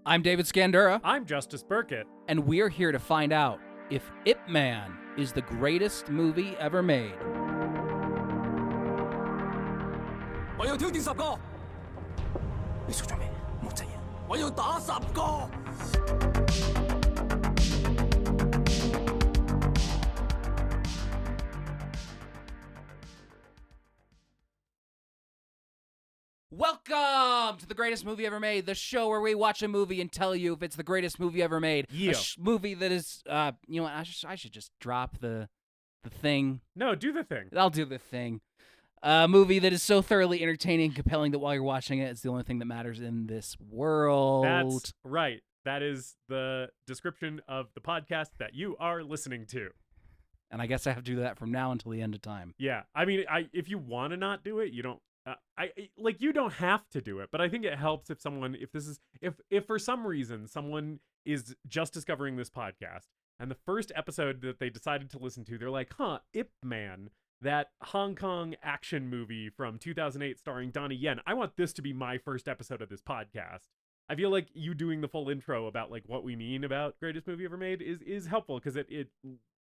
I'm David Scandura, I'm Justus Burkett. and we're here to find out if Ip Man is the greatest movie ever made. 我要挑戰10個，你做咗未？冇隻嘢，我要打10個。Welcome to the greatest movie ever made, the show where we watch a movie and tell you if it's the greatest movie ever made. Yeah. A movie that is, you know what, I should just drop the thing. No, do the thing. I'll do the thing. A movie that is so thoroughly entertaining and compelling that while you're watching it, it's the only thing that matters in this world. That's right. That is the description of the podcast that you are listening to. And I guess I have to do that from now until the end of time. Yeah. I mean, if you want to not do it, you don't. You don't have to do it, but I think it helps if for some reason someone is just discovering this podcast and the first episode that they decided to listen to, they're like, Ip Man, that Hong Kong action movie from 2008 starring Donnie Yen. I want this to be my first episode of this podcast. I feel like you doing the full intro about like what we mean about greatest movie ever made is helpful because it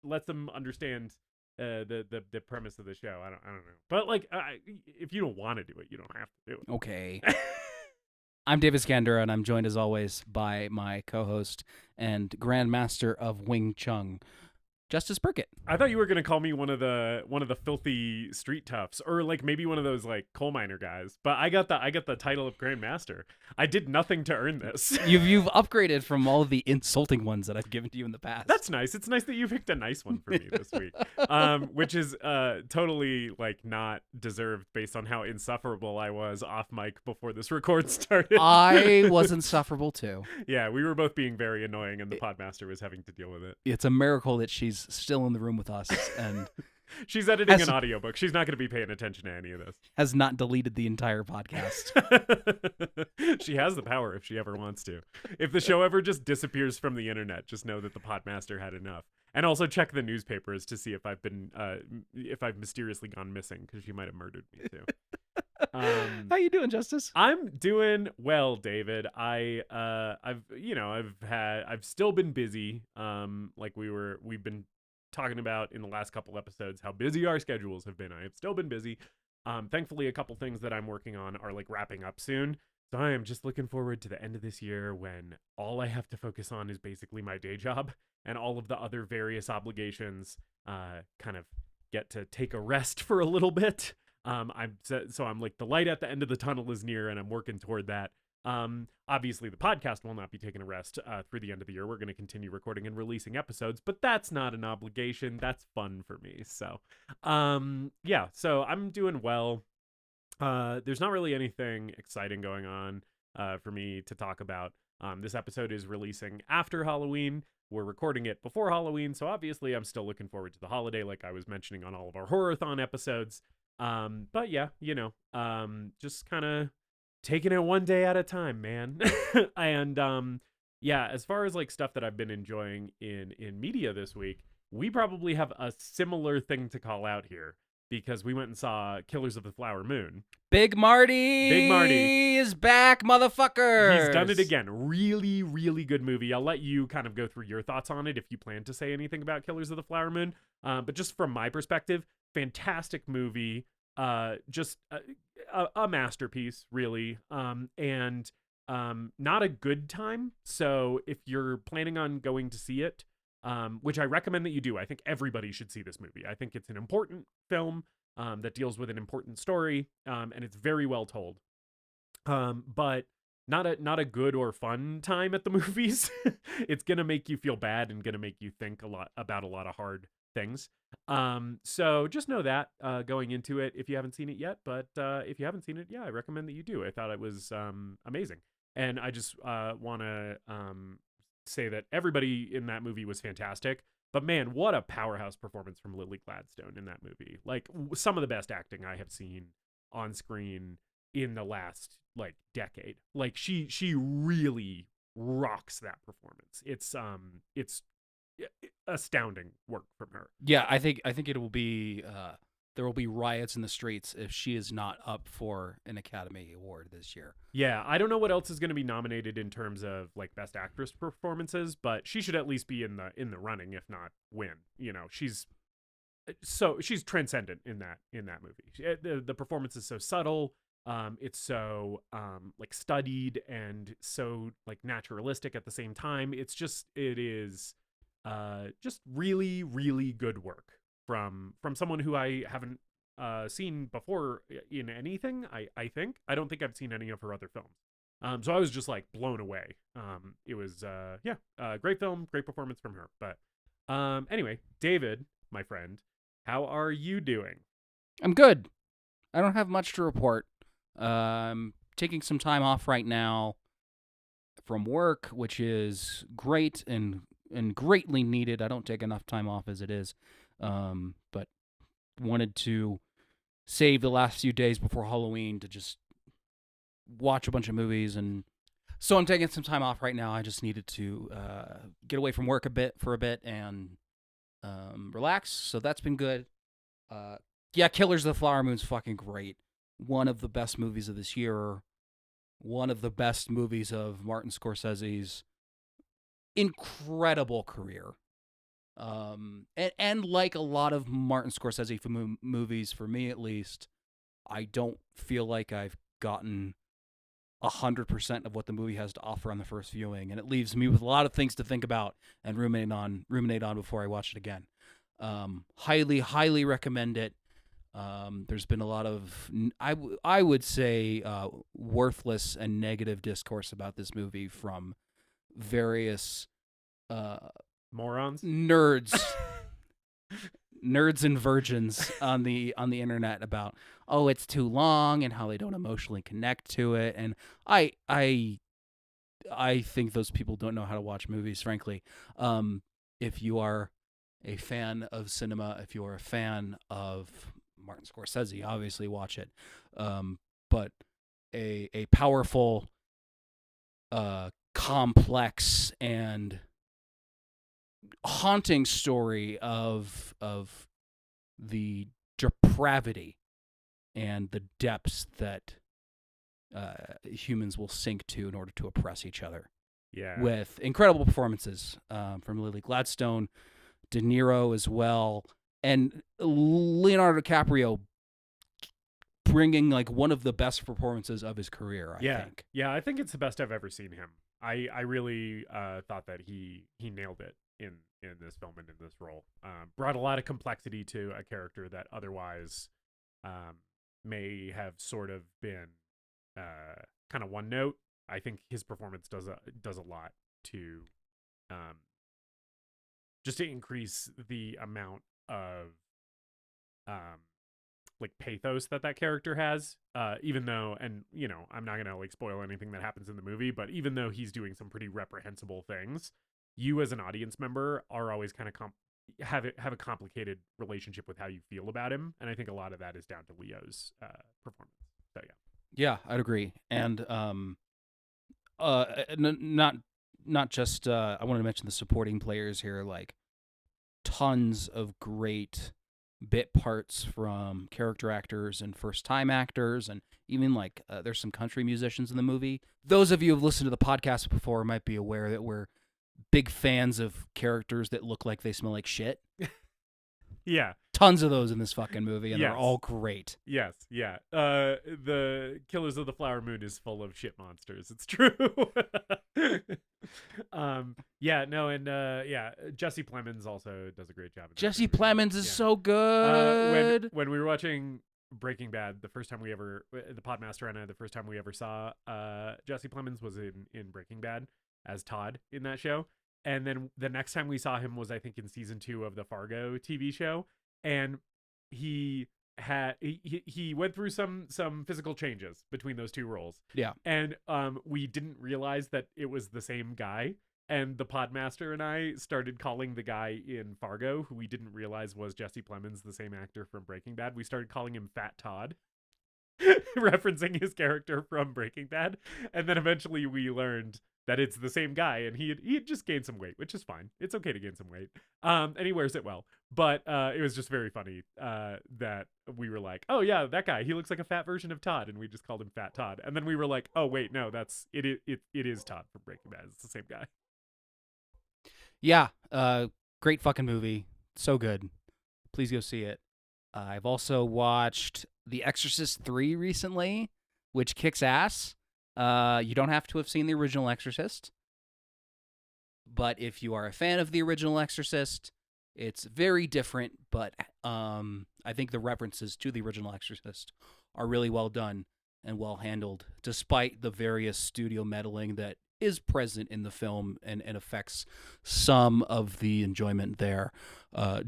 lets them understand the premise of the show. I don't know, but like if you don't want to do it, you don't have to do it. Okay. I'm David Scandura, and I'm joined as always by my co-host and grandmaster of Wing Chun, Justus Burkett. I thought you were gonna call me one of the filthy street toughs, or like maybe one of those like coal miner guys. But I got the title of grandmaster. I did nothing to earn this. You've upgraded from all of the insulting ones that I've given to you in the past. That's nice. It's nice that you picked a nice one for me this week, which is totally like not deserved based on how insufferable I was off mic before this record started. I was insufferable too. Yeah, we were both being very annoying, and the podmaster was having to deal with it. It's a miracle that she's still in the room with us and she's editing an audiobook. She's not going to be paying attention to any of this. has not deleted the entire podcast. She has the power if she ever wants to. If the show ever just disappears from the internet, just know that the podmaster had enough. And also check the newspapers to see if I've mysteriously gone missing, because she might have murdered me too. How you doing, Justus? I'm doing well, David. I've still been busy. We've been talking about in the last couple episodes how busy our schedules have been. I have still been busy. Thankfully, a couple things that I'm working on are like wrapping up soon. So I am just looking forward to the end of this year when all I have to focus on is basically my day job, and all of the other various obligations kind of get to take a rest for a little bit. I'm like, the light at the end of the tunnel is near, and I'm working toward that. Obviously the podcast will not be taking a rest through the end of the year. We're going to continue recording and releasing episodes, but that's not an obligation. That's fun for me. So, so I'm doing well. There's not really anything exciting going on for me to talk about. This episode is releasing after Halloween. We're recording it before Halloween, so obviously I'm still looking forward to the holiday, like I was mentioning on all of our Horror-thon episodes. But yeah, just kind of taking it one day at a time, man. And as far as like stuff that I've been enjoying in media this week, we probably have a similar thing to call out here, because we went and saw Killers of the Flower Moon. Big Marty is back, motherfucker. He's done it again. Really, really good movie. I'll let you kind of go through your thoughts on it if you plan to say anything about Killers of the Flower Moon. But just from my perspective, fantastic movie. Just a masterpiece, really. And not a good time. So if you're planning on going to see it, which I recommend that you do, I think everybody should see this movie. I think it's an important film that deals with an important story, and it's very well told. But not a good or fun time at the movies. It's gonna make you feel bad and gonna make you think a lot about a lot of hard things. So just know that going into it, if you haven't seen it yet. But if you haven't seen it, yeah, I recommend that you do. I thought it was amazing, and I just want to say that everybody in that movie was fantastic. But man, what a powerhouse performance from Lily Gladstone in that movie. Like, some of the best acting I have seen on screen in the last like decade. Like, she really rocks that performance. It's astounding work from her. Yeah, I think it will be there will be riots in the streets if she is not up for an Academy Award this year. Yeah, I don't know what else is going to be nominated in terms of like best actress performances, but she should at least be in the running, if not win. You know, she's transcendent in that movie. The performance is so subtle. It's so like studied and so like naturalistic at the same time. It is just really, really good work from someone who I haven't seen before in anything. I don't think I've seen any of her other films. So I was just like blown away. It was great film, great performance from her. But anyway, David, my friend, how are you doing? I'm good. I don't have much to report. Taking some time off right now from work, which is great and greatly needed. I don't take enough time off as it is, but wanted to save the last few days before Halloween to just watch a bunch of movies, and so I'm taking some time off right now. I just needed to get away from work for a bit and relax. So that's been good. Killers of the Flower Moon's fucking great. One of the best movies of this year. One of the best movies of Martin Scorsese's incredible career. And like a lot of Martin Scorsese movies, for me at least, I don't feel like I've gotten 100% of what the movie has to offer on the first viewing, and it leaves me with a lot of things to think about and ruminate on before I watch it again. Highly recommend it. There's been a lot of, I would say, worthless and negative discourse about this movie from various morons, nerds and virgins on the internet about, oh, it's too long and how they don't emotionally connect to it. And I think those people don't know how to watch movies, frankly. If you are a fan of cinema, if you are a fan of Martin Scorsese, obviously watch it. But a powerful, complex, and haunting story of the depravity and the depths that humans will sink to in order to oppress each other. Yeah. With incredible performances from Lily Gladstone, De Niro as well, and Leonardo DiCaprio bringing like one of the best performances of his career, I think. Yeah, I think it's the best I've ever seen him. I really thought that he nailed it in this film and in this role. Brought a lot of complexity to a character that otherwise may have sort of been kind of one note. I think his performance does a lot to just to increase the amount of like pathos that character has, even though, and you know, I'm not gonna like spoil anything that happens in the movie, but even though he's doing some pretty reprehensible things, you as an audience member are always kind of have a complicated relationship with how you feel about him, and I think a lot of that is down to Leo's performance. So yeah, I'd agree. And not just I wanted to mention the supporting players here, like tons of great bit parts from character actors and first-time actors, and even like there's some country musicians in the movie. Those of you who've listened to the podcast before might be aware that we're big fans of characters that look like they smell like shit. Yeah. Tons of those in this fucking movie, and yes. They're all great. Yes, yeah. The Killers of the Flower Moon is full of shit monsters. It's true. Jesse Plemons also does a great job. Jesse Plemons is so good. When we were watching Breaking Bad, the Podmaster and I, the first time we ever saw Jesse Plemons was in Breaking Bad as Todd in that show. And then the next time we saw him was, I think, in season 2 of the Fargo TV show. And he went through some physical changes between those two roles. Yeah. And we didn't realize that it was the same guy. And the Podmaster and I started calling the guy in Fargo, who we didn't realize was Jesse Plemons, the same actor from Breaking Bad. We started calling him Fat Todd. referencing his character from Breaking Bad. And then eventually we learned that it's the same guy, and he had just gained some weight, which is fine. It's okay to gain some weight. And he wears it well. But it was just very funny that we were like, oh yeah, that guy, he looks like a fat version of Todd, and we just called him Fat Todd. And then we were like, oh wait, no, it is Todd from Breaking Bad. It's the same guy. Yeah, great fucking movie. So good. Please go see it. I've also watched The Exorcist 3 recently, which kicks ass. You don't have to have seen the original Exorcist. But if you are a fan of the original Exorcist, it's very different, but I think the references to the original Exorcist are really well done and well handled, despite the various studio meddling that is present in the film and affects some of the enjoyment there.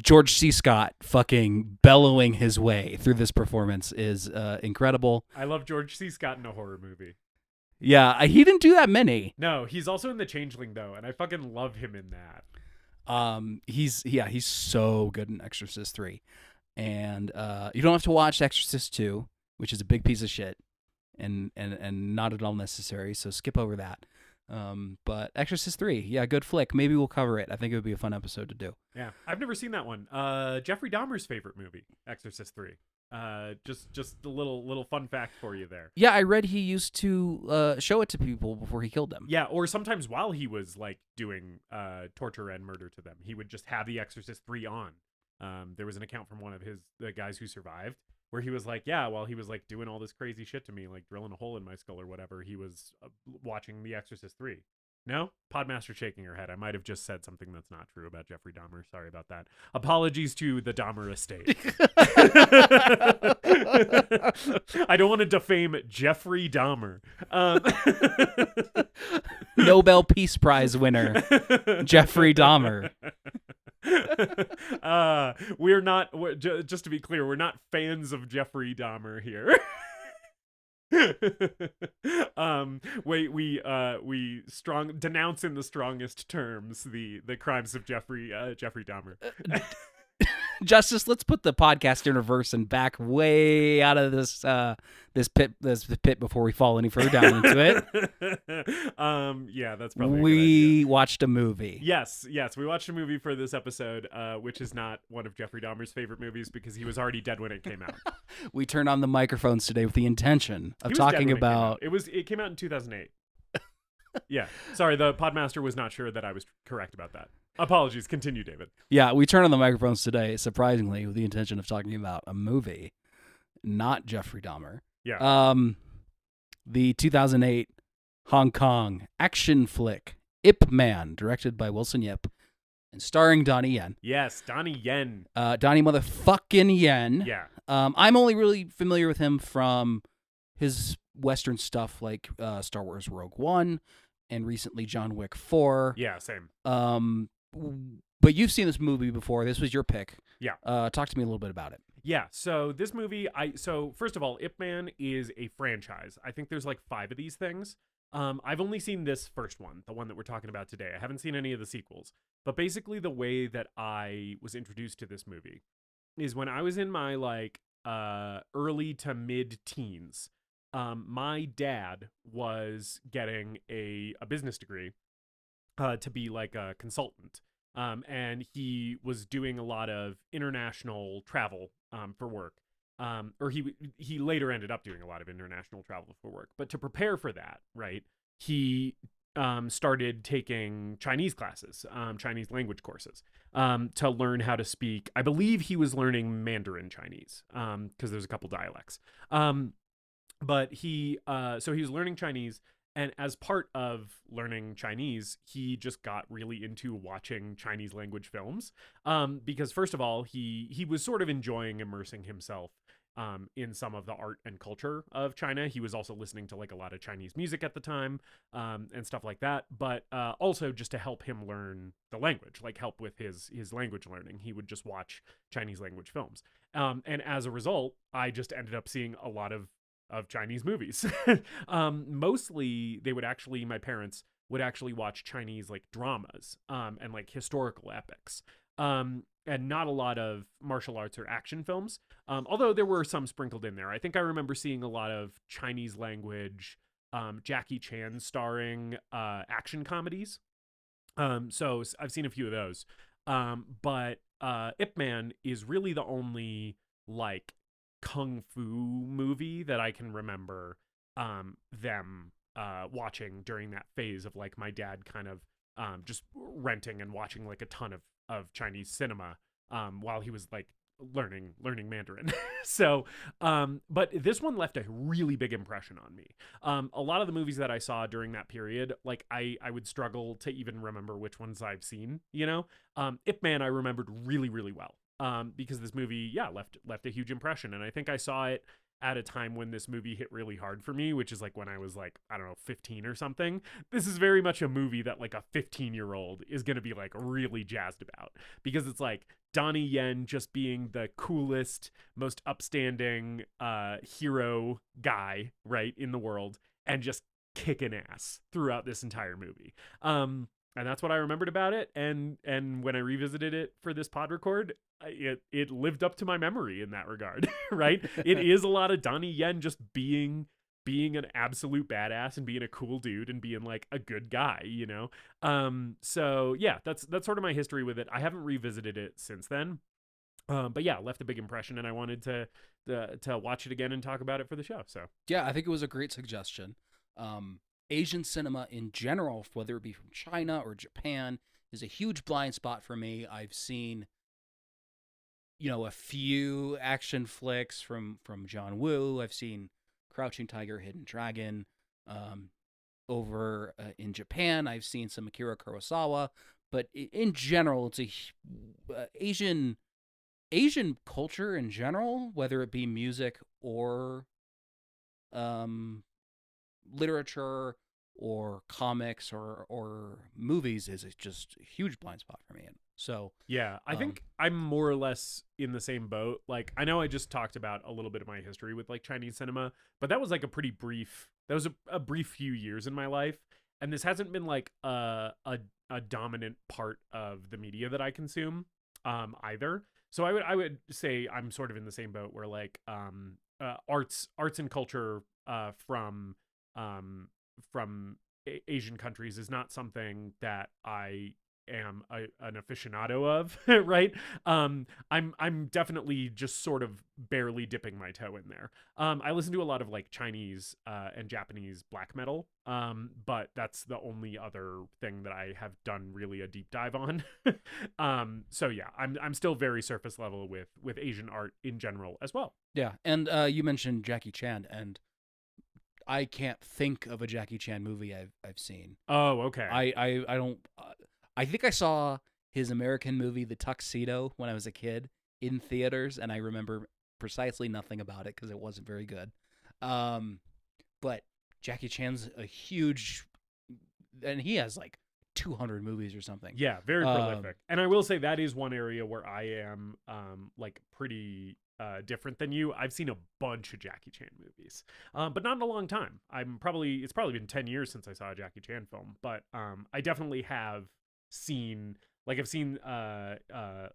George C. Scott fucking bellowing his way through this performance is incredible. I love George C. Scott in a horror movie. Yeah, he didn't do that many. No, he's also in The Changeling though, and I fucking love him in that. He's so good in Exorcist 3. And you don't have to watch Exorcist 2, which is a big piece of shit and not at all necessary, so skip over that. But Exorcist 3, yeah, good flick. Maybe we'll cover it. I think it would be a fun episode to do. Yeah, I've never seen that one. Jeffrey Dahmer's favorite movie, Exorcist 3. Just a little fun fact for you there. Yeah, I read he used to show it to people before he killed them. Yeah, or sometimes while he was like doing torture and murder to them, he would just have The Exorcist 3 on. There was an account from one of the guys who survived where he was like, yeah, while he was like doing all this crazy shit to me, like drilling a hole in my skull or whatever, he was watching The Exorcist 3. No? Podmaster shaking her head. I might have just said something that's not true about Jeffrey Dahmer. Sorry about that. Apologies to the Dahmer estate. I don't want to defame Jeffrey Dahmer. Nobel Peace Prize winner, Jeffrey Dahmer. Just to be clear, we're not fans of Jeffrey Dahmer here. We strong denounce in the strongest terms the crimes of Jeffrey Dahmer. Justus, let's put the podcast in reverse and back way out of this pit before we fall any further down into it. Yeah, that's probably we watched a movie. Yes, we watched a movie for this episode, which is not one of Jeffrey Dahmer's favorite movies because he was already dead when it came out. We turned on the microphones today with the intention of talking about it came out in 2008. Yeah, sorry, the Podmaster was not sure that I was correct about that. Apologies. Continue, David. Yeah, we turned on the microphones today, surprisingly, with the intention of talking about a movie, not Jeffrey Dahmer. Yeah. The 2008 Hong Kong action flick, Ip Man, directed by Wilson Yip, and starring Donnie Yen. Yes, Donnie Yen. Donnie motherfucking Yen. Yeah. I'm only really familiar with him from his Western stuff like Star Wars Rogue One and recently John Wick 4. Yeah, same. But you've seen this movie before. This was your pick. Yeah. Talk to me a little bit about it. Yeah, so this movie, so first of all, Ip Man is a franchise. I think there's like 5 of these things. I've only seen this first one, the one that we're talking about today. I haven't seen any of the sequels. But basically the way that I was introduced to this movie is when I was in my like early to mid-teens. My dad was getting a business degree to be like a consultant. And he was doing a lot of international travel for work. Or he later ended up doing a lot of international travel for work. But to prepare for that, right, he started taking Chinese classes, Chinese language courses, to learn how to speak. I believe he was learning Mandarin Chinese, because there's a couple dialects. But so he was learning Chinese. And as part of learning Chinese, he just got really into watching Chinese language films. Because first of all, he was sort of enjoying immersing himself in some of the art and culture of China. He was also listening to like a lot of Chinese music at the time, and stuff like that. But also just to help him learn the language, like help with his language learning, he would just watch Chinese language films. And as a result, I just ended up seeing a lot of Chinese movies. Mostly my parents would actually watch Chinese like dramas, and like historical epics. And not a lot of martial arts or action films. Although there were some sprinkled in there. I think I remember seeing a lot of Chinese language, Jackie Chan starring action comedies. So I've seen a few of those. But Ip Man is really the only like kung fu movie that I can remember them watching during that phase of like my dad kind of just renting and watching like a ton of Chinese cinema while he was like learning Mandarin. So but this one left a really big impression on me. A lot of the movies that I saw during that period, like I would struggle to even remember which ones I've seen, you know. Ip Man I remembered really well because this movie left a huge impression, and I think I saw it at a time when this movie hit really hard for me, which is like when I was like, I don't know, 15 or something. This is very much a movie that like a 15-year-old is going to be like really jazzed about, because it's like Donnie Yen just being the coolest, most upstanding hero guy, right, in the world, and just kicking ass throughout this entire movie. And that's what I remembered about it. And when I revisited it for this pod record, it lived up to my memory in that regard, right? It is a lot of Donnie Yen just being an absolute badass and being a cool dude and being like a good guy, you know? So yeah, that's sort of my history with it. I haven't revisited it since then. But yeah, left a big impression, and I wanted to watch it again and talk about it for the show. So yeah, I think it was a great suggestion. Asian cinema in general, whether it be from China or Japan, is a huge blind spot for me. I've seen, a few action flicks from John Woo. I've seen Crouching Tiger, Hidden Dragon. Over in Japan, I've seen some Akira Kurosawa. But in general, it's Asian culture in general, whether it be music or literature or comics or movies, is just a huge blind spot for me. And so yeah, I think I'm more or less in the same boat. Like, I know I just talked about a little bit of my history with like Chinese cinema, but that was like a brief few years in my life, and this hasn't been like a dominant part of the media that I consume either. So I would say I'm sort of in the same boat where like arts and culture from Asian countries is not something that I am an aficionado of, right? I'm definitely just sort of barely dipping my toe in there. I listen to a lot of like Chinese and Japanese black metal, but that's the only other thing that I have done really a deep dive on. So yeah, I'm still very surface level with Asian art in general as well. Yeah, and you mentioned Jackie Chan, and I can't think of a Jackie Chan movie I've seen. Oh, okay. I don't. I think I saw his American movie, The Tuxedo, when I was a kid in theaters, and I remember precisely nothing about it because it wasn't very good. But Jackie Chan's a huge, and he has like 200 movies or something. Yeah, very prolific. And I will say that is one area where I am like pretty different than you. I've seen a bunch of Jackie Chan movies, but not in a long time. It's probably been 10 years since I saw a Jackie Chan film, but I definitely have seen, like, I've seen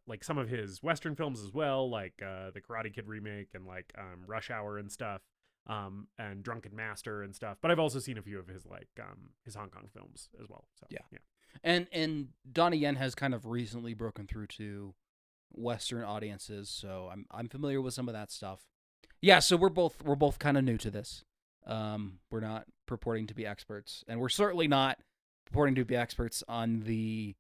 like some of his Western films as well, like the Karate Kid remake and like Rush Hour and stuff, and Drunken Master and stuff. But I've also seen a few of his like his Hong Kong films as well. So yeah. And Donnie Yen has kind of recently broken through to Western audiences, so I'm familiar with some of that stuff. Yeah, so we're both kind of new to this. We're not purporting to be experts, and we're certainly not purporting to be experts on the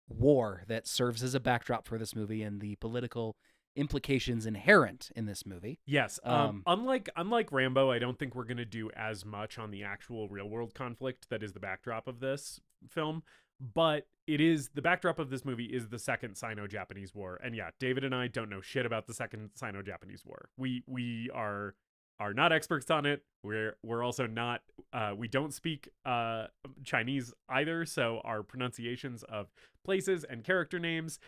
war that serves as a backdrop for this movie and the political implications inherent in this movie. Yes. Unlike Rambo, I don't think we're going to do as much on the actual real world conflict that is the backdrop of this film, but the backdrop of this movie is the Second Sino-Japanese War. And yeah, David and I don't know shit about the Second Sino-Japanese War. We are not experts on it. We're also not we don't speak Chinese either, so our pronunciations of places and character names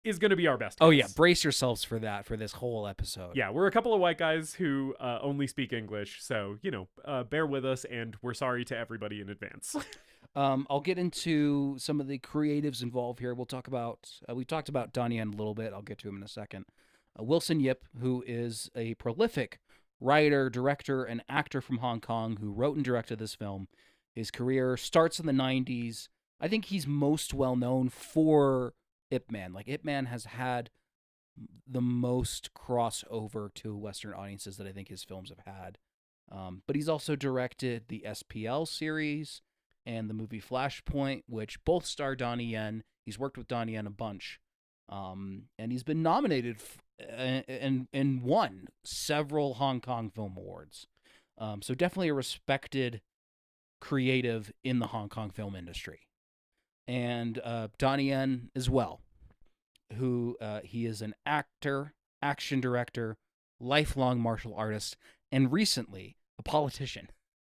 is going to be our best. Oh yeah, brace yourselves for that for this whole episode. Yeah, we're a couple of white guys who only speak English, so bear with us, and we're sorry to everybody in advance. I'll get into some of the creatives involved here. We'll talk about, we talked about Donnie Yen a little bit. I'll get to him in a second. Wilson Yip, who is a prolific writer, director, and actor from Hong Kong who wrote and directed this film. His career starts in the 90s. I think he's most well known for Ip Man. Like, Ip Man has had the most crossover to Western audiences that I think his films have had. But he's also directed the SPL series and the movie Flashpoint, which both star Donnie Yen. He's worked with Donnie Yen a bunch. And he's been nominated and won several Hong Kong Film Awards. So definitely a respected creative in the Hong Kong film industry. And Donnie Yen as well, who he is an actor, action director, lifelong martial artist, and recently a politician.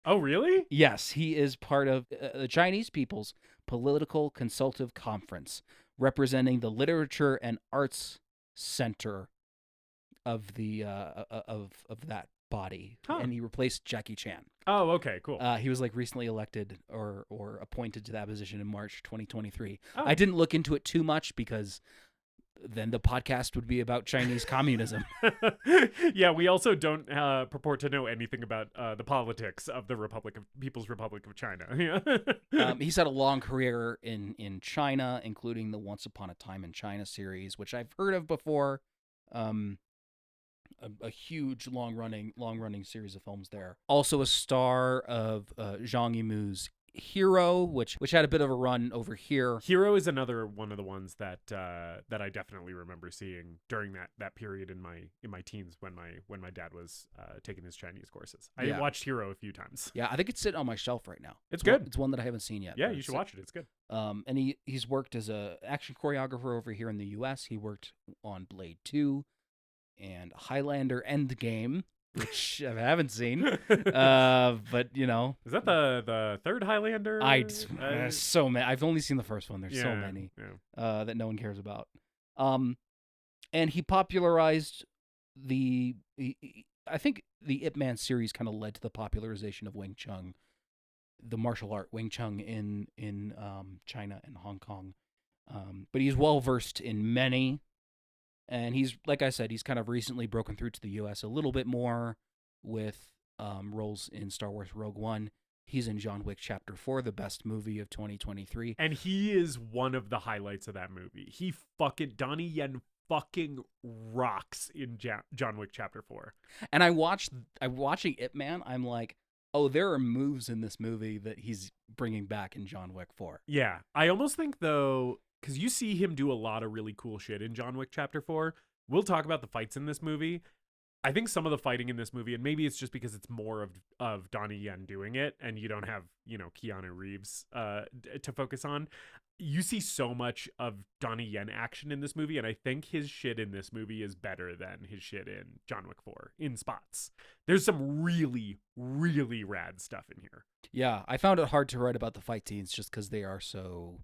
Oh, really? Yes, he is part of the Chinese People's Political Consultative Conference, representing the Literature and Arts Center of the of that body, and he replaced Jackie Chan. Oh, okay, cool. He was like recently elected or appointed to that position in March 2023. Oh. I didn't look into it too much because then the podcast would be about Chinese communism. Yeah, we also don't purport to know anything about the politics of the People's Republic of China. He's had a long career in China, including the Once Upon a Time in China series, which I've heard of before. A huge long-running series of films there. Also a star of Zhang Yimou's Hero, which had a bit of a run over here. Hero is another one of the ones that I definitely remember seeing during that period in my teens when my dad was taking his Chinese courses. I watched Hero a few times. Yeah, I think it's sitting on my shelf right now. It's good. It's one that I haven't seen yet. Yeah, you should watch it. It's good. And he's worked as a action choreographer over here in the U.S. He worked on Blade 2 and Highlander Endgame, which I haven't seen. But you know, is that the third Highlander? There's so many. I've only seen the first one. There's so many that no one cares about. And he popularized I think the Ip Man series kind of led to the popularization of Wing Chun, the martial art Wing Chun in China and Hong Kong. But he's well versed in many. And he's, like I said, he's kind of recently broken through to the U.S. a little bit more with roles in Star Wars Rogue One. He's in John Wick Chapter 4, the best movie of 2023. And he is one of the highlights of that movie. Donnie Yen fucking rocks in John Wick Chapter 4. And I'm watching Ip Man, I'm like, oh, there are moves in this movie that he's bringing back in John Wick 4. Yeah. I almost think, though, because you see him do a lot of really cool shit in John Wick Chapter 4. We'll talk about the fights in this movie. I think some of the fighting in this movie, and maybe it's just because it's more of Donnie Yen doing it, and you don't have, Keanu Reeves to focus on. You see so much of Donnie Yen action in this movie, and I think his shit in this movie is better than his shit in John Wick 4 in spots. There's some really, really rad stuff in here. Yeah, I found it hard to write about the fight scenes just because they're so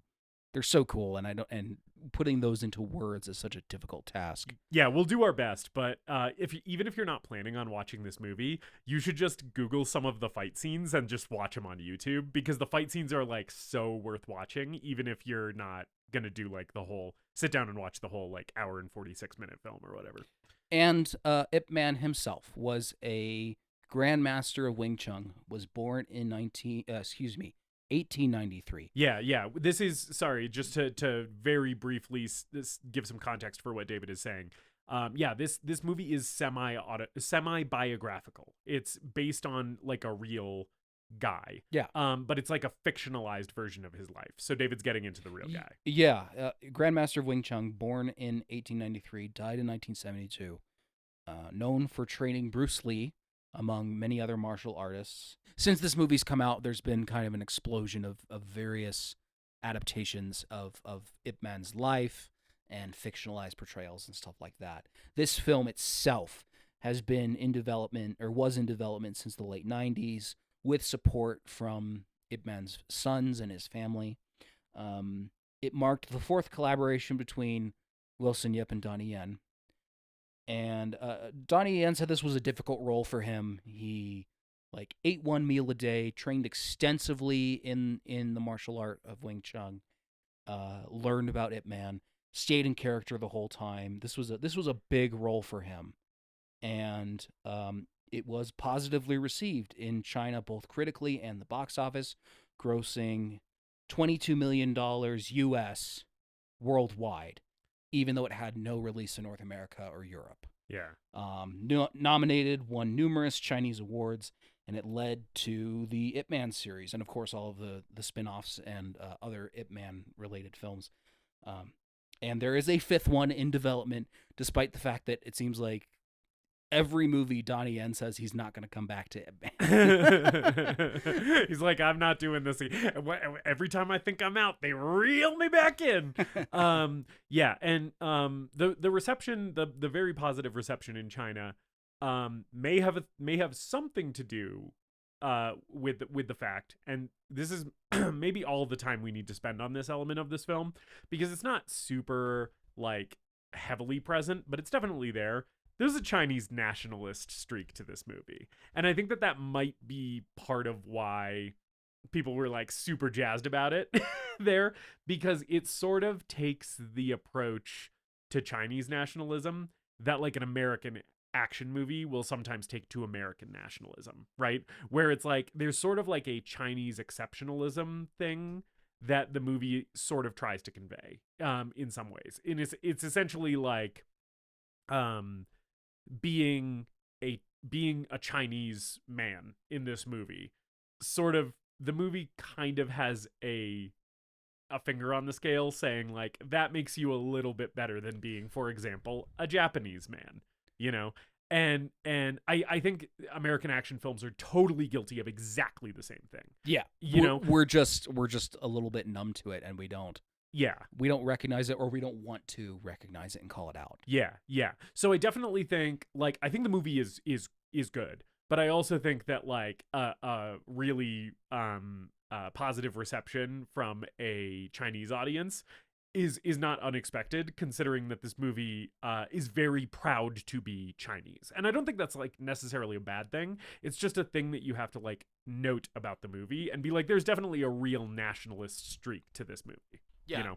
cool, and putting those into words is such a difficult task. Yeah, we'll do our best, but even if you're not planning on watching this movie, you should just Google some of the fight scenes and just watch them on YouTube, because the fight scenes are like so worth watching, even if you're not gonna do like the whole sit down and watch the whole like hour and 46-minute film or whatever. And Ip Man himself was a grandmaster of Wing Chun. Was born in 1893. Yeah. This is, sorry, just to very briefly give some context for what David is saying. This movie is semi-biographical. It's based on like a real guy. Yeah. But it's like a fictionalized version of his life. So David's getting into the real guy. Yeah. Grandmaster of Wing Chun, born in 1893, died in 1972. Known for training Bruce Lee, among many other martial artists. Since this movie's come out, there's been kind of an explosion of various adaptations of Ip Man's life and fictionalized portrayals and stuff like that. This film itself has been in development, or was in development, since the late 90s, with support from Ip Man's sons and his family. It marked the fourth collaboration between Wilson Yip and Donnie Yen. And Donnie Yen said this was a difficult role for him. He like ate one meal a day, trained extensively in the martial art of Wing Chun, learned about Ip Man, stayed in character the whole time. This was a big role for him, and it was positively received in China, both critically and the box office, grossing $22 million US worldwide, even though it had no release in North America or Europe. Yeah. Nominated, won numerous Chinese awards, and it led to the Ip Man series, and of course all of the spin-offs and other Ip Man related films. And there is a fifth one in development, despite the fact that it seems like every movie Donnie Yen says he's not going to come back to Ip Man. He's like, I'm not doing this. Every time I think I'm out, they reel me back in. Yeah, and the reception, the very positive reception in China, may have something to do with the fact, and this is maybe all the time we need to spend on this element of this film, because it's not super like heavily present, but it's definitely there. There's a Chinese nationalist streak to this movie, and I think that might be part of why people were like super jazzed about it there, because it sort of takes the approach to Chinese nationalism that like an American action movie will sometimes take to American nationalism, right? Where it's like there's sort of like a Chinese exceptionalism thing that the movie sort of tries to convey in some ways. And it's essentially like being a Chinese man in this movie. Sort of the movie kind of has a finger on the scale saying like that makes you a little bit better than being, for example, a Japanese man. You know, and I think American action films are totally guilty of exactly the same thing. Yeah, we're just a little bit numb to it, and we don't recognize it, or we don't want to recognize it and call it out. Yeah. So I definitely think I think the movie is good, but I also think that like really positive reception from a Chinese audience is not unexpected, considering that this movie is very proud to be Chinese. And I don't think that's like necessarily a bad thing. It's just a thing that you have to like note about the movie and be like, there's definitely a real nationalist streak to this movie. Yeah. You know?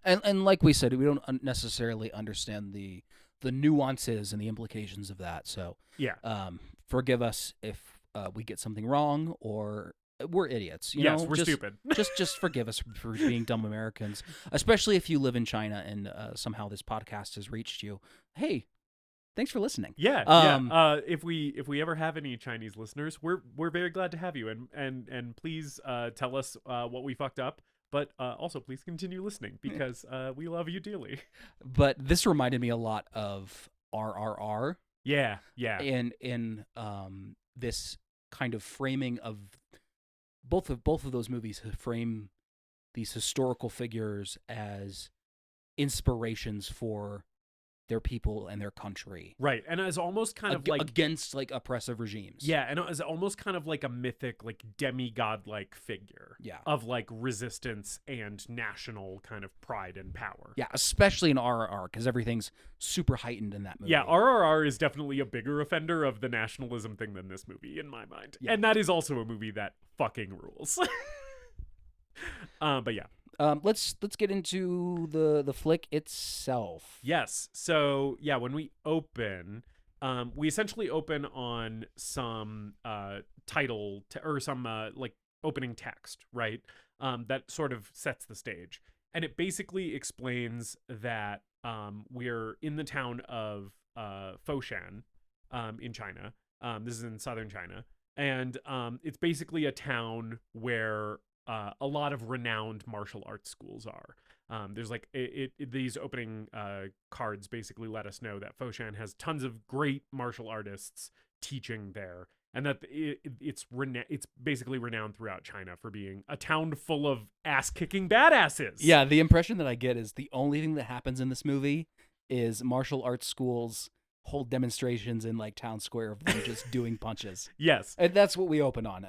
And like we said, we don't necessarily understand the nuances and the implications of that. So yeah, forgive us if we get something wrong, or we're idiots. You know? We're stupid. just forgive us for being dumb Americans, especially if you live in China and somehow this podcast has reached you. Hey, thanks for listening. Yeah. If we ever have any Chinese listeners, we're very glad to have you, and please tell us what we fucked up. But also, please continue listening, because we love you dearly. But this reminded me a lot of RRR. Yeah. In this kind of framing of both of those movies frame these historical figures as inspirations for their people and their country. Right. And as almost kind of like against like oppressive regimes. Yeah, and as almost kind of like a mythic, like demigod-like figure. Yeah. Of like resistance and national kind of pride and power. Yeah, especially in RRR, because everything's super heightened in that movie. Yeah, RRR is definitely a bigger offender of the nationalism thing than this movie, in my mind. Yeah. And that is also a movie that fucking rules. But yeah. Let's get into the flick itself. Yes. So yeah, when we open, we essentially open on some title or some like opening text, right? That sort of sets the stage, and it basically explains that we're in the town of Foshan, in China. This is in southern China, and it's basically a town where a lot of renowned martial arts schools are. There's like these opening cards basically let us know that Foshan has tons of great martial artists teaching there, and that it's basically renowned throughout China for being a town full of ass-kicking badasses. Yeah, the impression that I get is the only thing that happens in this movie is martial arts schools hold demonstrations in like town square of them just doing punches. Yes, and that's what we open on.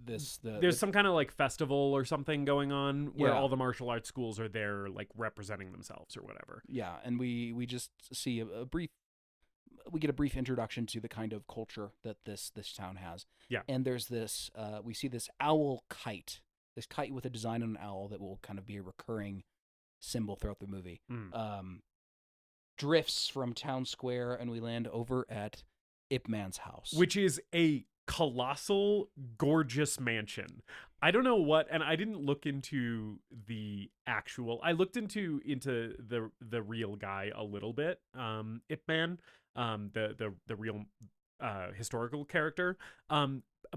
There's some kind of like festival or something going on where all the martial arts schools are there, like representing themselves or whatever. Yeah, and we just see a brief we get a brief introduction to the kind of culture that this town has. Yeah. And there's this we see this owl kite, this kite with a design on an owl that will kind of be a recurring symbol throughout the movie. Drifts from town square, and we land over at Ip Man's house, which is a colossal, gorgeous mansion. I don't know what, and I didn't look into the actual. I looked into the real guy a little bit. Ip Man, the real historical character.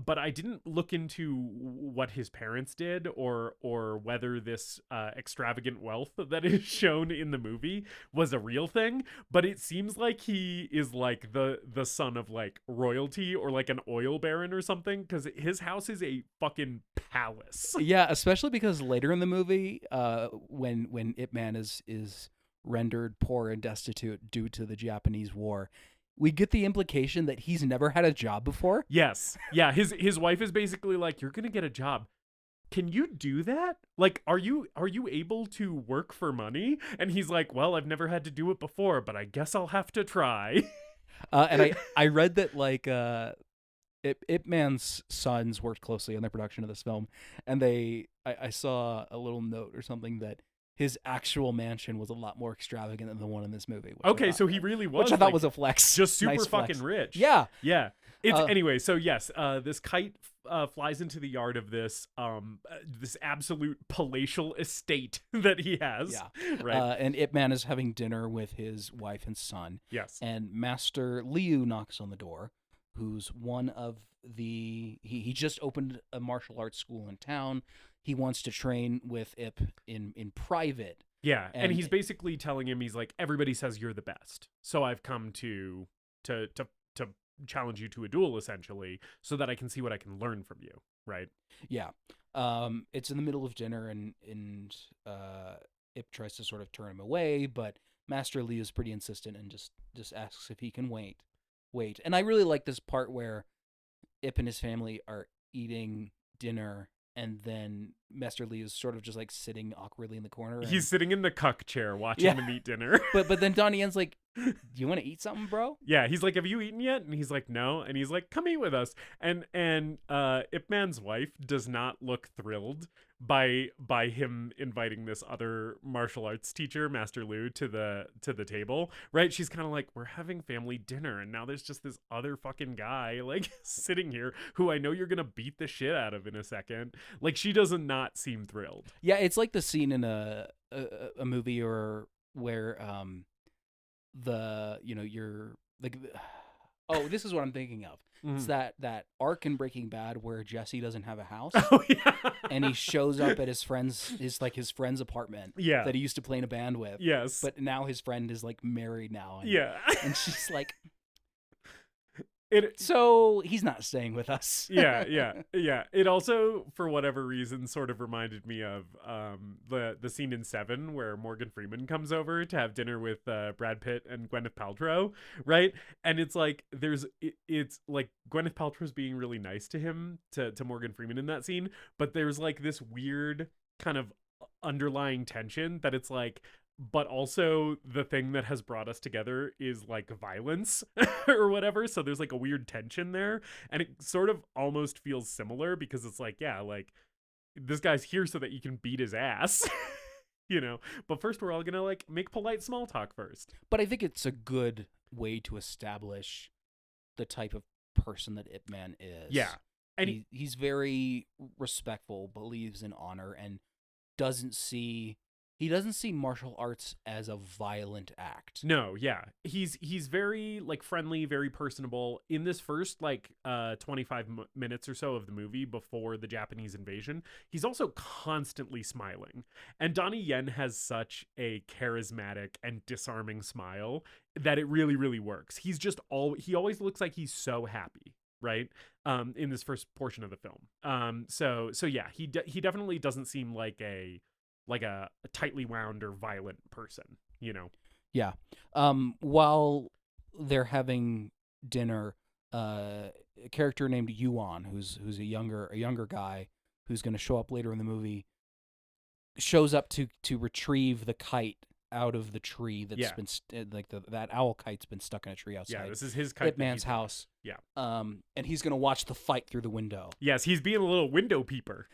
But I didn't look into what his parents did or whether this extravagant wealth that is shown in the movie was a real thing. But it seems like he is like the son of like royalty or like an oil baron or something, because his house is a fucking palace. Yeah, especially because later in the movie, when Ip Man is rendered poor and destitute due to the Japanese war, we get the implication that he's never had a job before. Yes. Yeah, his wife is basically like, you're going to get a job. Can you do that? Like, are you able to work for money? And he's like, well, I've never had to do it before, but I guess I'll have to try. And I read that like Ip Man's sons worked closely on the production of this film, and I saw a little note or something that his actual mansion was a lot more extravagant than the one in this movie. Okay, so he really was, which I thought was a flex, just super nice fucking flex. rich. Yeah, yeah. It's anyway. So yes, this kite flies into the yard of this this absolute palatial estate that he has. Yeah, right. And Ip Man is having dinner with his wife and son. Yes, and Master Liu knocks on the door, who's one of the he just opened a martial arts school in town. He wants to train with Ip in private. Yeah, and he's basically telling him, he's like, everybody says you're the best, so I've come to challenge you to a duel, essentially, so that I can see what I can learn from you, right? Yeah. It's in the middle of dinner, and Ip tries to sort of turn him away, but Master Lee is pretty insistent and just asks if he can wait. And I really like this part where Ip and his family are eating dinner, and then Master Lee is sort of just like sitting awkwardly in the corner. He's sitting in the cuck chair watching them eat dinner. But then Donnie Yen's like, do you want to eat something, bro? Yeah, he's like, have you eaten yet? And he's like, no. And he's like, come eat with us. And Ip Man's wife does not look thrilled by him inviting this other martial arts teacher, Master Liu, to the table, right? She's kind of like, we're having family dinner, and now there's just this other fucking guy like sitting here who I know you're gonna beat the shit out of in a second. Like, she does not seem thrilled. Yeah, it's like the scene in a movie where you're like, oh, this is what I'm thinking of. Mm-hmm. It's that arc in Breaking Bad where Jesse doesn't have a house. Oh yeah. And he shows up at his friend's apartment. Yeah. That he used to play in a band with. Yes. But now his friend is like married now. And, yeah. And she's like, so he's not staying with us. yeah. It also, for whatever reason, sort of reminded me of the scene in Seven where Morgan Freeman comes over to have dinner with Brad Pitt and Gwyneth Paltrow, right? And it's like it's like Gwyneth Paltrow's being really nice to him, to Morgan Freeman in that scene, but there's like this weird kind of underlying tension that it's like, but also the thing that has brought us together is like violence or whatever. So there's like a weird tension there, and it sort of almost feels similar because it's like, yeah, like this guy's here so that you can beat his ass, you know, but first we're all gonna like make polite small talk first. But I think it's a good way to establish the type of person that Ip Man is. Yeah. And he's very respectful, believes in honor, and doesn't see martial arts as a violent act. No, yeah. He's very like friendly, very personable. In this first like 25 minutes or so of the movie before the Japanese invasion, he's also constantly smiling. And Donnie Yen has such a charismatic and disarming smile that it really, really works. He always looks like he's so happy, right? In this first portion of the film. So yeah, he definitely doesn't seem like a tightly wound or violent person, you know? Yeah. While they're having dinner, a character named Yuan, who's a younger guy who's going to show up later in the movie, shows up to retrieve the kite out of the tree that's been that owl kite's been stuck in a tree outside. Yeah, this is his kite. Ip Man's house. Yeah. And he's gonna watch the fight through the window. Yes, he's being a little window peeper.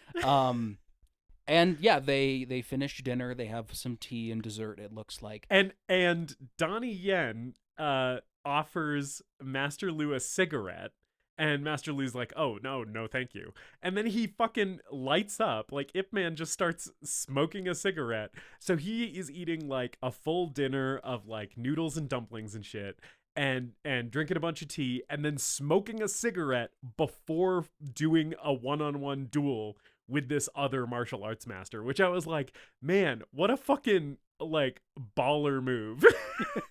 And yeah, they finish dinner. They have some tea and dessert. It looks like. And Donnie Yen offers Master Lu a cigarette. And Master Lu's like, oh, no, thank you. And then he fucking lights up. Like, Ip Man just starts smoking a cigarette. So he is eating, like, a full dinner of, like, noodles and dumplings and shit. And drinking a bunch of tea. And then smoking a cigarette before doing a one-on-one duel with this other martial arts master. Which I was like, man, what a fucking... like baller move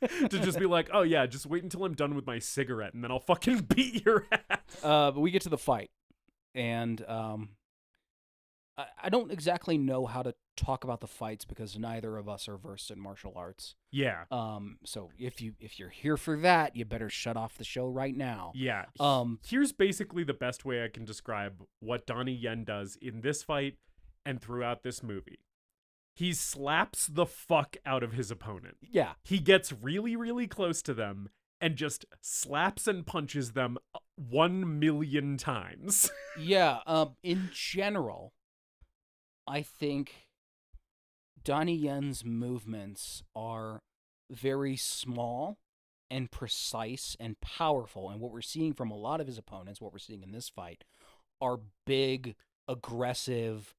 to just be like, oh yeah, just wait until I'm done with my cigarette and then I'll fucking beat your ass. But we get to the fight, and I don't exactly know how to talk about the fights because neither of us are versed in martial arts. Yeah. So if you're here for that, you better shut off the show right now. Yeah. Here's basically the best way I can describe what Donnie Yen does in this fight and throughout this movie. He slaps the fuck out of his opponent. Yeah. He gets really, really close to them and just slaps and punches them 1,000,000 times. Yeah. In general, I think Donnie Yen's movements are very small and precise and powerful. And what we're seeing from a lot of his opponents, what we're seeing in this fight, are big, aggressive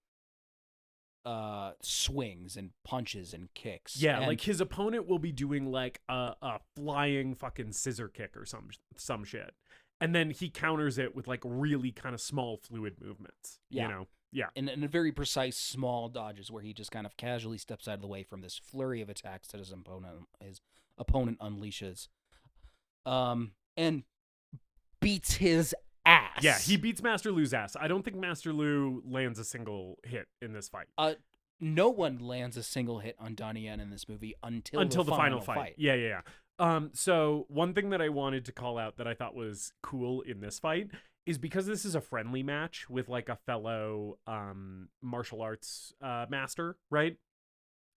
swings and punches and kicks. Yeah, and like his opponent will be doing like a flying fucking scissor kick or some shit. And then he counters it with like really kind of small fluid movements. Yeah. You know? Yeah. And a very precise small dodges where he just kind of casually steps out of the way from this flurry of attacks that his opponent unleashes. And beats his ass. Yeah, he beats Master Lu's ass. I don't think Master Lu lands a single hit in this fight. No one lands a single hit on Donnie Yen in this movie until the final fight. Yeah. So one thing that I wanted to call out that I thought was cool in this fight is because this is a friendly match with like a fellow martial arts master, right?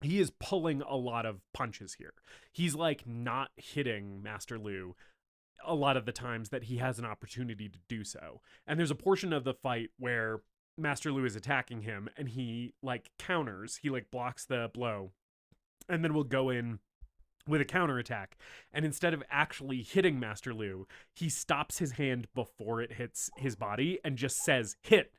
He is pulling a lot of punches here. He's like not hitting Master Lu a lot of the times that he has an opportunity to do so. And there's a portion of the fight where Master Lu is attacking him and he like counters, he like blocks the blow and then will go in with a counterattack. And instead of actually hitting Master Lu, he stops his hand before it hits his body and just says, hit,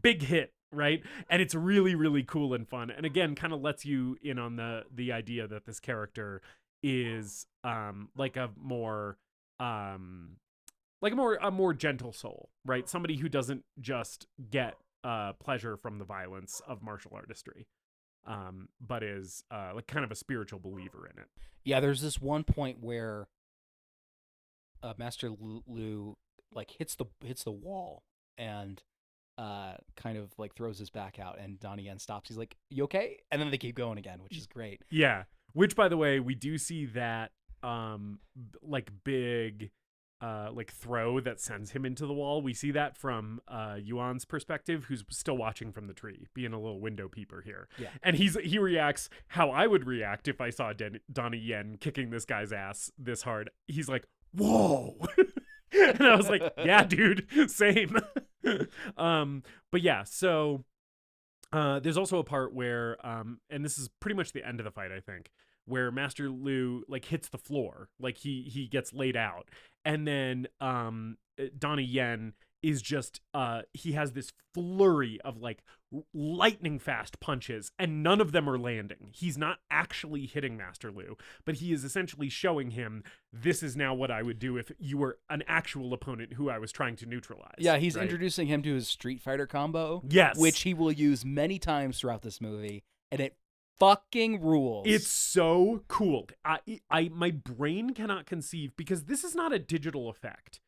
big hit, right? And it's really, really cool and fun. And again, kind of lets you in on the idea that this character is like a more gentle soul, right? Somebody who doesn't just get pleasure from the violence of martial artistry, but is like kind of a spiritual believer in it. Yeah, there's this one point where Master Lu like hits the wall and kind of like throws his back out, and Donnie Yen stops. He's like, "You okay?" And then they keep going again, which is great. Yeah, which by the way, we do see that like big like throw that sends him into the wall. We see that from Yuan's perspective, who's still watching from the tree, being a little window peeper here. Yeah. And he reacts how I would react if I saw Donnie Yen kicking this guy's ass this hard. He's like, whoa. And I was like, yeah, dude, same. But yeah, so there's also a part where and this is pretty much the end of the fight, I think, where Master Lu like hits the floor, like he gets laid out, and then Donnie Yen is just he has this flurry of like lightning fast punches, and none of them are landing. He's not actually hitting Master Lu, but he is essentially showing him, this is now what I would do if you were an actual opponent who I was trying to neutralize. Yeah, he's introducing him to his Street Fighter combo. Yes, which he will use many times throughout this movie, and it fucking rules. It's so cool. I my brain cannot conceive, because this is not a digital effect.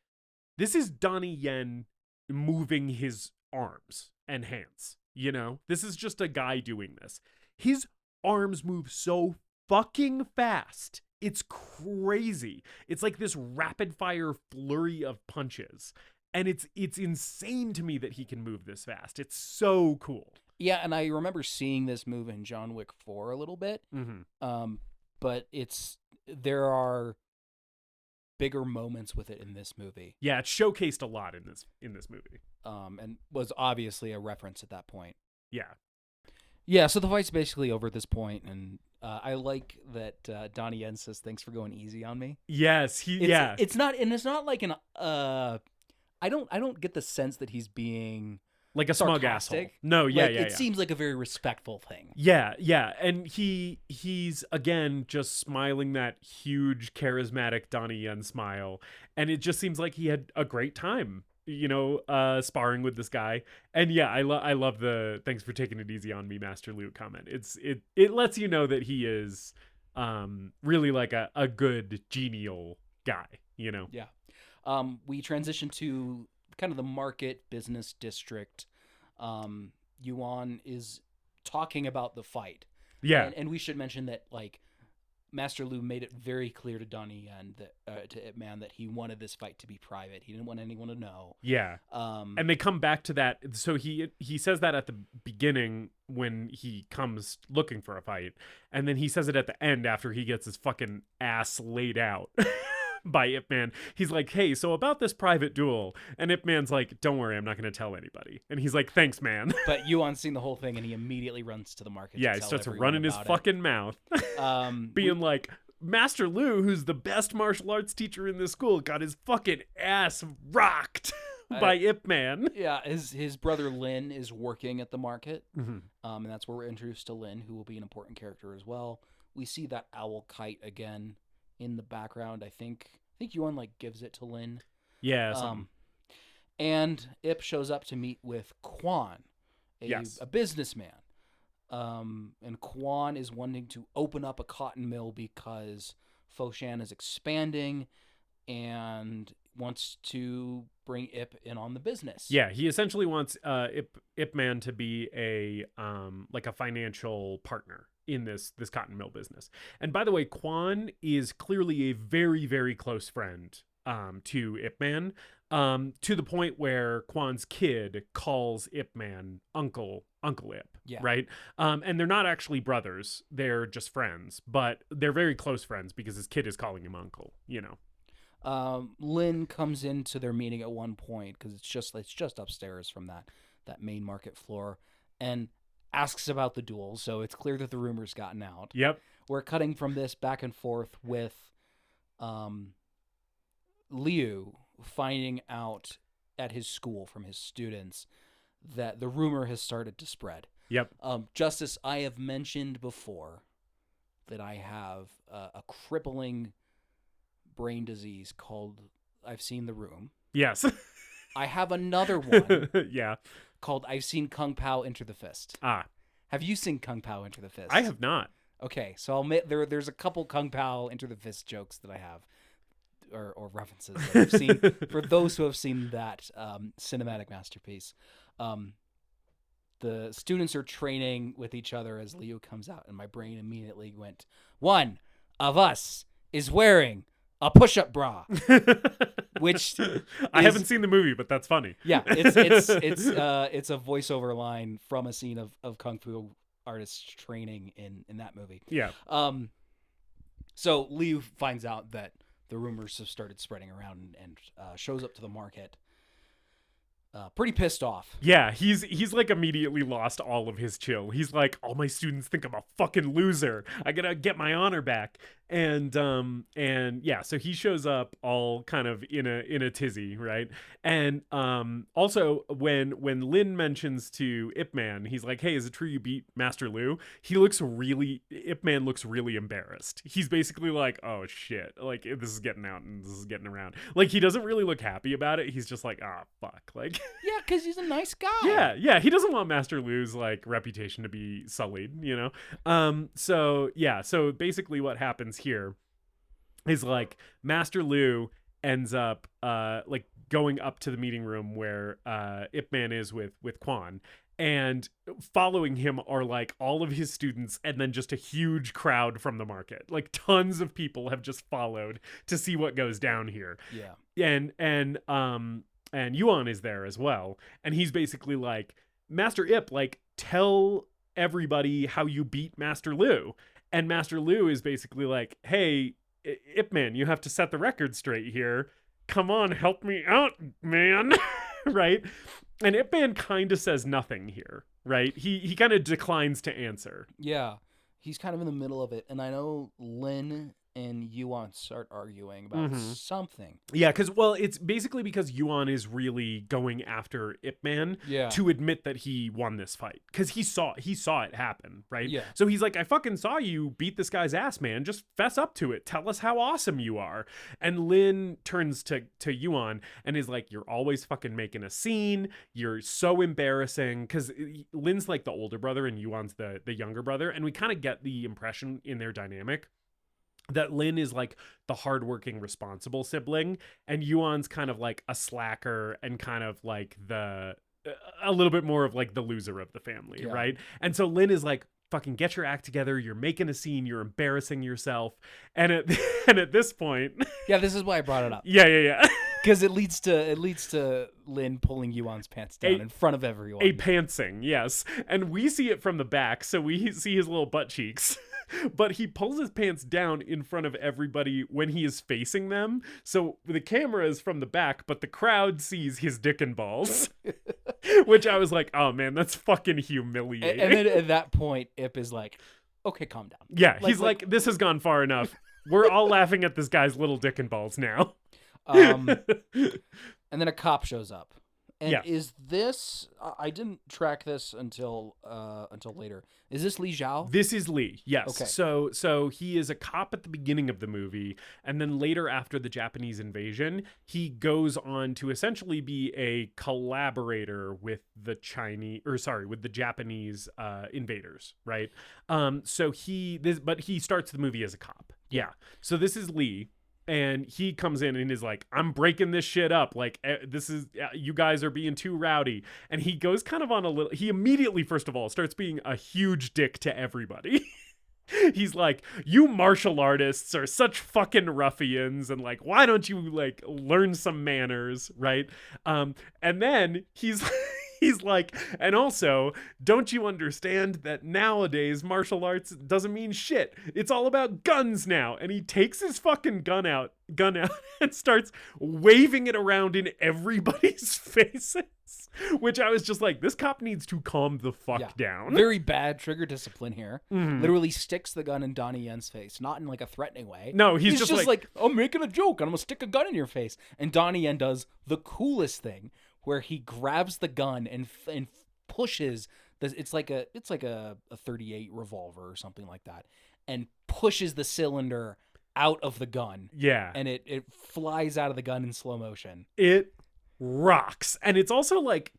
This is Donnie Yen moving his arms and hands, you know? This is just a guy doing this. His arms move so fucking fast. It's crazy. It's like this rapid fire flurry of punches. And it's insane to me that he can move this fast. It's so cool. Yeah, and I remember seeing this move in John Wick 4 a little bit. But there are bigger moments with it in this movie. Yeah, it's showcased a lot in this movie. And was obviously a reference at that point. Yeah. Yeah, so the fight's basically over at this point, and I like that Donnie Yen says, "Thanks for going easy on me." Yes, it's not like an I don't get the sense that he's being like a smug sarcastic. asshole. No, yeah, Like, it seems like a very respectful thing. Yeah, and he's again just smiling that huge charismatic Donnie Yen smile, and it just seems like he had a great time, sparring with this guy. And yeah, I love the "thanks for taking it easy on me, Master Lu" comment. It lets you know that he is really like a good genial guy, Yeah. We transition to kind of the market business district. Yuan is talking about the fight. Yeah. And we should mention that, like, Master Lu made it very clear to Donnie and to Ip Man that he wanted this fight to be private. He didn't want anyone to know. Yeah. And they come back to that. So he says that at the beginning when he comes looking for a fight, and then he says it at the end after he gets his fucking ass laid out by Ip Man. He's like, "Hey, so about this private duel," and Ip Man's like, "Don't worry, I'm not going to tell anybody." And he's like, "Thanks, man." But Yuan's seen the whole thing, and he immediately runs to the market. Yeah, to he tell starts everyone running his about fucking mouth, being like, "Master Lu, who's the best martial arts teacher in this school, got his fucking ass rocked by Ip Man." Yeah, his brother Lynn is working at the market, and that's where we're introduced to Lynn, who will be an important character as well. We see that owl kite again in the background. I think Yuan like gives it to Lynn. Yeah. And Ip shows up to meet with Quan, a businessman. And Quan is wanting to open up a cotton mill because Foshan is expanding and wants to bring Ip in on the business. Yeah, he essentially wants Ip Man to be a financial partner in this cotton mill business. And by the way, Quan is clearly a very, very close friend to Ip Man, to the point where Quan's kid calls Ip Man Uncle Ip, right? And they're not actually brothers, they're just friends, but they're very close friends because his kid is calling him uncle, Lynn comes into their meeting at one point because it's just upstairs from that main market floor, and asks about the duel. So it's clear that the rumor's gotten out. Yep. We're cutting from this back and forth with Liu finding out at his school from his students that the rumor has started to spread. Yep. Justus, I have mentioned before that I have a crippling brain disease called I've Seen the Room. Yes. I have another one. Yeah. Called I've Seen Kung Pow Enter the Fist. Have you seen Kung Pow Enter the Fist? I have not. Okay, so I'll admit there's a couple Kung Pow Enter the Fist jokes that I have, or references that I've seen for those who have seen that cinematic masterpiece. The students are training with each other as Leo comes out, and my brain immediately went, "One of us is wearing a push-up bra," which I haven't seen the movie, but that's funny. Yeah, it's a voiceover line from a scene of Kung Fu artists training in that movie. Yeah. So Liu finds out that the rumors have started spreading around and shows up to the market. Pretty pissed off. Yeah, he's like immediately lost all of his chill. He's like, all my students think I'm a fucking loser. I gotta get my honor back. And yeah, so he shows up all kind of in a tizzy, right? And also when Lynn mentions to Ip Man, he's like, "Hey, is it true you beat Master Lu?" Ip Man looks really embarrassed. He's basically like, "Oh shit, like this is getting out and this is getting around." Like he doesn't really look happy about it. He's just like, "Ah, fuck." Like yeah, because he's a nice guy. Yeah, he doesn't want Master Lu's like reputation to be sullied, So basically what happens here is like Master Lu ends up like going up to the meeting room where Ip Man is with Quan, and following him are like all of his students and then just a huge crowd from the market. Like tons of people have just followed to see what goes down here. Yeah. And Yuan is there as well, and he's basically like, "Master Ip, like tell everybody how you beat Master Liu. And Master Liu is basically like, hey, Ip Man, you have to set the record straight here. Come on, help me out, man. Right? And Ip Man kind of says nothing here, right? He kind of declines to answer. Yeah. He's kind of in the middle of it. And I know Lynn and Yuan start arguing about something. Yeah, it's basically because Yuan is really going after Ip Man to admit that he won this fight. Because he saw it happen, right? Yeah. So he's like, I fucking saw you beat this guy's ass, man. Just fess up to it. Tell us how awesome you are. And Lin turns to Yuan and is like, you're always fucking making a scene. You're so embarrassing. Because Lin's like the older brother and Yuan's the younger brother. And we kind of get the impression in their dynamic that Lin is like the hardworking, responsible sibling, and Yuan's kind of like a slacker and kind of like a little bit more of like the loser of the family, right? And so Lin is like, fucking get your act together. You're making a scene. You're embarrassing yourself. And at this point, yeah, this is why I brought it up. Yeah. Because it leads to Lin pulling Yuan's pants down in front of everyone. A pantsing, yes. And we see it from the back, so we see his little butt cheeks. But he pulls his pants down in front of everybody when he is facing them. So the camera is from the back, but the crowd sees his dick and balls. Which I was like, oh man, that's fucking humiliating. And then at that point, Ip is like, okay, calm down. Yeah, he's like, this has gone far enough. We're all laughing at this guy's little dick and balls now. And then a cop shows up. And is this? I didn't track this until later. Is this Li Zhao? This is Li. Yes. Okay. So he is a cop at the beginning of the movie, and then later, after the Japanese invasion, he goes on to essentially be a collaborator with the Japanese invaders, right? But he starts the movie as a cop. Yeah. So this is Li. And he comes in and is like, I'm breaking this shit up. Like, you guys are being too rowdy. And he goes kind of on he immediately, first of all, starts being a huge dick to everybody. He's like, you martial artists are such fucking ruffians. And like, why don't you like learn some manners? Right. And then he's like, and also, don't you understand that nowadays martial arts doesn't mean shit? It's all about guns now. And he takes his fucking gun out and starts waving it around in everybody's faces. Which I was just like, this cop needs to calm the fuck down. Very bad trigger discipline here. Literally sticks the gun in Donnie Yen's face, not in like a threatening way. No, he's just like, I'm making a joke and I'm gonna stick a gun in your face. And Donnie Yen does the coolest thing, where he grabs the gun and pushes it's like a 38 revolver or something like that, and pushes the cylinder out of the gun. Yeah. And it flies out of the gun in slow motion. It rocks. And it's also like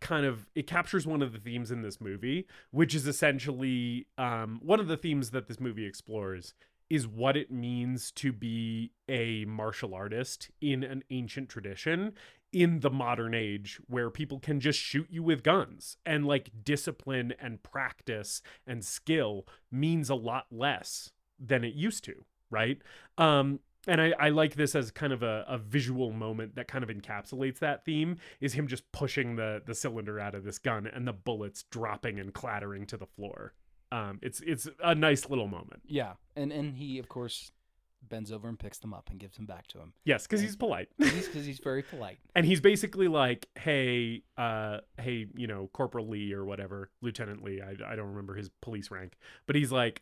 it captures one of the themes in this movie, which is essentially one of the themes that this movie explores is what it means to be a martial artist in an ancient tradition in the modern age, where people can just shoot you with guns, and like discipline and practice and skill means a lot less than it used to, right? And I like this as kind of a visual moment that kind of encapsulates that theme, is him just pushing the cylinder out of this gun and the bullets dropping and clattering to the floor. It's a nice little moment. Yeah. And he, of course, bends over and picks them up and gives them back to him. Yes, because he's polite. Because he's very polite. And he's basically like, hey, Corporal Lee or whatever, Lieutenant Lee, I don't remember his police rank, but he's like,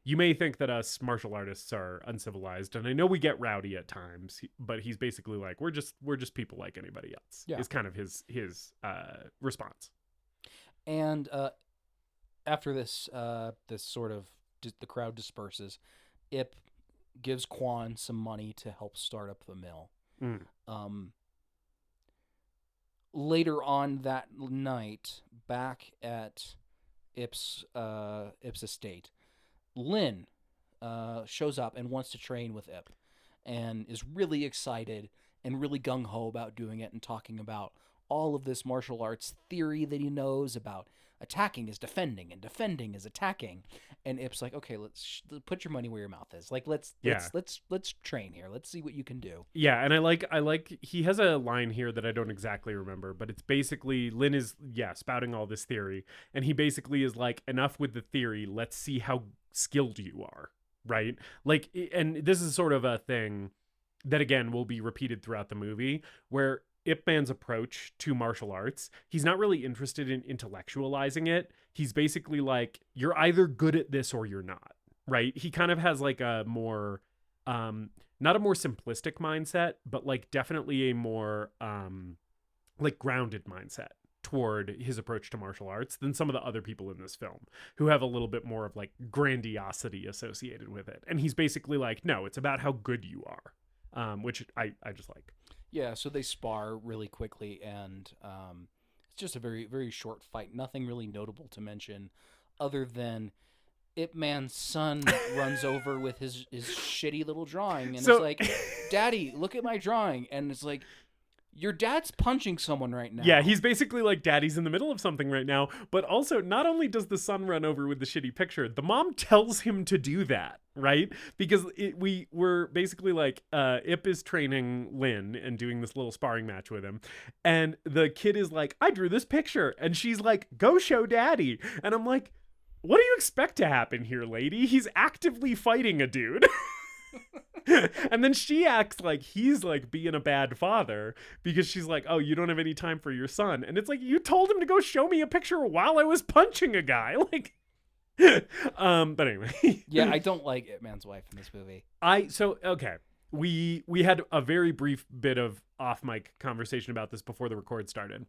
you may think that us martial artists are uncivilized, and I know we get rowdy at times, but he's basically like, we're just people like anybody else. Yeah. Is kind of his response. And after this sort of the crowd disperses, Ip gives Quan some money to help start up the mill. Later on that night, back at Ip's estate, Lynn shows up and wants to train with Ip, and is really excited and really gung-ho about doing it, and talking about all of this martial arts theory that he knows about attacking is defending and defending is attacking. And Ip's like, okay, let's put your money where your mouth is. Like, let's train here. Let's see what you can do. Yeah, and I like he has a line here that I don't exactly remember, but it's basically Lynn is spouting all this theory, and he basically is like, enough with the theory, let's see how skilled you are, right? Like, and this is sort of a thing that again will be repeated throughout the movie, where Ip Man's approach to martial arts, he's not really interested in intellectualizing it. He's basically like, you're either good at this or you're not, right? He kind of has like a more, not a more simplistic mindset, but like definitely a more like grounded mindset toward his approach to martial arts than some of the other people in this film who have a little bit more of like grandiosity associated with it. And he's basically like, no, it's about how good you are, which I just like. Yeah, so they spar really quickly, and it's just a very, very short fight. Nothing really notable to mention other than Ip Man's son runs over with his shitty little drawing, and it's like, Daddy, look at my drawing. And it's like, your dad's punching someone right now. Yeah, he's basically like, Daddy's in the middle of something right now. But also, not only does the son run over with the shitty picture, the mom tells him to do that, right? Because we were basically like, Ip is training Lynn and doing this little sparring match with him. And the kid is like, I drew this picture. And she's like, go show Daddy. And I'm like, what do you expect to happen here, lady? He's actively fighting a dude. And then she acts like he's like being a bad father because she's like, oh, you don't have any time for your son. And it's like, you told him to go show me a picture while I was punching a guy. Like, but anyway. Yeah, I don't like Ip Man's wife in this movie. Okay. We had a very brief bit of off mic conversation about this before the record started.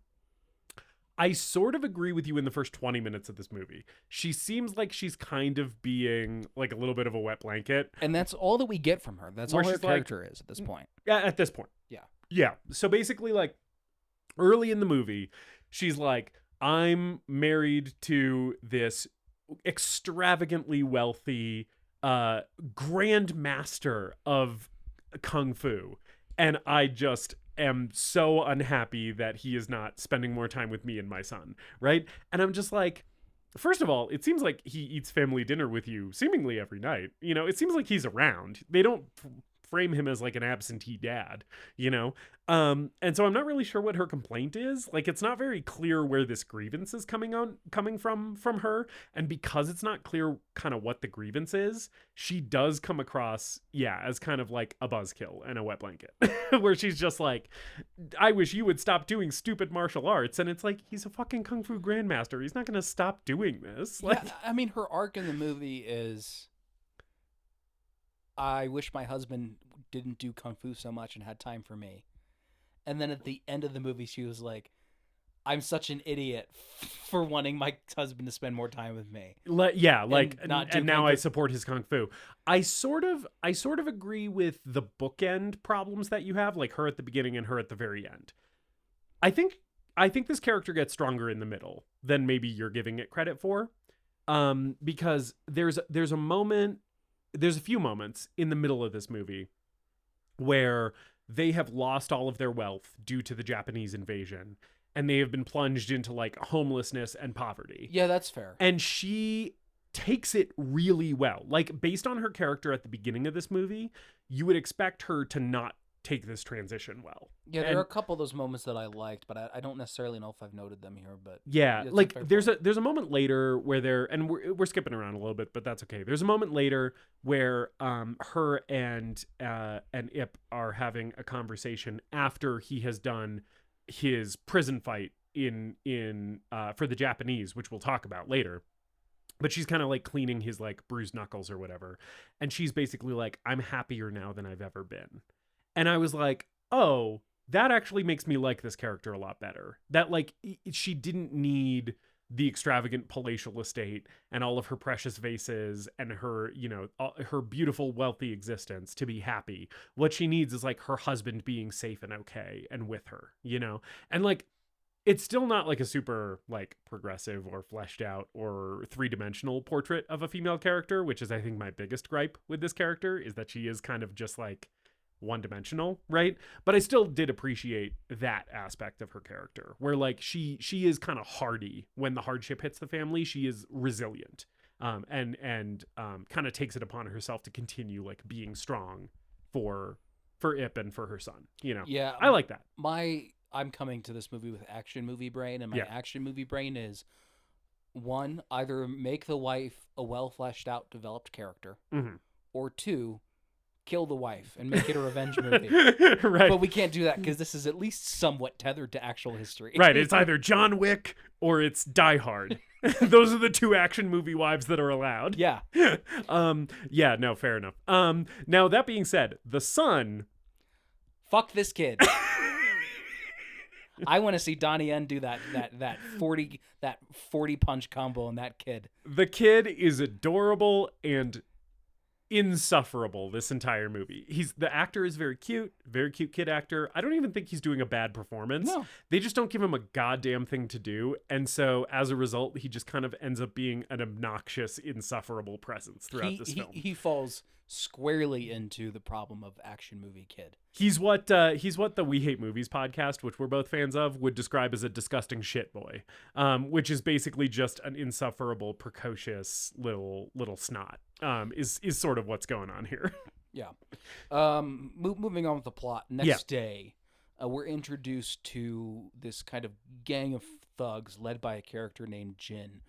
I sort of agree with you in the first 20 minutes of this movie. She seems like she's kind of being like a little bit of a wet blanket. And that's all that we get from her. That's all her character is at this point. Yeah, at this point. Yeah. Yeah. So basically, like, early in the movie, she's like, I'm married to this extravagantly wealthy grandmaster of Kung Fu. And I just am so unhappy that he is not spending more time with me and my son, right? And I'm just like, first of all, it seems like he eats family dinner with you seemingly every night. You know, it seems like he's around. They don't frame him as like an absentee dad, you know? And so I'm not really sure what her complaint is. Like, it's not very clear where this grievance is coming from her. And because it's not clear kind of what the grievance is, she does come across, as kind of like a buzzkill and a wet blanket where she's just like, I wish you would stop doing stupid martial arts. And it's like, he's a fucking Kung Fu grandmaster. He's not going to stop doing this. Like, yeah, I mean, her arc in the movie is, I wish my husband didn't do Kung Fu so much and had time for me. And then at the end of the movie, she was like, I'm such an idiot for wanting my husband to spend more time with me. And now I support his Kung Fu. I sort of agree with the bookend problems that you have, like her at the beginning and her at the very end. I think this character gets stronger in the middle than maybe you're giving it credit for. Because there's a few moments in the middle of this movie where they have lost all of their wealth due to the Japanese invasion, and they have been plunged into like homelessness and poverty. Yeah, that's fair. And she takes it really well. Like, based on her character at the beginning of this movie, you would expect her to not take this transition well. Yeah, there are a couple of those moments that I liked, but I don't necessarily know if I've noted them here. But yeah, like there's a moment later where we're skipping around a little bit, but that's okay. There's a moment later where her and Ip are having a conversation after he has done his prison fight in for the Japanese, which we'll talk about later. But she's kind of like cleaning his like bruised knuckles or whatever, and she's basically like, I'm happier now than I've ever been. And I was like, oh, that actually makes me like this character a lot better. That, like, she didn't need the extravagant palatial estate and all of her precious vases and her, her beautiful, wealthy existence to be happy. What she needs is, like, her husband being safe and okay and with her, And, like, it's still not, like, a super, like, progressive or fleshed out or three-dimensional portrait of a female character, which is, I think, my biggest gripe with this character, is that she is kind of just, like, one-dimensional, right? But I still did appreciate that aspect of her character, where like she is kind of hardy when the hardship hits the family. She is resilient, and kind of takes it upon herself to continue like being strong for Ip and for her son. You know, Yeah, I like that. I'm coming to this movie with action movie brain, and my Yeah. action movie brain is one, either make the wife a well fleshed out, developed character, Mhm. or two, kill the wife and make it a revenge movie. Right. But we can't do that because this is at least somewhat tethered to actual history. Right, it's either John Wick or it's Die Hard. Those are the two action movie wives that are allowed. Yeah. Yeah, no, fair enough. Now that being said, the son. Fuck this kid. I want to see Donnie Yen do that 40 punch combo on that kid. The kid is adorable and insufferable this entire movie. The actor is very cute kid actor. I don't even think he's doing a bad performance. No. They just don't give him a goddamn thing to do, and so as a result he just kind of ends up being an obnoxious, insufferable presence throughout this film. He falls squarely into the problem of action movie kid. He's what the We Hate Movies podcast, which we're both fans of, would describe as a disgusting shit boy, which is basically just an insufferable, precocious little snot. Is sort of what's going on here. Yeah. Moving on with the plot. Next day, we're introduced to this kind of gang of thugs led by a character named Jin,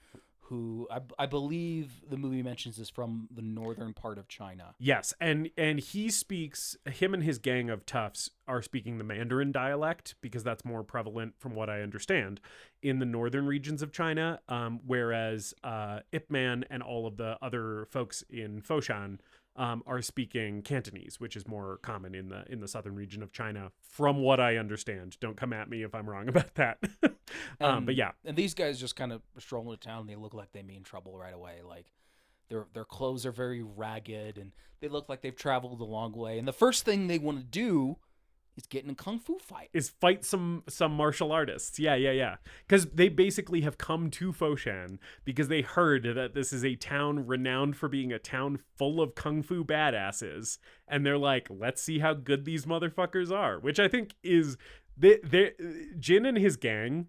who I believe the movie mentions is from the northern part of China. Yes, and him and his gang of toughs are speaking the Mandarin dialect because that's more prevalent, from what I understand, in the northern regions of China, whereas Ip Man and all of the other folks in Foshan are speaking Cantonese, which is more common in the southern region of China, from what I understand. Don't come at me if I'm wrong about that. But yeah. And these guys just kind of stroll into town and they look like they mean trouble right away. Like their clothes are very ragged and they look like they've traveled a long way. And the first thing they want to do is get in a kung fu fight. Is fight some martial artists. Yeah. Because they basically have come to Foshan because they heard that this is a town renowned for being a town full of kung fu badasses. And they're like, let's see how good these motherfuckers are. Which I think is... Jin and his gang,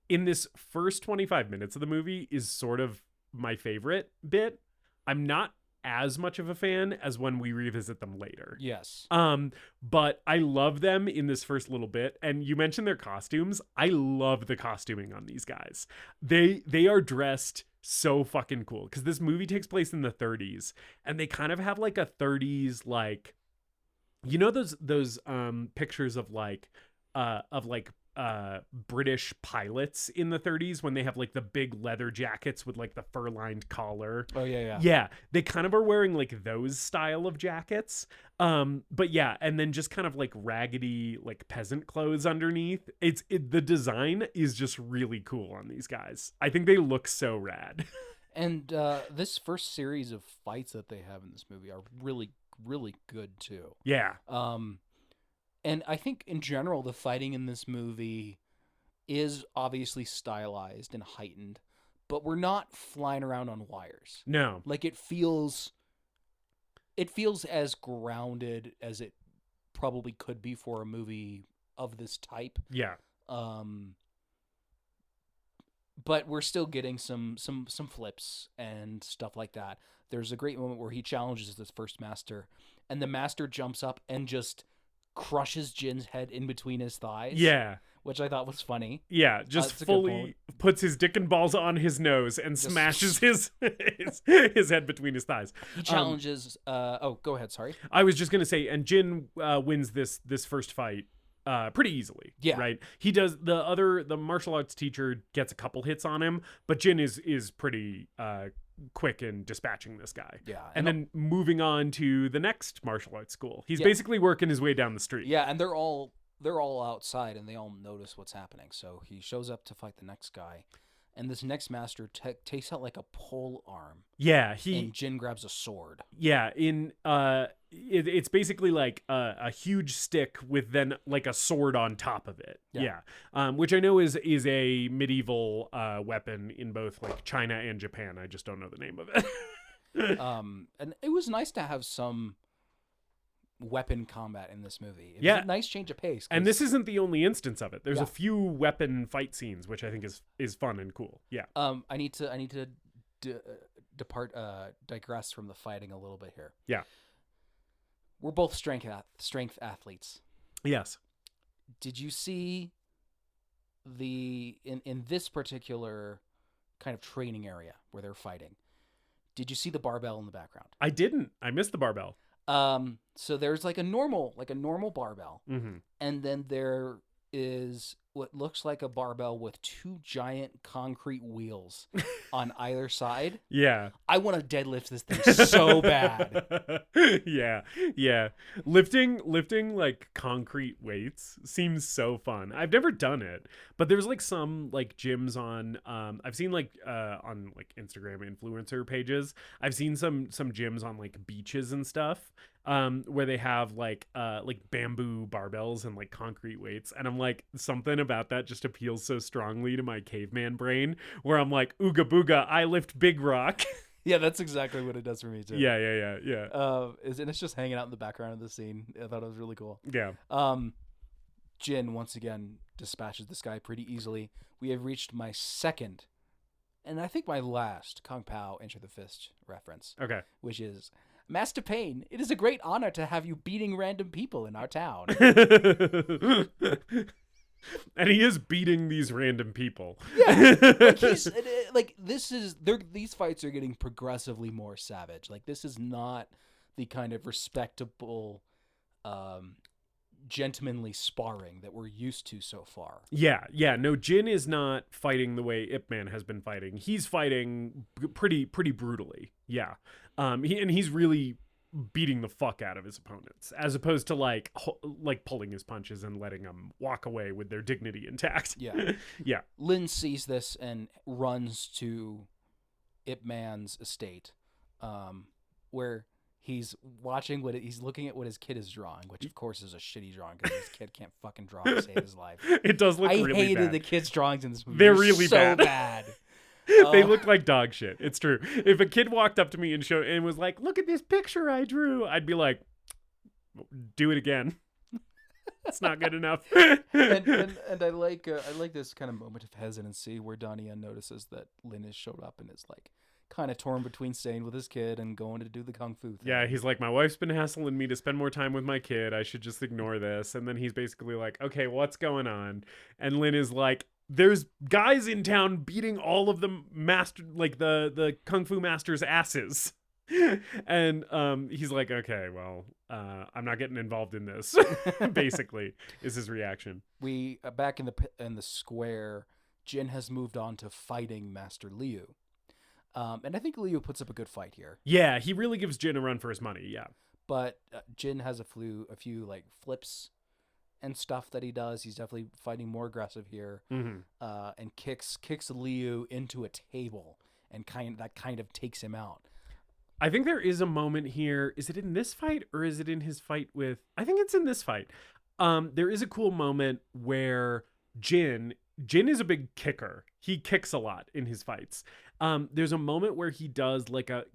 in this first 25 minutes of the movie, is sort of my favorite bit. I'm not as much of a fan as when we revisit them later. Yes. But I love them in this first little bit. And you mentioned their costumes. I love the costuming on these guys. They are dressed so fucking cool because this movie takes place in the 30s and they kind of have like a 30s, like, you know, those pictures of British pilots in the 30s when they have like the big leather jackets with like the fur-lined collar. Oh yeah. Yeah, they kind of are wearing like those style of jackets. But yeah, and then just kind of like raggedy like peasant clothes underneath. The design is just really cool on these guys. I think they look so rad. And this first series of fights that they have in this movie are really, really good too. Yeah. And I think in general, the fighting in this movie is obviously stylized and heightened, but we're not flying around on wires. No. Like it feels as grounded as it probably could be for a movie of this type. Yeah. But we're still getting some flips and stuff like that. There's a great moment where he challenges this first master, and the master jumps up and just crushes Jin's head in between his thighs. Yeah. Which I thought was funny. Yeah, just fully puts his dick and balls on his nose and smashes his head between his thighs. He challenges... go ahead, sorry. I was just going to say, and Jin wins this first fight pretty easily. Yeah. Right? He does... The martial arts teacher gets a couple hits on him, but Jin is pretty... quick in dispatching this guy. Yeah. And then moving on to the next martial arts school. He's basically working his way down the street. Yeah, and they're all outside and they all notice what's happening. So he shows up to fight the next guy. And this next master takes out like a pole arm. Yeah, and Jin grabs a sword. Yeah, it's basically like a huge stick with then like a sword on top of it. Yeah. Which I know is a medieval weapon in both like China and Japan. I just don't know the name of it. And it was nice to have some weapon combat in this movie. It Yeah. was a nice change of pace. And this isn't the only instance of it. There's Yeah. a few weapon fight scenes, which I think is fun and cool. Yeah. I need to digress from the fighting a little bit here. Yeah. We're both strength athletes. Yes. Did you see in this particular kind of training area where they're fighting? Did you see the barbell in the background? I didn't. I missed the barbell. So there's like a normal barbell, Mm-hmm. and then there is what looks like a barbell with two giant concrete wheels on either side. Yeah. I want to deadlift this thing so bad. Yeah. Lifting like concrete weights seems so fun. I've never done it, but there's like some like gyms on I've seen like on like Instagram influencer pages. I've seen some gyms on like beaches and stuff where they have like bamboo barbells and like concrete weights, and I'm like, something about that just appeals so strongly to my caveman brain where I'm like, ooga booga, I lift big rock. Yeah, that's exactly what it does for me too. Yeah. And it's just hanging out in the background of the scene. I thought it was really cool. Yeah. Jin once again dispatches this guy pretty easily. We have reached my second, and I think my last Kung Pow Enter the Fist reference. Okay. Which is, Master Payne, it is a great honor to have you beating random people in our town. And he is beating these random people. Yeah, these fights are getting progressively more savage. Like, this is not the kind of respectable, gentlemanly sparring that we're used to so far. Yeah. No, Jin is not fighting the way Ip Man has been fighting. He's fighting pretty brutally. Yeah. He's really beating the fuck out of his opponents, as opposed to like pulling his punches and letting them walk away with their dignity intact. Yeah. Yeah. Lynn sees this and runs to Ip Man's estate, where he's looking at what his kid is drawing, which of course is a shitty drawing because his kid can't fucking draw to save his life. It does look really bad. I hated the kid's drawings in this movie. They're really so bad. They look like dog shit. It's true. If a kid walked up to me and was like, "Look at this picture I drew," I'd be like, "Do it again." It's not good enough. and I like this kind of moment of hesitancy where Donnie Yen notices that Lynn has showed up and is like kind of torn between staying with his kid and going to do the kung fu thing. Yeah, he's like, my wife's been hassling me to spend more time with my kid. I should just ignore this. And then he's basically like, okay, what's going on? And Lynn is like, there's guys in town beating all of the the kung fu masters' asses. And he's like, okay, well, I'm not getting involved in this. Basically, is his reaction. We back in the square. Jin has moved on to fighting Master Liu, and I think Liu puts up a good fight here. Yeah, he really gives Jin a run for his money. Yeah, but Jin has a few like flips and stuff that he does. He's definitely fighting more aggressive here, and kicks Liu into a table, and kind of takes him out. I think there is a moment here. Is it in this fight or is it in his fight with... I think it's in this fight. There is a cool moment where Jin is a big kicker. He kicks a lot in his fights. There's a moment where he does like a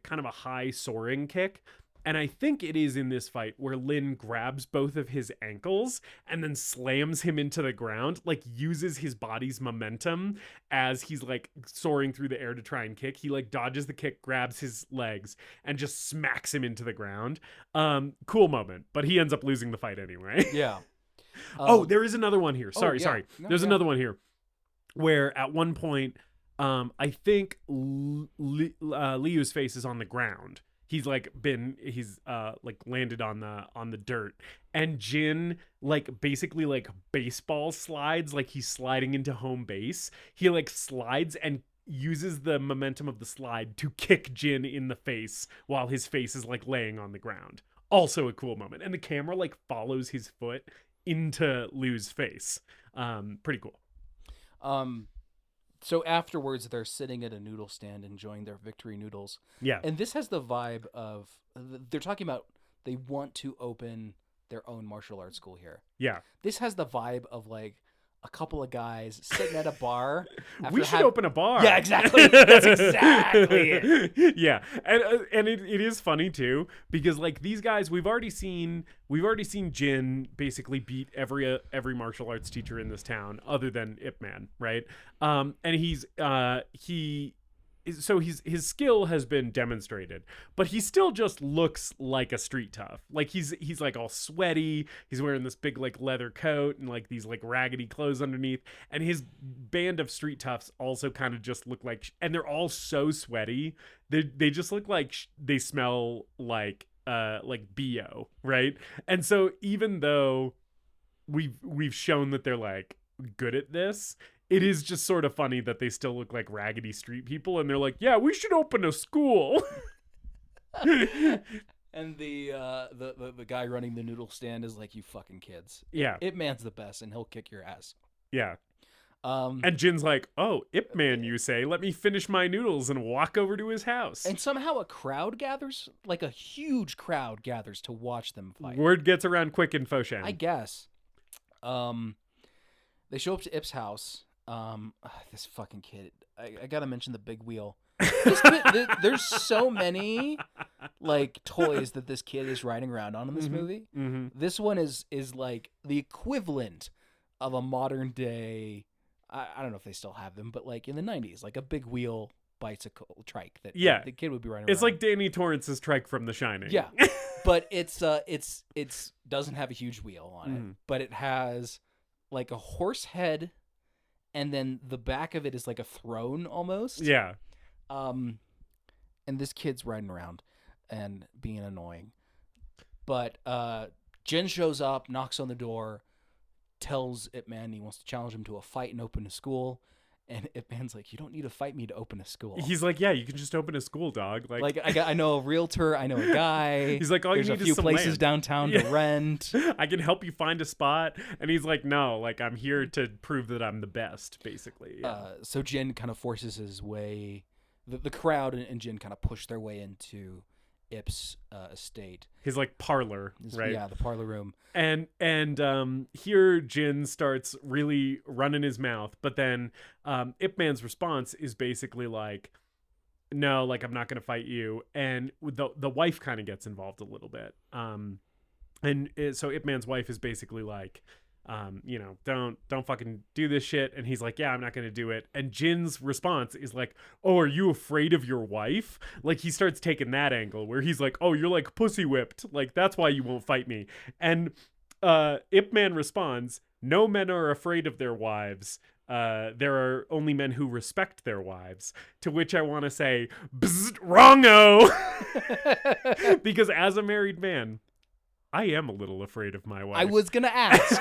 kind of a high soaring kick. And I think it is in this fight where Lynn grabs both of his ankles and then slams him into the ground, like uses his body's momentum as he's like soaring through the air to try and kick. He like dodges the kick, grabs his legs, and just smacks him into the ground. Cool moment, but he ends up losing the fight anyway. Yeah. There is another one here. Sorry. No, There's another one here where at one point, I think Liu's face is on the ground. He's landed on the dirt, and Jin like basically like baseball slides, like he's sliding into home base. He like slides and uses the momentum of the slide to kick Jin in the face while his face is like laying on the ground. Also a cool moment. And the camera like follows his foot into Liu's face. Pretty cool. So afterwards, they're sitting at a noodle stand enjoying their victory noodles. Yeah. And this has the vibe of, they're talking about they want to open their own martial arts school here. Yeah. This has the vibe of like a couple of guys sitting at a bar. We should open a bar. Yeah, exactly. That's exactly it. Yeah, and it is funny too because like these guys, we've already seen Jin basically beat every martial arts teacher in this town other than Ip Man, right? And his skill has been demonstrated, but he still just looks like a street tough. Like he's like all sweaty. He's wearing this big like leather coat and like these like raggedy clothes underneath. And his band of street toughs also kind of just look like, and they're all so sweaty. They just look like they smell like BO, right? And so even though we've shown that they're like good at this, it is just sort of funny that they still look like raggedy street people, and they're like, "Yeah, we should open a school." And the guy running the noodle stand is like, "You fucking kids." Yeah, Ip Man's the best, and he'll kick your ass. Yeah. And Jin's like, "Oh, Ip Man, you say? Let me finish my noodles and walk over to his house." And somehow a crowd gathers, like a huge crowd gathers to watch them fight. Word gets around quick in Foshan. I guess. They show up to Ip's house. This fucking kid. I gotta mention the big wheel. This kid, there's so many like toys that this kid is riding around on in this movie. Mm-hmm. This one is like the equivalent of a modern day. I don't know if they still have them, but like in the 90s, like a big wheel bicycle trike that the kid would be riding around. It's like Danny Torrance's trike from The Shining. Yeah, but it's doesn't have a huge wheel on it, but it has like a horse head, and then the back of it is like a throne almost. Yeah. And this kid's riding around and being annoying. But Jin shows up, knocks on the door, tells Ip Man he wants to challenge him to a fight and open a school. And Ip Man's like, "You don't need to fight me to open a school." He's like, "Yeah, you can just open a school, dog." Like I know a realtor, I know a guy. He's like, "All you need is some places land downtown to rent. I can help you find a spot." And he's like, "No, like I'm here to prove that I'm the best, basically." Yeah. So Jin kind of forces his way. The crowd and Jin kind of push their way into Ip's estate. His like parlor, right? Yeah, the parlor room. And here Jin starts really running his mouth, but then Ip Man's response is basically like, "No, like I'm not gonna fight you." And the wife kind of gets involved a little bit. So Ip Man's wife is basically like, don't fucking do this shit. And he's like, "Yeah, I'm not gonna do it." And Jin's response is like, "Oh, are you afraid of your wife?" Like he starts taking that angle where he's like, "Oh, you're like pussy whipped, like that's why you won't fight me." And Ip Man responds, "No men are afraid of their wives. There are only men who respect their wives." To which I want to say, wrong-o. Because as a married man, I am a little afraid of my wife. I was gonna ask.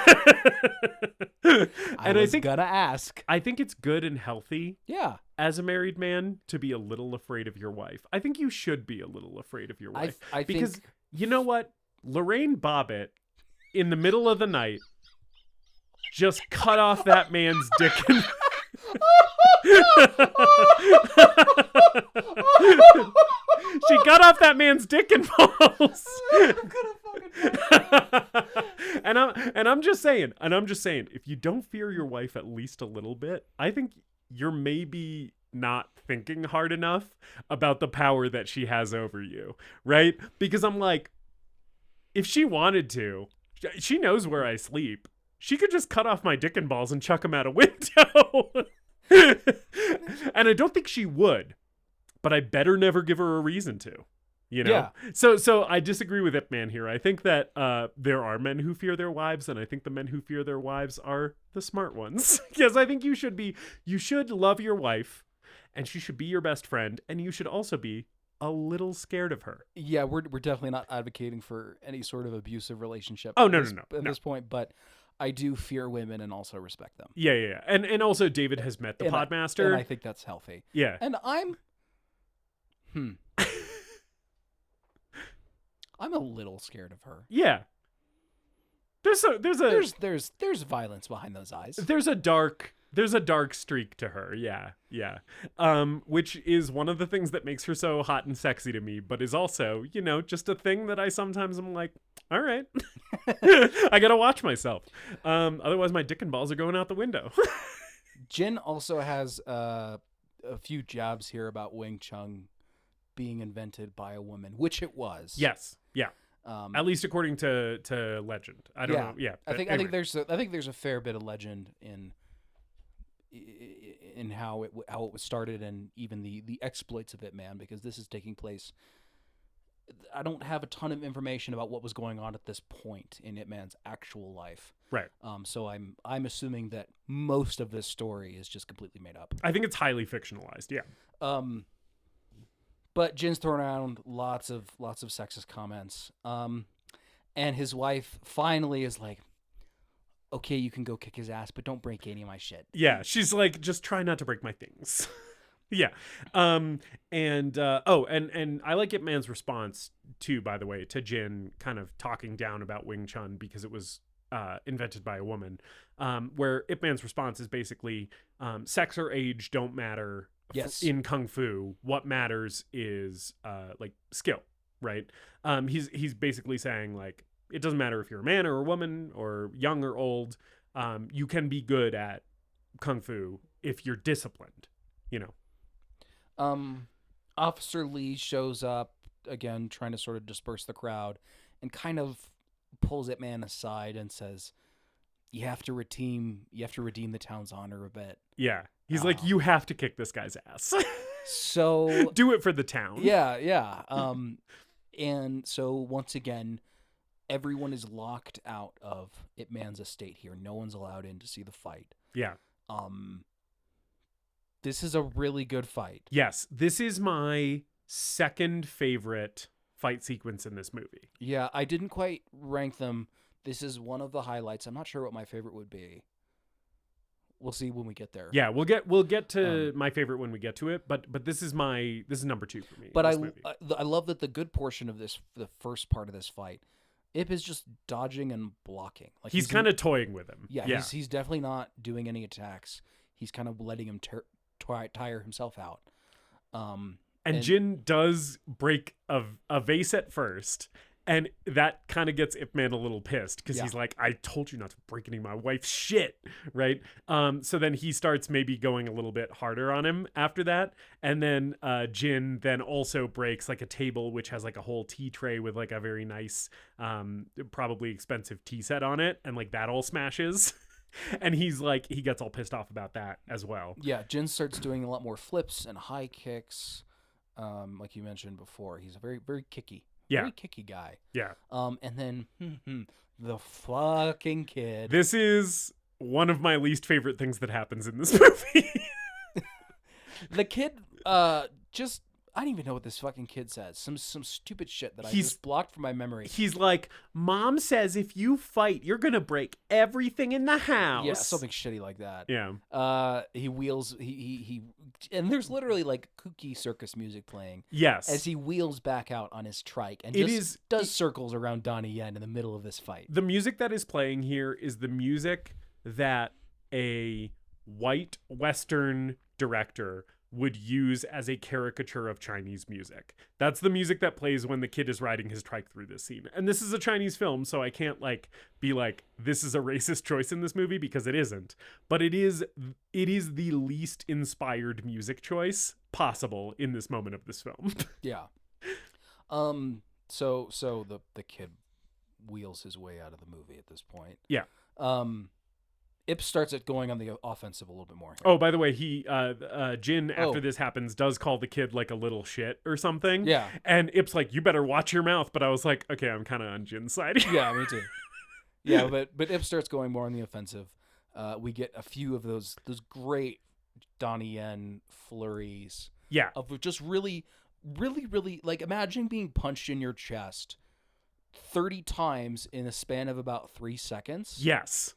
I think it's good and healthy. Yeah. As a married man, to be a little afraid of your wife. I think you should be a little afraid of your wife. Because you know what? Lorraine Bobbitt, in the middle of the night, just cut off that man's dick and... She cut off that man's dick and balls. And I'm just saying, if you don't fear your wife at least a little bit, I think you're maybe not thinking hard enough about the power that she has over you, right? Because I'm like, if she wanted to, she knows where I sleep. She could just cut off my dick and balls and chuck them out a window. And I don't think she would, but I better never give her a reason to. You know? Yeah. So I disagree with Ip Man here. I think that there are men who fear their wives, and I think the men who fear their wives are the smart ones. Yes, I think you should love your wife, and she should be your best friend, and you should also be a little scared of her. Yeah, we're definitely not advocating for any sort of abusive relationship. Oh, no. No. At this point, but I do fear women and also respect them. Yeah. And also David has met the Podmaster. And I think that's healthy. Yeah. And I'm a little scared of her. Yeah. There's violence behind those eyes. There's a dark streak to her. Yeah. Which is one of the things that makes her so hot and sexy to me, but is also, just a thing that I sometimes am like, all right. I gotta watch myself. Otherwise, my dick and balls are going out the window. Jin also has a few jabs here about Wing Chun being invented by a woman, which it was. Yes. Yeah. At least according to legend. I don't know. Yeah. I think there's a fair bit of legend in how it was started and even the exploits of Ip Man, because this is taking place. I don't have a ton of information about what was going on at this point in Ip Man's actual life. Right. So I'm assuming that most of this story is just completely made up. I think it's highly fictionalized. Yeah. But Jin's throwing around lots of sexist comments. And his wife finally is like, okay, you can go kick his ass, but don't break any of my shit. Yeah, she's like, just try not to break my things. Yeah. And I like Ip Man's response too, by the way, to Jin kind of talking down about Wing Chun because it was invented by a woman, where Ip Man's response is basically sex or age don't matter. Yes. In Kung Fu, what matters is like skill, right? He's basically saying like, it doesn't matter if you're a man or a woman or young or old. You can be good at Kung Fu if you're disciplined, you know? Officer Lee shows up again, trying to sort of disperse the crowd, and kind of pulls Ip Man aside and says, you have to redeem the town's honor a bit. Yeah. He's like, you have to kick this guy's ass. So do it for the town. Yeah. And so once again, everyone is locked out of Ip Man's estate here. No one's allowed in to see the fight. Yeah. This is a really good fight. Yes. This is my second favorite fight sequence in this movie. Yeah, I didn't quite rank them. This is one of the highlights. I'm not sure what my favorite would be. We'll see when we get there. Yeah, we'll get to my favorite when we get to it, but this is number 2 for me. But I love that the good portion of the first part of this fight, Ip is just dodging and blocking. Like he's kind of toying with him. Yeah. He's definitely not doing any attacks. He's kind of letting him tire himself out. And Jin does break a vase at first, and that kind of gets Ip Man a little pissed because he's like, I told you not to break any of my wife's shit, right? So then he starts maybe going a little bit harder on him after that, and then Jin then also breaks like a table which has like a whole tea tray with like a very nice, probably expensive tea set on it, and like that all smashes. And he's like, he gets all pissed off about that as well. Yeah, Jin starts doing a lot more flips and high kicks, like you mentioned before. He's a very, very kicky. Yeah. Very kicky guy. Yeah. And then the fucking kid. This is one of my least favorite things that happens in this movie. The kid just, I don't even know what this fucking kid says. Some stupid shit that I just blocked from my memory. He's like, Mom says if you fight, you're going to break everything in the house. Yeah, something shitty like that. Yeah. He wheels, he and there's literally like kooky circus music playing. Yes. As he wheels back out on his trike and does circles around Donnie Yen in the middle of this fight. The music that is playing here is the music that a white Western director would use as a caricature of Chinese music. That's the music that plays when the kid is riding his trike through this scene. And this is a Chinese film, so I can't like be like, this is a racist choice in this movie, because it isn't. But it is the least inspired music choice possible in this moment of this film. Yeah. So the kid wheels his way out of the movie at this point. Yeah. Ip starts it going on the offensive a little bit more here. Oh, by the way, Jin, after this happens, does call the kid like a little shit or something. Yeah. And Ip's like, you better watch your mouth. But I was like, okay, I'm kind of on Jin's side. Yeah, me too. Yeah, but Ip starts going more on the offensive. We get a few of those great Donnie Yen flurries. Yeah. Of just really, really, really, like, imagine being punched in your chest 30 times in a span of about 3 seconds. Yes.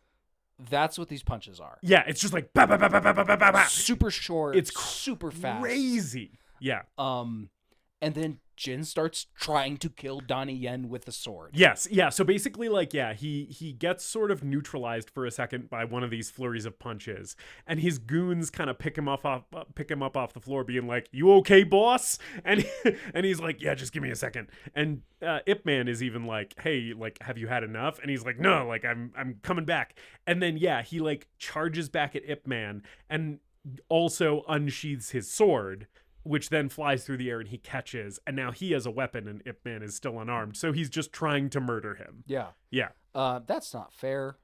That's what these punches are. Yeah, it's just like bah, bah, bah, bah, bah, bah, bah, bah. Super short. It's super fast. Crazy. Yeah. And then Jin starts trying to kill Donnie Yen with the sword. Yes, yeah. So basically, like, yeah, he gets sort of neutralized for a second by one of these flurries of punches, and his goons kind of pick him up off the floor, being like, "You okay, boss?" And and he's like, "Yeah, just give me a second." And Ip Man is even like, "Hey, like, have you had enough?" And he's like, "No, like, I'm coming back." And then yeah, he like charges back at Ip Man and also unsheathes his sword, which then flies through the air and he catches, and now he has a weapon and Ip Man is still unarmed, so he's just trying to murder him. Yeah. Yeah. That's not fair.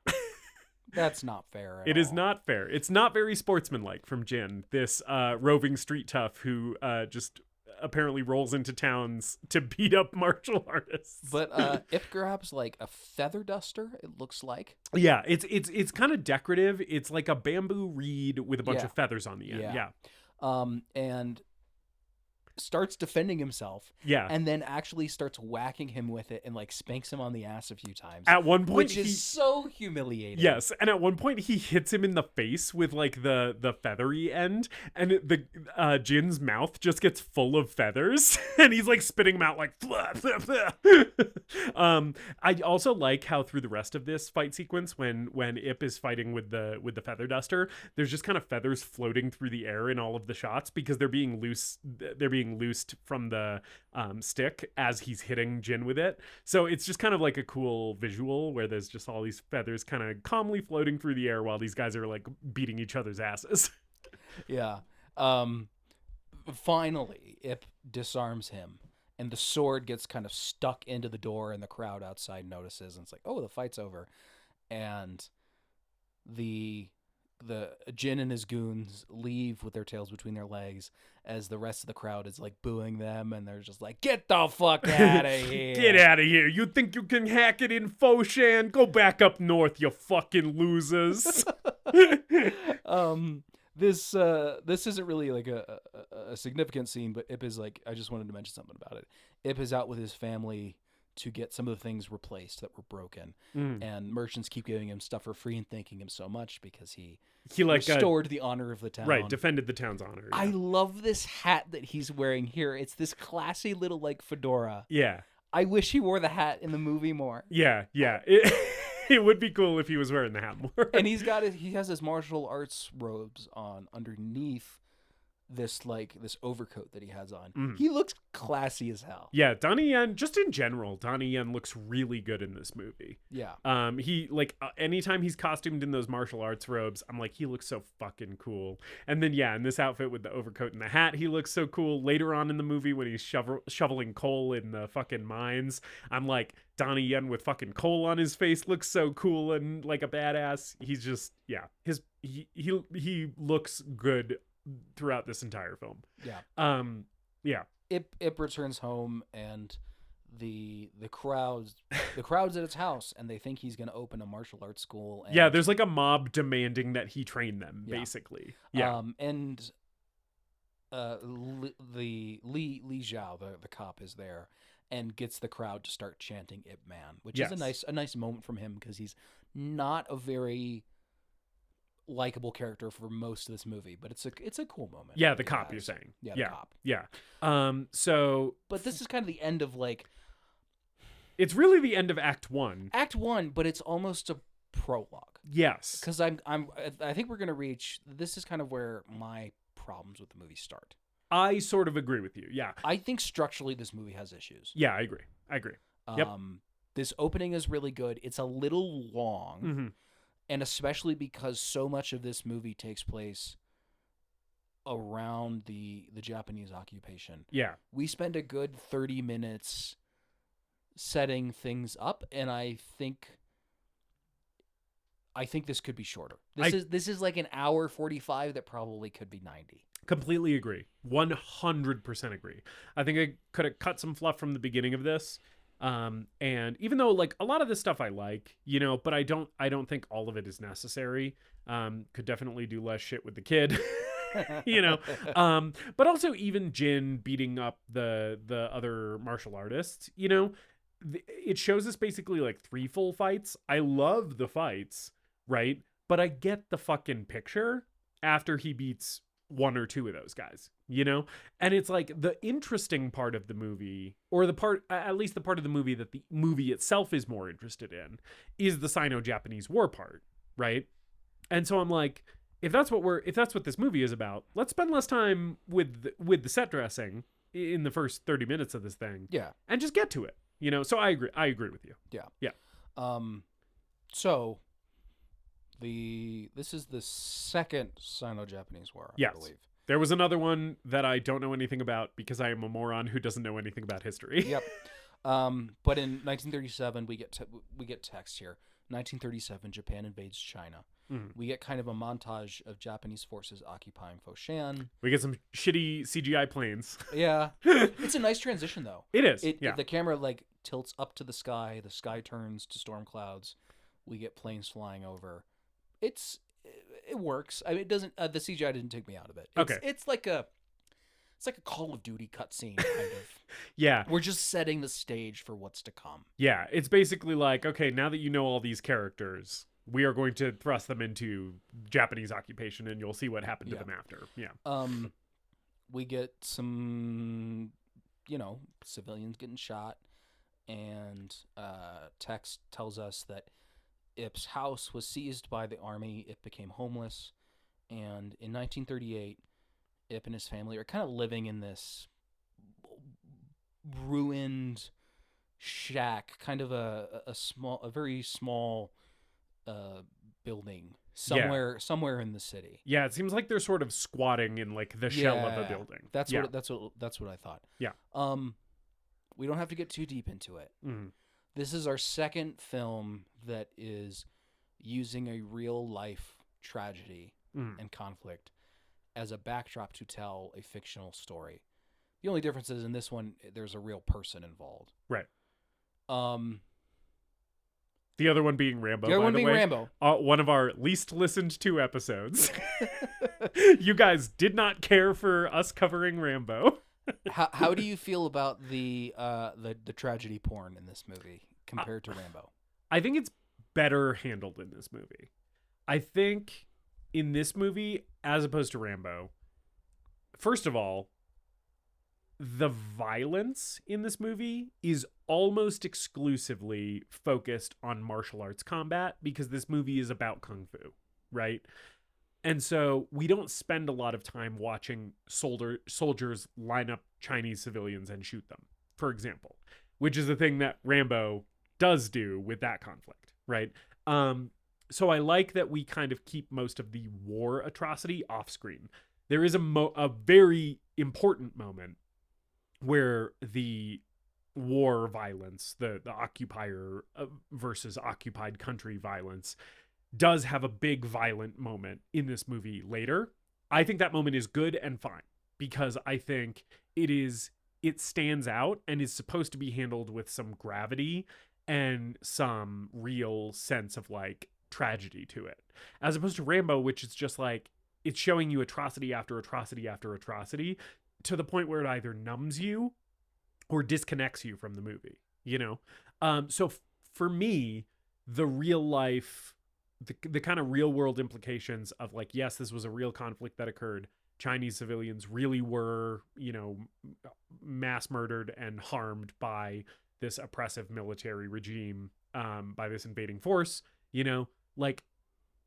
That's not fair at It all. is not fair. It's not very sportsmanlike from Jin, this roving street tough who just apparently rolls into towns to beat up martial artists. But Ip grabs like a feather duster, it looks like. Yeah, it's kind of decorative. It's like a bamboo reed with a bunch Yeah. of feathers on the end. Yeah. Yeah. And starts defending himself, Yeah. and then actually starts whacking him with it and like spanks him on the ass a few times. At one point, which is so humiliating. Yes, and at one point he hits him in the face with like the feathery end, and the Jin's mouth just gets full of feathers, and he's like spitting them out like. Blah, blah, blah. I also like how through the rest of this fight sequence, when Ip is fighting with the feather duster, there's just kind of feathers floating through the air in all of the shots because they're being loosed from the stick as he's hitting Jin with it. So it's just kind of like a cool visual where there's just all these feathers kind of calmly floating through the air while these guys are like beating each other's asses. Yeah. Finally, Ip disarms him, and the sword gets kind of stuck into the door, and the crowd outside notices, and it's like, oh, the fight's over. And the Jin and his goons leave with their tails between their legs as the rest of the crowd is like booing them, and they're just like, get the fuck out of here. Get out of here. You think you can hack it in Foshan? Go back up north, you fucking losers. This isn't really like a significant scene, but Ip is like, I just wanted to mention something about it. Ip is out with his family to get some of the things replaced that were broken, and merchants keep giving him stuff for free and thanking him so much because he like restored the honor of the town. Right, defended the town's honor. Yeah. I love this hat that he's wearing here. It's this classy little like fedora. Yeah. I wish he wore the hat in the movie more. Yeah. It would be cool if he was wearing the hat more. And he has his martial arts robes on underneath this overcoat that he has on. He looks classy as hell. Yeah, Donnie Yen, just in general, Donnie Yen looks really good in this movie. Yeah. He like anytime he's costumed in those martial arts robes, I'm like, he looks so fucking cool. And then yeah, in this outfit with the overcoat and the hat, he looks so cool. Later on in the movie when he's shoveling coal in the fucking mines, I'm like, Donnie Yen with fucking coal on his face looks so cool and like a badass. He's just he looks good throughout this entire film. Yeah. Ip returns home, and the crowd's at his house, and they think he's going to open a martial arts school. And, yeah, there's like a mob demanding that he train them, basically. Yeah. And the Li Zhao, the cop, is there and gets the crowd to start chanting Ip Man, which is a nice moment from him because he's not a very likable character for most of this movie, but it's a cool moment. Yeah, the cop, you're saying. Yeah, the cop. Yeah. But this is kind of the end of like, it's really the end of Act 1. Act 1, but it's almost a prologue. Yes. Because I think we're gonna reach. This is kind of where my problems with the movie start. I sort of agree with you. Yeah. I think structurally this movie has issues. Yeah, I agree. Yep. This opening is really good. It's a little long. And especially because so much of this movie takes place around the Japanese occupation. Yeah. We spend a good 30 minutes setting things up, and I think this could be shorter. This is like an hour 45 that probably could be 90. Completely agree. 100% agree. I think I could have cut some fluff from the beginning of this. And even though like a lot of this stuff I like, but I don't think all of it is necessary. Could definitely do less shit with the kid, but also even Jin beating up the other martial artists, it shows us basically like 3 full fights. I love the fights, right? But I get the fucking picture after he beats one or two of those guys, you know? And it's like the interesting part of the movie, or the part, at least the part of the movie that the movie itself is more interested in, is the Sino-Japanese War part, right? And so I'm like, if that's what this movie is about, let's spend less time with the set dressing in the first 30 minutes of this thing. Yeah. And just get to it, you know? So I agree with you. Yeah. Yeah. So this is the second Sino-Japanese War, Yes. I believe. There was another one that I don't know anything about because I am a moron who doesn't know anything about history. Yep. But in 1937, we get text here. 1937, Japan invades China. Mhm. We get kind of a montage of Japanese forces occupying Foshan. We get some shitty CGI planes. Yeah. It's a nice transition, though. It is. Yeah. The camera like tilts up to the sky turns to storm clouds. We get planes flying over. It works. I mean, it doesn't. The CGI didn't take me out of it. It's like a Call of Duty cutscene, kind of. Yeah. We're just setting the stage for what's to come. Yeah. It's basically like, okay, now that you know all these characters, we are going to thrust them into Japanese occupation, and you'll see what happened to them after. Yeah. We get some, civilians getting shot, and text tells us that Ip's house was seized by the army. Ip became homeless, and in 1938, Ip and his family are kind of living in this ruined shack, kind of a very small building somewhere in the city. Yeah, it seems like they're sort of squatting in like the shell of a building. That's what I thought. Yeah. We don't have to get too deep into it. Mm-hmm. This is our second film that is using a real life tragedy and conflict as a backdrop to tell a fictional story. The only difference is in this one, there's a real person involved. Right. The other one being Rambo. The other one being Rambo. One of our least listened to episodes. You guys did not care for us covering Rambo. How do you feel about the tragedy porn in this movie compared to Rambo? I think it's better handled in this movie. I think in this movie, as opposed to Rambo, first of all, the violence in this movie is almost exclusively focused on martial arts combat because this movie is about Kung Fu, right? And so we don't spend a lot of time watching soldiers line up Chinese civilians and shoot them, for example, which is the thing that Rambo does do with that conflict, right? So I like that we kind of keep most of the war atrocity off screen. There is a very important moment where the war violence, the occupier versus occupied country violence, does have a big violent moment in this movie later. I think that moment is good and fine because I think it stands out and is supposed to be handled with some gravity and some real sense of like tragedy to it, as opposed to Rambo, which is just like it's showing you atrocity after atrocity after atrocity to the point where it either numbs you or disconnects you from the movie, So for me, the real life, the kind of real world implications of like, yes, this was a real conflict that occurred. Chinese civilians really were, mass murdered and harmed by this oppressive military regime, by this invading force, like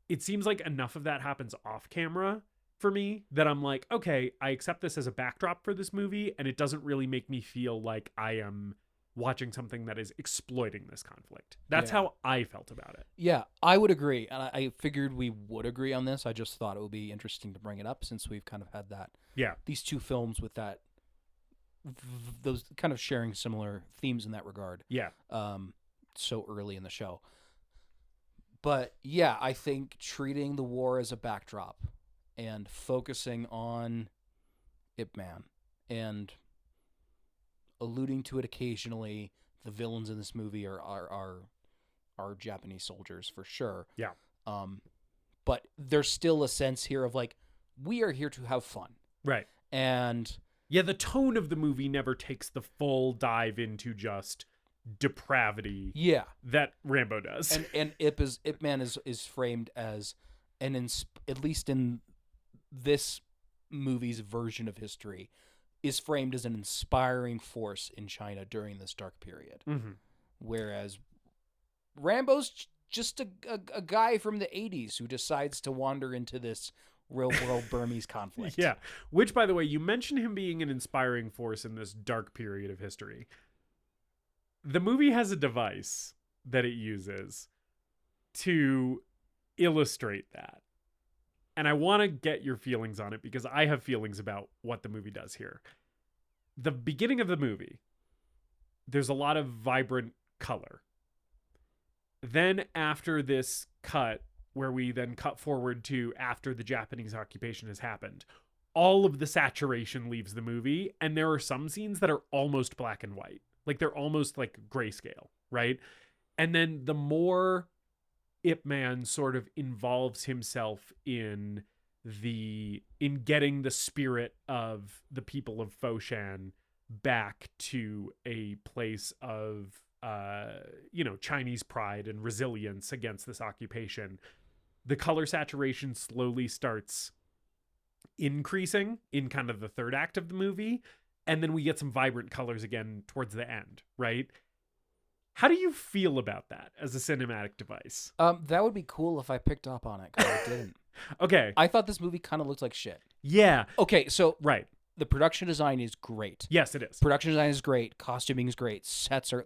it seems like enough of that happens off camera for me that I'm like, okay, I accept this as a backdrop for this movie, and it doesn't really make me feel like I am watching something that is exploiting this conflict. That's how I felt about it. Yeah, I would agree. And I figured we would agree on this. I just thought it would be interesting to bring it up since we've kind of had that. Yeah. These two films with that, those kind of sharing similar themes in that regard. Yeah. So early in the show. But yeah, I think treating the war as a backdrop and focusing on Ip Man and alluding to it occasionally, the villains in this movie are Japanese soldiers for sure. Yeah. But there's still a sense here of like, we are here to have fun. Right. And yeah, the tone of the movie never takes the full dive into just depravity. Yeah. That Rambo does. And Ip Man is framed as at least in this movie's version of history is framed as an inspiring force in China during this dark period. Mm-hmm. Whereas Rambo's just a guy from the 80s who decides to wander into this real-world Burmese conflict. Yeah. Which, by the way, you mentioned him being an inspiring force in this dark period of history. The movie has a device that it uses to illustrate that. And I want to get your feelings on it because I have feelings about what the movie does here. The beginning of the movie, there's a lot of vibrant color. Then after this cut, where we then cut forward to after the Japanese occupation has happened, all of the saturation leaves the movie, and there are some scenes that are almost black and white. Like they're almost like grayscale, right? And then the more Ip Man sort of involves himself in getting the spirit of the people of Foshan back to a place of Chinese pride and resilience against this occupation, the color saturation slowly starts increasing in kind of the third act of the movie, and then we get some vibrant colors again towards the end, right? How do you feel about that as a cinematic device? That would be cool if I picked up on it, because I didn't. Okay. I thought this movie kind of looked like shit. Yeah. Okay, so Right. the production design is great. Yes, it is. Production design is great. Costuming is great. Sets are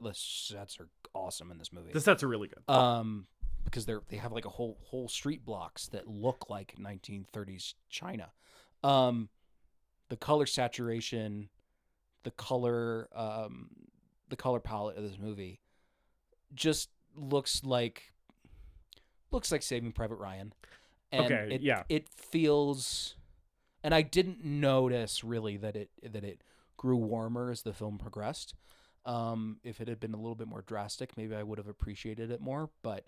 awesome in this movie. The sets are really good. Because they have like a whole street blocks that look like 1930s China. The color saturation, the color palette of this movie just looks like Saving Private Ryan. And Okay, it feels, and I didn't notice really that it grew warmer as the film progressed. If it had been a little bit more drastic, maybe I would have appreciated it more, but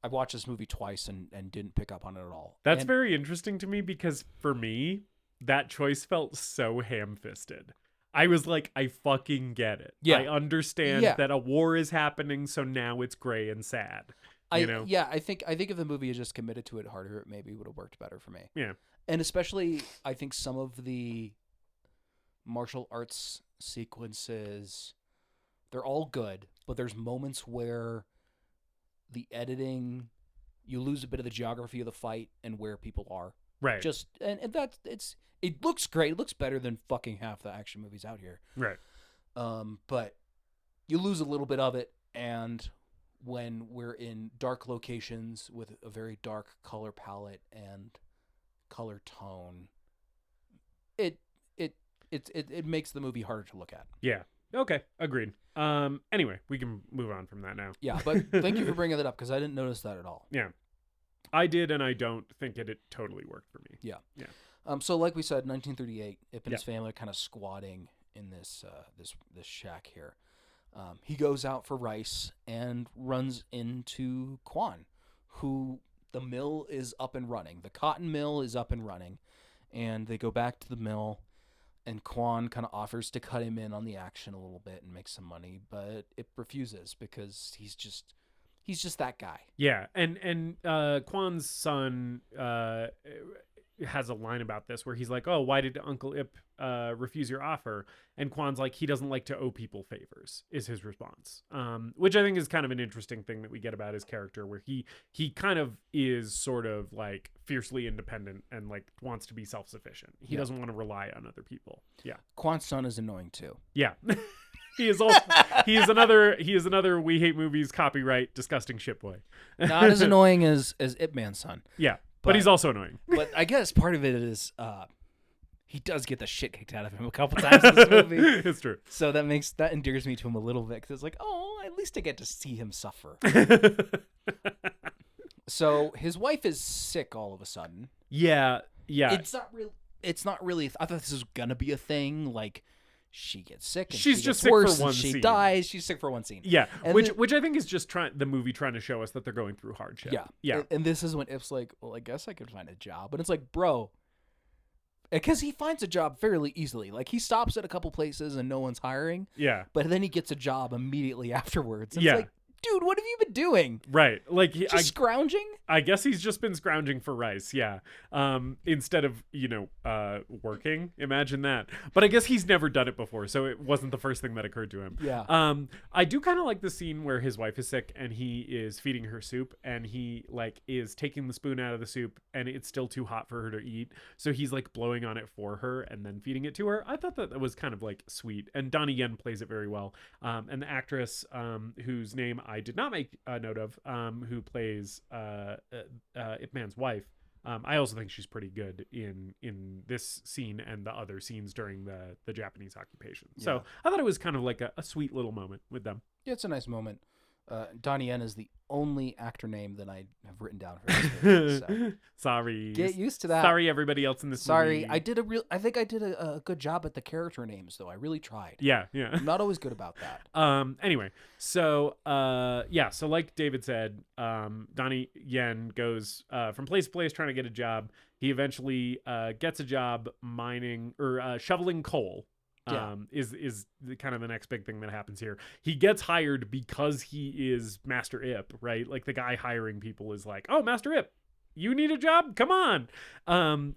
I watched this movie twice and didn't pick up on it at all. That's very interesting to me because for me, that choice felt so ham-fisted. I was like, I fucking get it. Yeah. I understand that a war is happening, so now it's gray and sad. You know? Yeah, I think if the movie had just committed to it harder, it maybe would have worked better for me. Yeah. And especially, I think some of the martial arts sequences, they're all good, but there's moments where the editing, you lose a bit of the geography of the fight and where people are. Right. It looks great. It looks better than fucking half the action movies out here. Right. But you lose a little bit of it, and when we're in dark locations with a very dark color palette and color tone, it makes the movie harder to look at. Yeah. Okay. Agreed. Anyway, we can move on from that now. Yeah, but thank you for bringing that up because I didn't notice that at all. Yeah. I did, and I don't think it totally worked for me. Yeah. Yeah. So like we said, 1938, Ip and his family are kind of squatting in this shack here. He goes out for rice and runs into Quan, who the mill is up and running. The cotton mill is up and running, and they go back to the mill, and Quan kind of offers to cut him in on the action a little bit and make some money, but Ip refuses because he's just that guy. Yeah, and Quan's son has a line about this where he's like, "Oh, why did Uncle Ip refuse your offer?" And Quan's like, he doesn't like to owe people favors, is his response. Which I think is kind of an interesting thing that we get about his character, where he kind of is sort of like fiercely independent and like wants to be self-sufficient. He doesn't want to rely on other people. Yeah. Quan's son is annoying too. Yeah. He is another We Hate Movies copyright disgusting shitboy. Not as annoying as Ip Man's son. Yeah. But he's also annoying. But I guess part of it is he does get the shit kicked out of him a couple times in this movie. It's true. So that endears me to him a little bit because it's like, oh, at least I get to see him suffer. So his wife is sick all of a sudden. Yeah. It's not really. I thought this was gonna be a thing. Like she gets sick. And she's she just gets sick worse for one and she scene. dies. She's sick for one scene. Yeah, And which I think is just the movie trying to show us that they're going through hardship. Yeah. And this is when Ip's like, well, I guess I could find a job. And it's like, bro, because he finds a job fairly easily. Like he stops at a couple places and no one's hiring. Yeah. But then he gets a job immediately afterwards. And Yeah. It's like, dude, what have you been doing? Right. Like Just scrounging? I guess he's just been scrounging for rice, yeah. Instead of, working. Imagine that. But I guess he's never done it before, so it wasn't the first thing that occurred to him. Yeah. I do kind of like the scene where his wife is sick and he is feeding her soup, and he is taking the spoon out of the soup and it's still too hot for her to eat. So he's blowing on it for her and then feeding it to her. I thought that was kind of sweet. And Donnie Yen plays it very well. And the actress, whose name I did not make a note of, who plays Ip Man's wife. I also think she's pretty good in this scene and the other scenes during the Japanese occupation. Yeah. So I thought it was kind of a sweet little moment with them. Yeah, it's a nice moment. Donnie Yen is the only actor name that I have written down for this movie. So. Sorry. Get used to that. Sorry, everybody else in this movie. I think I did a good job at the character names, though. I really tried. Yeah. I'm not always good about that. Anyway, so so like David said, Donnie Yen goes from place to place trying to get a job. He eventually gets a job mining or shoveling coal. Is the kind of the next big thing that happens here. He gets hired because he is Master Ip, right? The guy hiring people is oh, Master Ip, you need a job? Come on.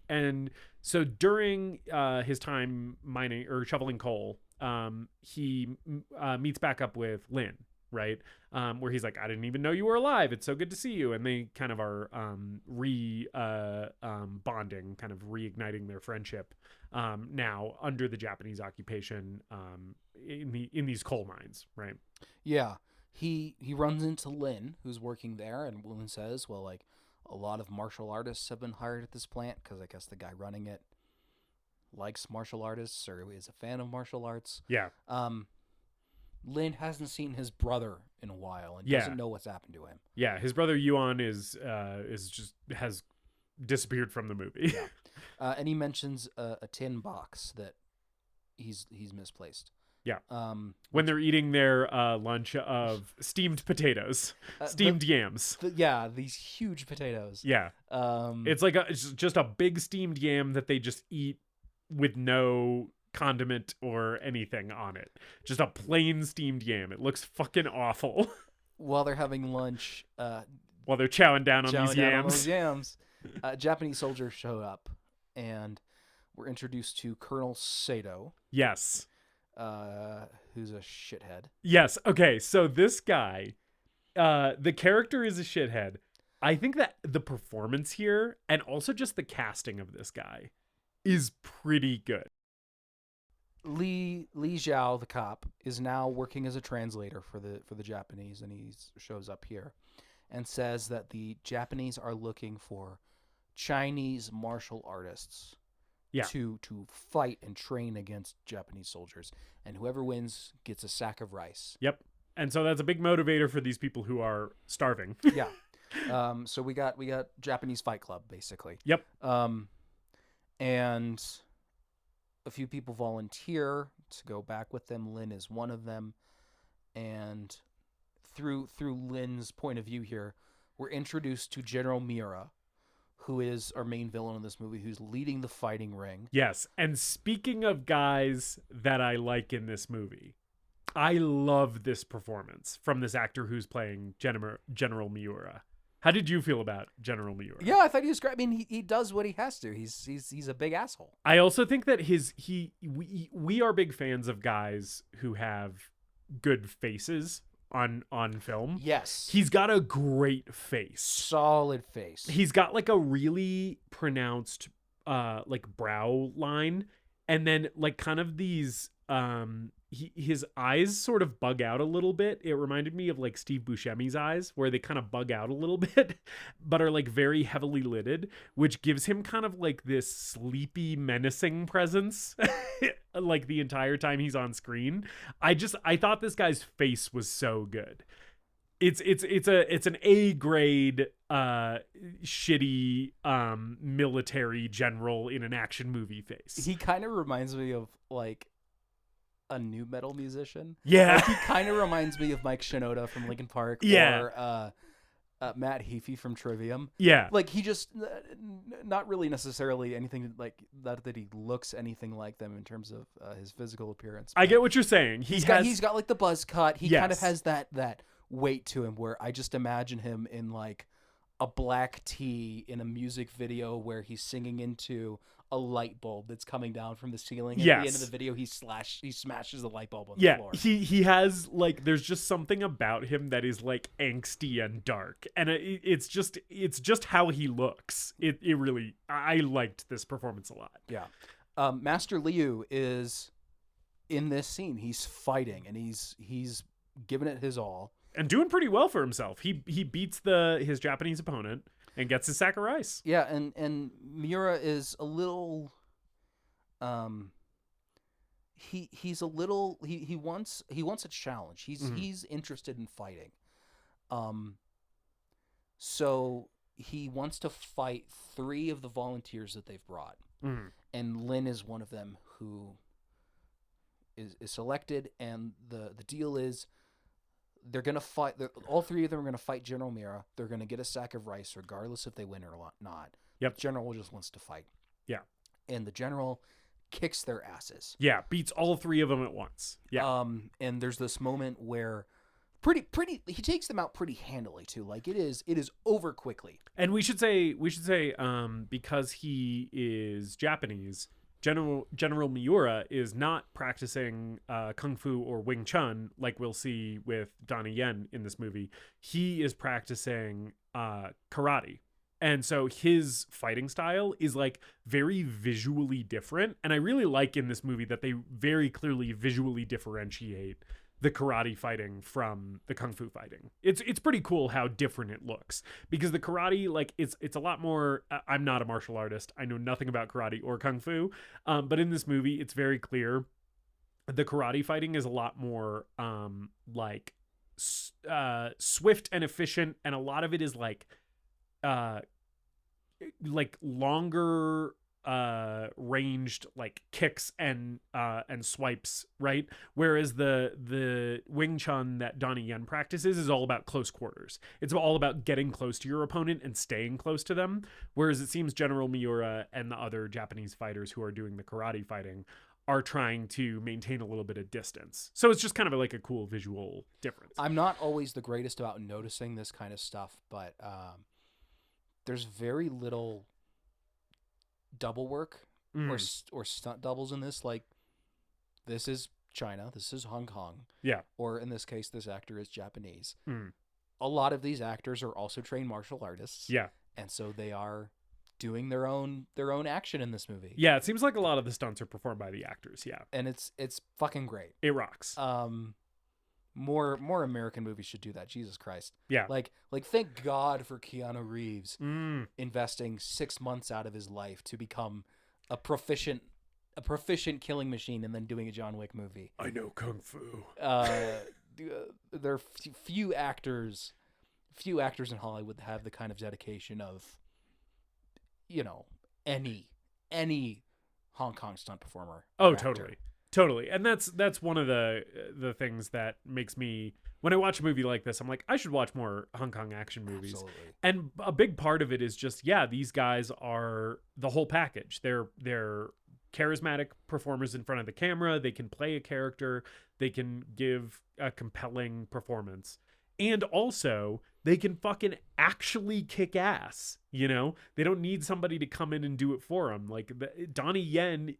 And so during his time mining or shoveling coal, he meets back up with Lynn, right? Where he's I didn't even know you were alive. It's so good to see you. And they kind of are bonding, kind of reigniting their friendship now under the Japanese occupation in these coal mines, right? Yeah. He runs into Lynn, who's working there, and Lynn says, well, a lot of martial artists have been hired at this plant because I guess the guy running it likes martial artists or is a fan of martial arts. Yeah. Lynn hasn't seen his brother in a while and doesn't know what's happened to him. Yeah, his brother Yuan has disappeared from the movie. Yeah. And he mentions a tin box that he's misplaced. Yeah. When they're eating their lunch of steamed potatoes, steamed yams. These huge potatoes. Yeah. It's just a big steamed yam that they just eat with no condiment or anything on it. Just a plain steamed yam. It looks fucking awful. While they're having lunch, while they're chowing down on these yams. Japanese soldiers show up, and we're introduced to Colonel Sato. Yes. Who's a shithead. Yes. Okay. So this guy, the character is a shithead. I think that the performance here and also just the casting of this guy is pretty good. Li Zhao, the cop, is now working as a translator for the Japanese, and he shows up here and says that the Japanese are looking for Chinese martial artists to fight and train against Japanese soldiers, and whoever wins gets a sack of rice. Yep. And so that's a big motivator for these people who are starving. Yeah. So we got Japanese Fight Club basically. Yep. And a few people volunteer to go back with them. Lynn is one of them, and through Lynn's point of view here, we're introduced to General Miura, who is our main villain in this movie, who's leading the fighting ring. Yes, and speaking of guys that I like in this movie, I love this performance from this actor who's playing General Miura. How did you feel about General Miura? Yeah, I thought he was great. I mean, he does what he has to. He's a big asshole. I also think that we are big fans of guys who have good faces on film. Yes. He's got a great face. Solid face. He's got a really pronounced brow line, and then kind of these his eyes sort of bug out a little bit. It reminded me of Steve Buscemi's eyes, where they kind of bug out a little bit, but are very heavily lidded, which gives him kind of this sleepy, menacing presence, the entire time he's on screen. I thought this guy's face was so good. It's an A grade shitty military general in an action movie face. He kind of reminds me of a new metal musician. Yeah. He kind of reminds me of Mike Shinoda from Linkin Park. Yeah. Or Matt Heafy from Trivium. Yeah. He just, not really necessarily anything that he looks anything like them in terms of his physical appearance. I get what you're saying. He's got the buzz cut. He kind of has that weight to him where I just imagine him in a black tee in a music video where he's singing into a light bulb that's coming down from the ceiling. And at the end of the video, he smashes the light bulb on the floor. He has like, there's just something about him that is like angsty and dark, and it's just how he looks. It really, I liked this performance a lot. Yeah. Master Liu is in this scene. He's fighting and he's giving it his all and doing pretty well for himself. He beats his Japanese opponent and gets his sack of rice. Yeah, and Miura is a little he's a little he wants a challenge. He's interested in fighting. So he wants to fight 3 of the volunteers that they've brought. Mm-hmm. And Lynn is one of them who is selected, and the deal is they're going to fight. All 3 of them are going to fight General Miura. They're going to get a sack of rice regardless if they win or not. Yep. The general just wants to fight. Yeah. And the general kicks their asses. Yeah, beats all 3 of them at once. Yeah. And there's this moment where pretty he takes them out pretty handily too. Like it is over quickly. And we should say because he is Japanese, General Miura is not practicing Kung Fu or Wing Chun like we'll see with Donnie Yen in this movie. He is practicing karate. And so his fighting style is like very visually different. And I really like in this movie that they very clearly visually differentiate the karate fighting from the kung fu fighting. It's pretty cool how different it looks, because the karate, like it's a lot more, I'm not a martial artist. I know nothing about karate or kung fu. But in this movie, it's very clear the karate fighting is a lot more swift and efficient. And a lot of it is like longer ranged like kicks and swipes, right? Whereas the Wing Chun that Donnie Yen practices is all about close quarters. It's all about getting close to your opponent and staying close to them. Whereas it seems General Miura and the other Japanese fighters who are doing the karate fighting are trying to maintain a little bit of distance. So it's just kind of like a cool visual difference. I'm not always the greatest about noticing this kind of stuff, but there's very little double work or stunt doubles in this. Like, this is China, this is Hong Kong, or in this case this actor is Japanese. A lot of these actors are also trained martial artists, and so they are doing their own action in this movie. It seems like a lot of the stunts are performed by the actors, and it's fucking great. It rocks. More American movies should do that. Jesus Christ. Like thank God for Keanu Reeves investing 6 months out of his life to become a proficient killing machine and then doing a John Wick movie. I know Kung Fu. There are few actors in Hollywood that have the kind of dedication of, any Hong Kong stunt performer. Oh, Totally. And that's one of the things that makes me, when I watch a movie like this, I'm like, I should watch more Hong Kong action movies. Absolutely. And a big part of it is just, these guys are the whole package. They're charismatic performers in front of the camera. They can play a character. They can give a compelling performance. And also, they can fucking actually kick ass, They don't need somebody to come in and do it for them. Like, Donnie Yen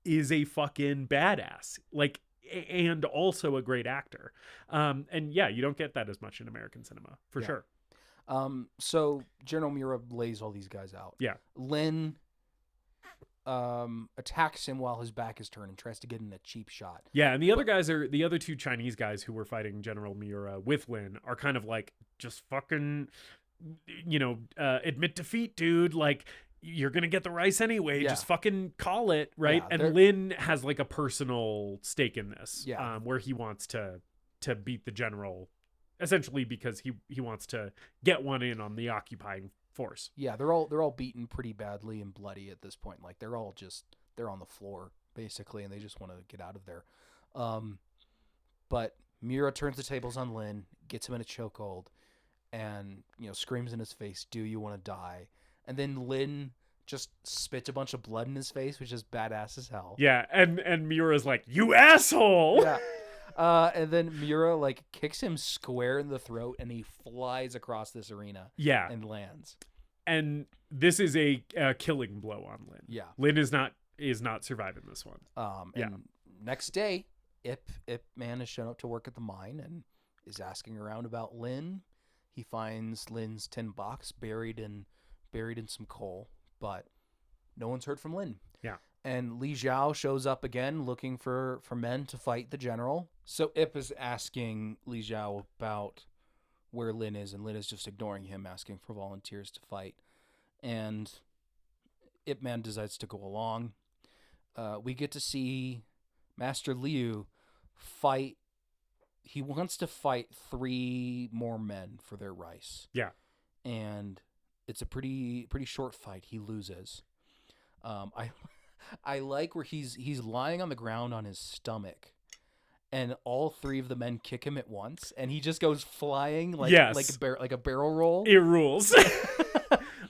is a fucking badass, like, and also a great actor. And you don't get that as much in American cinema, for sure. So General Miura lays all these guys out. Lynn attacks him while his back is turned and tries to get in a cheap shot. And the other guys are the other 2 Chinese guys who were fighting General Miura with Lynn are kind of like, just fucking, admit defeat, dude. Like, you're gonna get the rice anyway. Just fucking call it, right? And Lynn has like a personal stake in this, where he wants to beat the general, essentially because he wants to get one in on the occupying force. They're all beaten pretty badly and bloody at this point. Like, they're on the floor basically, and they just want to get out of there. But Miura turns the tables on Lynn, gets him in a chokehold, and screams in his face, "Do you want to die?" And then Lynn just spits a bunch of blood in his face, which is badass as hell. And Miura's like, "You asshole!" And then Miura like kicks him square in the throat, and he flies across this arena. Yeah. And lands. And this is a killing blow on Lynn. Yeah. Lynn is not surviving this one. And next day, Ip Man has shown up to work at the mine and is asking around about Lynn. He finds Lynn's tin box buried in some coal, but no one's heard from Lynn. Yeah. And Li Zhao shows up again looking for men to fight the general. So Ip is asking Li Zhao about where Lynn is, and Lynn is just ignoring him, asking for volunteers to fight. And Ip Man decides to go along. We get to see Master Liu fight. He wants to fight 3 more men for their rice. Yeah. And it's a pretty short fight. He loses. I like where he's lying on the ground on his stomach, and all 3 of the men kick him at once, and he just goes flying like a barrel roll. It rules.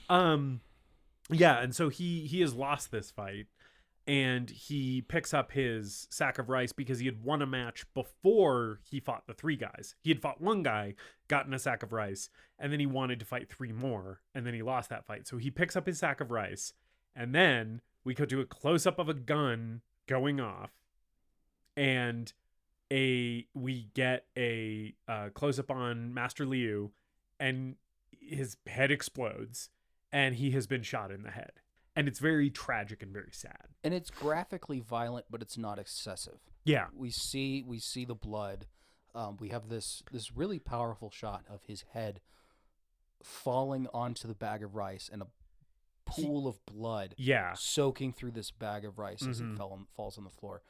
Yeah, and so he has lost this fight, and he picks up his sack of rice because he had won a match before he fought the 3 guys. He had fought 1 guy, gotten a sack of rice, and then he wanted to fight 3 more, and then he lost that fight. So he picks up his sack of rice, and then we go to a close-up of a gun going off, and we get a close-up on Master Liu, and his head explodes, and he has been shot in the head. And it's very tragic and very sad. And it's graphically violent, but it's not excessive. Yeah. We see the blood. We have this really powerful shot of his head falling onto the bag of rice, and a pool of blood soaking through this bag of rice as it falls on the floor.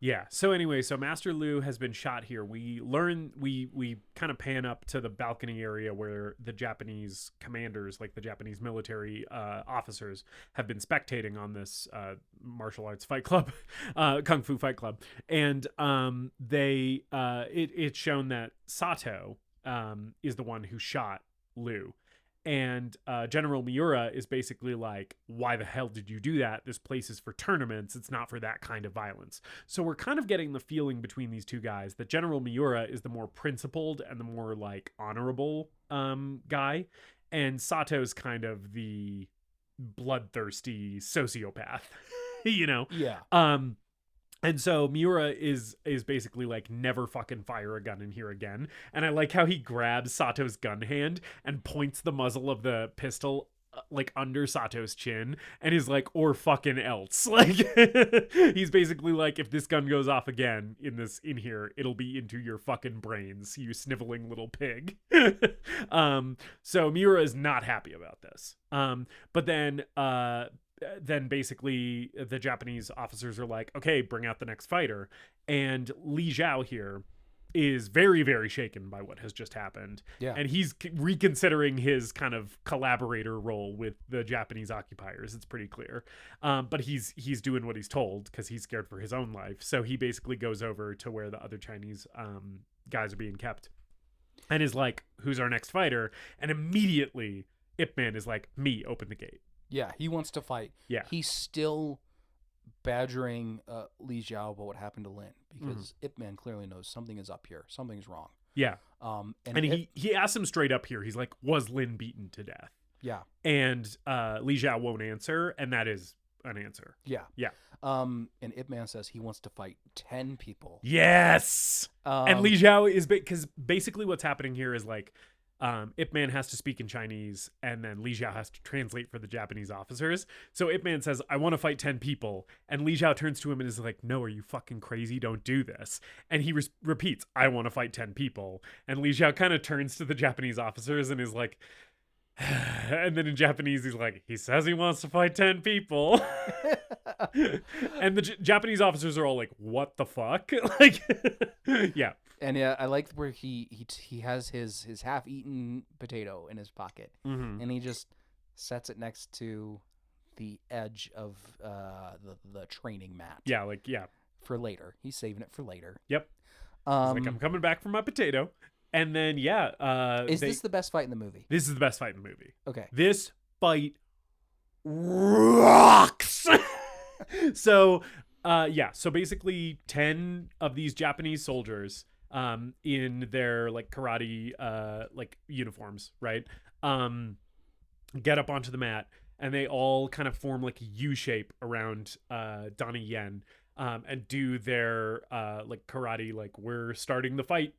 Yeah. So anyway, Master Liu has been shot here. We learn, we kind of pan up to the balcony area where the Japanese commanders, like the Japanese military officers, have been spectating on this martial arts fight club, Kung Fu fight club. And it's shown that Sato is the one who shot Liu. And General Miura is basically like, why the hell did you do that? This place is for tournaments. It's not for that kind of violence. So we're kind of getting the feeling between these 2 guys that General Miura is the more principled and the more like honorable guy. And Sato's kind of the bloodthirsty sociopath, you know? Yeah. And so Miura is basically like, never fucking fire a gun in here again. And I like how he grabs Sato's gun hand and points the muzzle of the pistol like under Sato's chin and is like, or fucking else. Like he's basically like, if this gun goes off again in here, it'll be into your fucking brains, you sniveling little pig. So Miura is not happy about this. But then basically the Japanese officers are like, okay, bring out the next fighter. And Li Zhao here is very, very shaken by what has just happened. Yeah. And he's reconsidering his kind of collaborator role with the Japanese occupiers. It's pretty clear. But he's doing what he's told because he's scared for his own life. So he basically goes over to where the other Chinese guys are being kept and is like, who's our next fighter? And immediately Ip Man is like, me, open the gate. Yeah, he wants to fight. Yeah. He's still badgering Li Zhao about what happened to Lynn because Ip Man clearly knows something is up here. Something's wrong. Yeah. And he asks him straight up here. He's like, was Lynn beaten to death? Yeah. And Li Zhao won't answer, and that is an answer. Yeah. Yeah. And Ip Man says he wants to fight 10 people. Yes! And Li Zhao is... Because basically what's happening here is like... Ip Man has to speak in Chinese, and then Li Zhao has to translate for the Japanese officers. So Ip Man says, I want to fight 10 people. And Li Zhao turns to him and is like, no, are you fucking crazy? Don't do this. And he repeats, I want to fight 10 people. And Li Zhao kind of turns to the Japanese officers and is like, and then in Japanese, he's like, he says he wants to fight 10 people. And the Japanese officers are all like, what the fuck? Like, yeah. And yeah, I like where he has his half-eaten potato in his pocket, and he just sets it next to the edge of the training mat. Yeah, like, yeah. For later. He's saving it for later. Yep. He's like, I'm coming back for my potato. And then, yeah. Is this the best fight in the movie? This is the best fight in the movie. Okay. This fight rocks. So Yeah. So basically 10 of these Japanese soldiers in their like karate like uniforms, right? Get up onto the mat, and they all kind of form like a U shape around Donnie Yen, and do their like karate, like we're starting the fight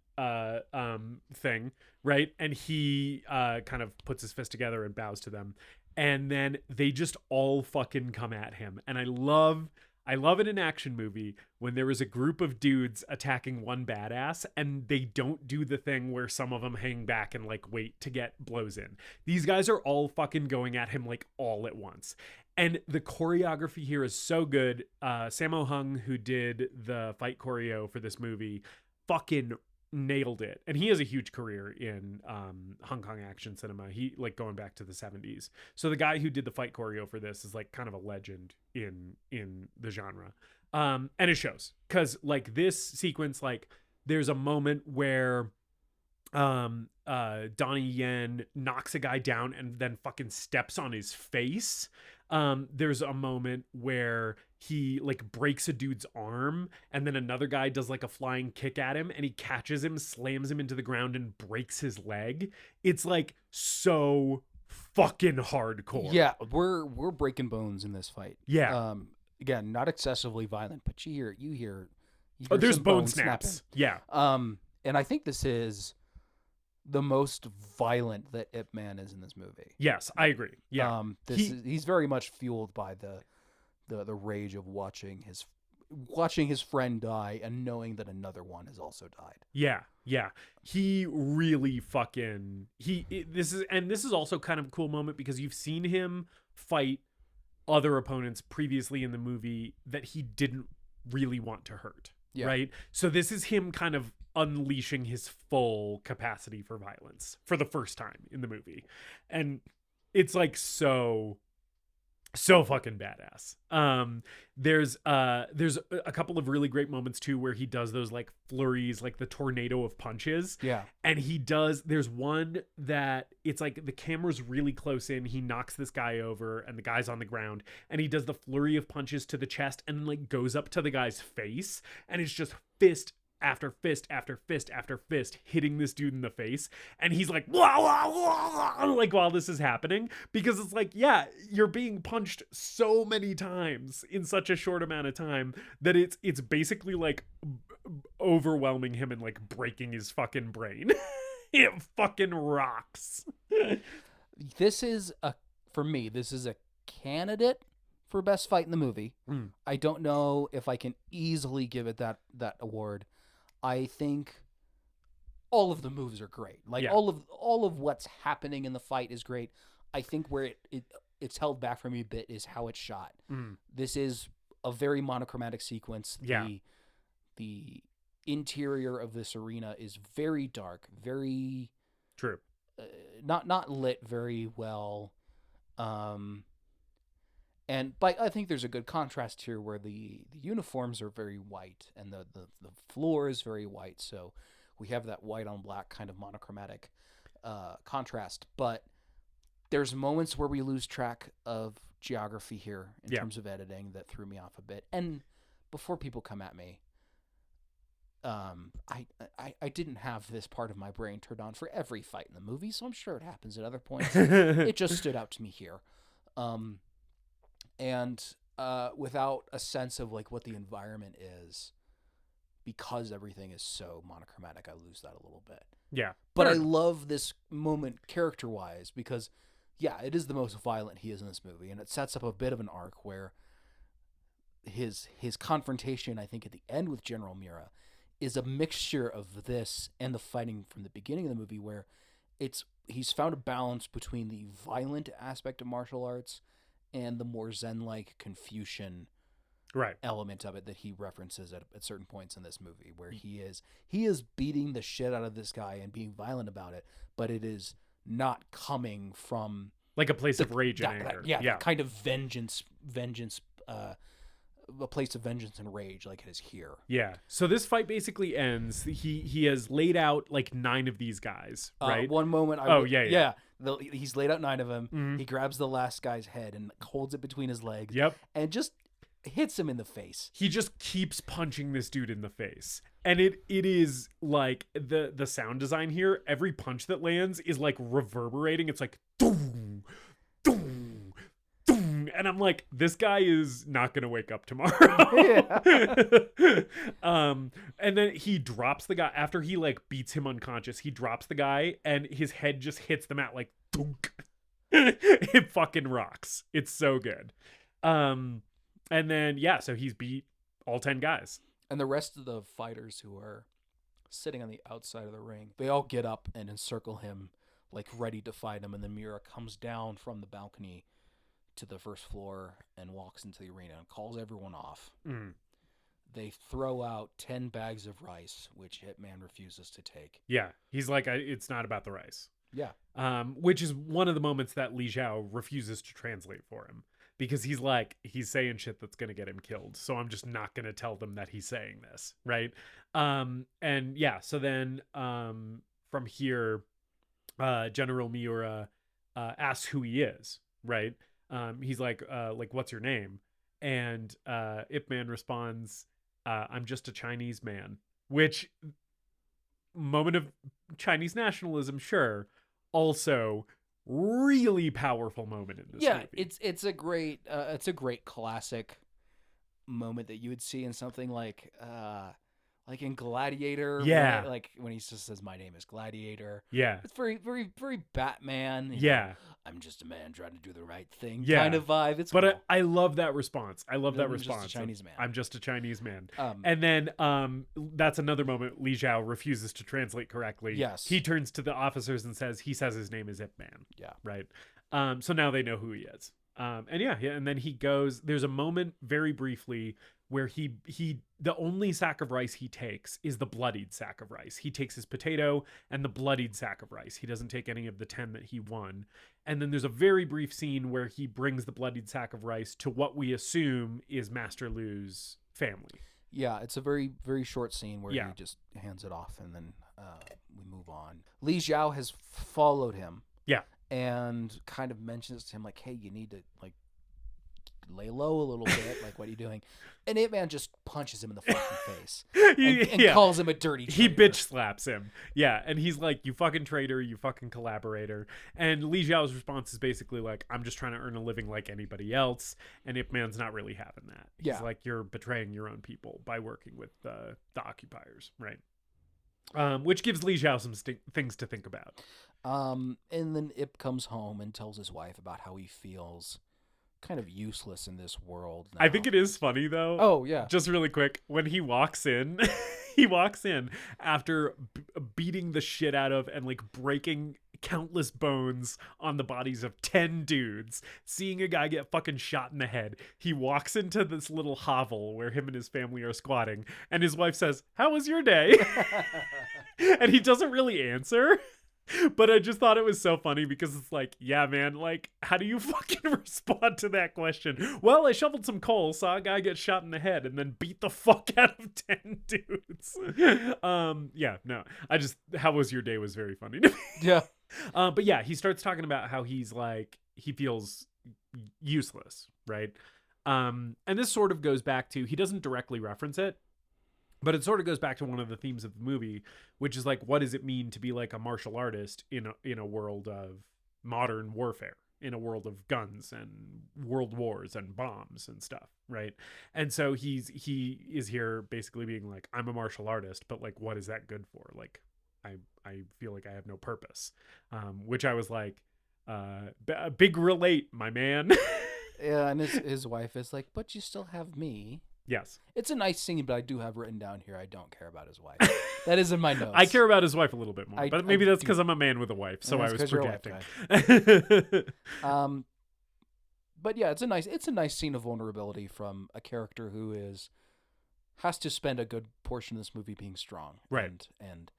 thing, right? And he kind of puts his fist together and bows to them, and then they just all fucking come at him. And I love in an action movie when there is a group of dudes attacking one badass and they don't do the thing where some of them hang back and like wait to get blows in. These guys are all fucking going at him like all at once. And the choreography here is so good. Sammo Hung, who did the fight choreo for this movie, fucking nailed it. And he has a huge career in Hong Kong action cinema. He like going back to the 70s. So the guy who did the fight choreo for this is like kind of a legend in the genre. And it shows, because like this sequence, like there's a moment where Donnie Yen knocks a guy down and then fucking steps on his face. There's a moment where he like breaks a dude's arm, and then another guy does like a flying kick at him, and he catches him, slams him into the ground, and breaks his leg. It's like so fucking hardcore. Yeah, we're breaking bones in this fight. Yeah. Again, not excessively violent, but you hear there's some bone bone snaps. snapping. Yeah. And I think this is the most violent that Ip Man is in this movie. Yes, I agree. Yeah. He's very much fueled by the rage of watching his friend die and knowing that another one has also died. Yeah. Yeah. He really fucking this is also kind of a cool moment because you've seen him fight other opponents previously in the movie that he didn't really want to hurt. Yeah. Right. So this is him kind of unleashing his full capacity for violence for the first time in the movie. And it's like so fucking badass. There's a couple of really great moments too where he does those like flurries, like the tornado of punches. Yeah. And there's one that it's like the camera's really close in, he knocks this guy over and the guy's on the ground, and he does the flurry of punches to the chest and like goes up to the guy's face, and it's just fist after fist after fist after fist hitting this dude in the face. And he's like, wah, wah, wah, like while this is happening, because it's like, yeah, you're being punched so many times in such a short amount of time that it's basically like overwhelming him and like breaking his fucking brain. It fucking rocks. For me, this is a candidate for best fight in the movie. I don't know if I can easily give it that award. I think all of the moves are great. Like all of what's happening in the fight is great. I think where it's held back from me a bit is how it's shot. This is a very monochromatic sequence. Yeah. The interior of this arena is very dark, very true. Not lit very well. But I think there's a good contrast here where the uniforms are very white and the floor is very white. So we have that white on black kind of monochromatic contrast. But there's moments where we lose track of geography here in terms of editing that threw me off a bit. And before people come at me, I didn't have this part of my brain turned on for every fight in the movie, so I'm sure it happens at other points. It just stood out to me here. And without a sense of like what the environment is, because everything is so monochromatic, I lose that a little bit. Yeah. But I love this moment character-wise because, yeah, it is the most violent he is in this movie, and it sets up a bit of an arc where his confrontation, I think, at the end with General Mira is a mixture of this and the fighting from the beginning of the movie, where he's found a balance between the violent aspect of martial arts and the more Zen-like Confucian element of it that he references at certain points in this movie, where he is beating the shit out of this guy and being violent about it, but it is not coming from like a place of rage and anger. Kind of vengeance, a place of vengeance and rage like it is here. Yeah. So this fight basically ends. He has laid out like 9 of these guys, right? One moment. He's laid out 9 of them. Mm-hmm. He grabs the last guy's head and holds it between his legs. Yep. And just hits him in the face. He just keeps punching this dude in the face. And it is like the sound design here, every punch that lands is like reverberating. It's like doom, doom, doom. And I'm like, this guy is not gonna wake up tomorrow. Yeah. And then he drops the guy after he like beats him unconscious. He drops the guy and his head just hits the mat like dunk. It fucking rocks. It's so good. And then so he's beat all 10 guys. And the rest of the fighters who are sitting on the outside of the ring, they all get up and encircle him, like ready to fight him. And then Miura comes down from the balcony to the first floor and walks into the arena and calls everyone off. They throw out 10 bags of rice, which Hitman refuses to take. Yeah, he's like, it's not about the rice. Yeah. Which is one of the moments that Li Xiao refuses to translate for him. Because he's saying shit that's going to get him killed. So I'm just not going to tell them that he's saying this, right? So then from here, General Miura asks who he is, right? He's like, what's your name? And Ip Man responds, I'm just a Chinese man. Which, moment of Chinese nationalism, sure. Also, really powerful moment in this movie. It's a great classic moment that you would see in something like in Gladiator. Yeah, like when he just says, "My name is Gladiator." Yeah, it's very, very, very Batman. Yeah, I'm just a man trying to do the right thing. Yeah. Kind of vibe. It's but cool. I love that response. I love that response. Just a Chinese man. I'm just a Chinese man. And then that's another moment. Li Xiao refuses to translate correctly. Yes, he turns to the officers and says his name is Ip Man. Yeah, right. So now they know who he is. And then he goes. There's a moment very briefly where he the only sack of rice he takes is the bloodied sack of rice. He takes his potato and the bloodied sack of rice. He doesn't take any of the 10 that he won. And then there's a very brief scene where he brings the bloodied sack of rice to what we assume is Master Lu's family. Yeah, it's a very, very short scene where he just hands it off and then we move on. Li Xiao has followed him. Yeah. And kind of mentions to him like, hey, you need to like lay low a little bit. Like, what are you doing? And Ip Man just punches him in the fucking face and calls him a dirty traitor. He bitch slaps him. Yeah. And he's like, you fucking traitor, you fucking collaborator. And Li Xiao's response is basically like, I'm just trying to earn a living like anybody else. And Ip Man's not really having that. He's like, you're betraying your own people by working with the occupiers. Right. Which gives Li Xiao some things to think about. And then Ip comes home and tells his wife about how he feels kind of useless in this world now. I think it is funny though. Oh yeah. Just really quick, when he walks in, after beating the shit out of and like breaking countless bones on the bodies of 10 dudes, seeing a guy get fucking shot in the head. He walks into this little hovel where him and his family are squatting, and his wife says, "How was your day?" And he doesn't really answer. But I just thought it was so funny because it's like, yeah, man, like, how do you fucking respond to that question? Well, I shoveled some coal, saw a guy get shot in the head, and then beat the fuck out of 10 dudes. How was your day was very funny to me. Yeah. But yeah, he starts talking about how he's like, he feels useless, right? And this sort of goes back to, he doesn't directly reference it, but it sort of goes back to one of the themes of the movie, which is like, what does it mean to be like a martial artist in a world of modern warfare, in a world of guns and world wars and bombs and stuff, right? And so he is here basically being like, I'm a martial artist, but like, what is that good for? Like, I feel like I have no purpose, which I was like, big relate, my man. Yeah, and his wife is like, but you still have me. Yes. It's a nice scene, but I do have written down here, I don't care about his wife. That is in my notes. I care about his wife a little bit more, but maybe that's because I'm a man with a wife, so I was projecting. But yeah, it's a nice scene of vulnerability from a character who has to spend a good portion of this movie being strong. Right. And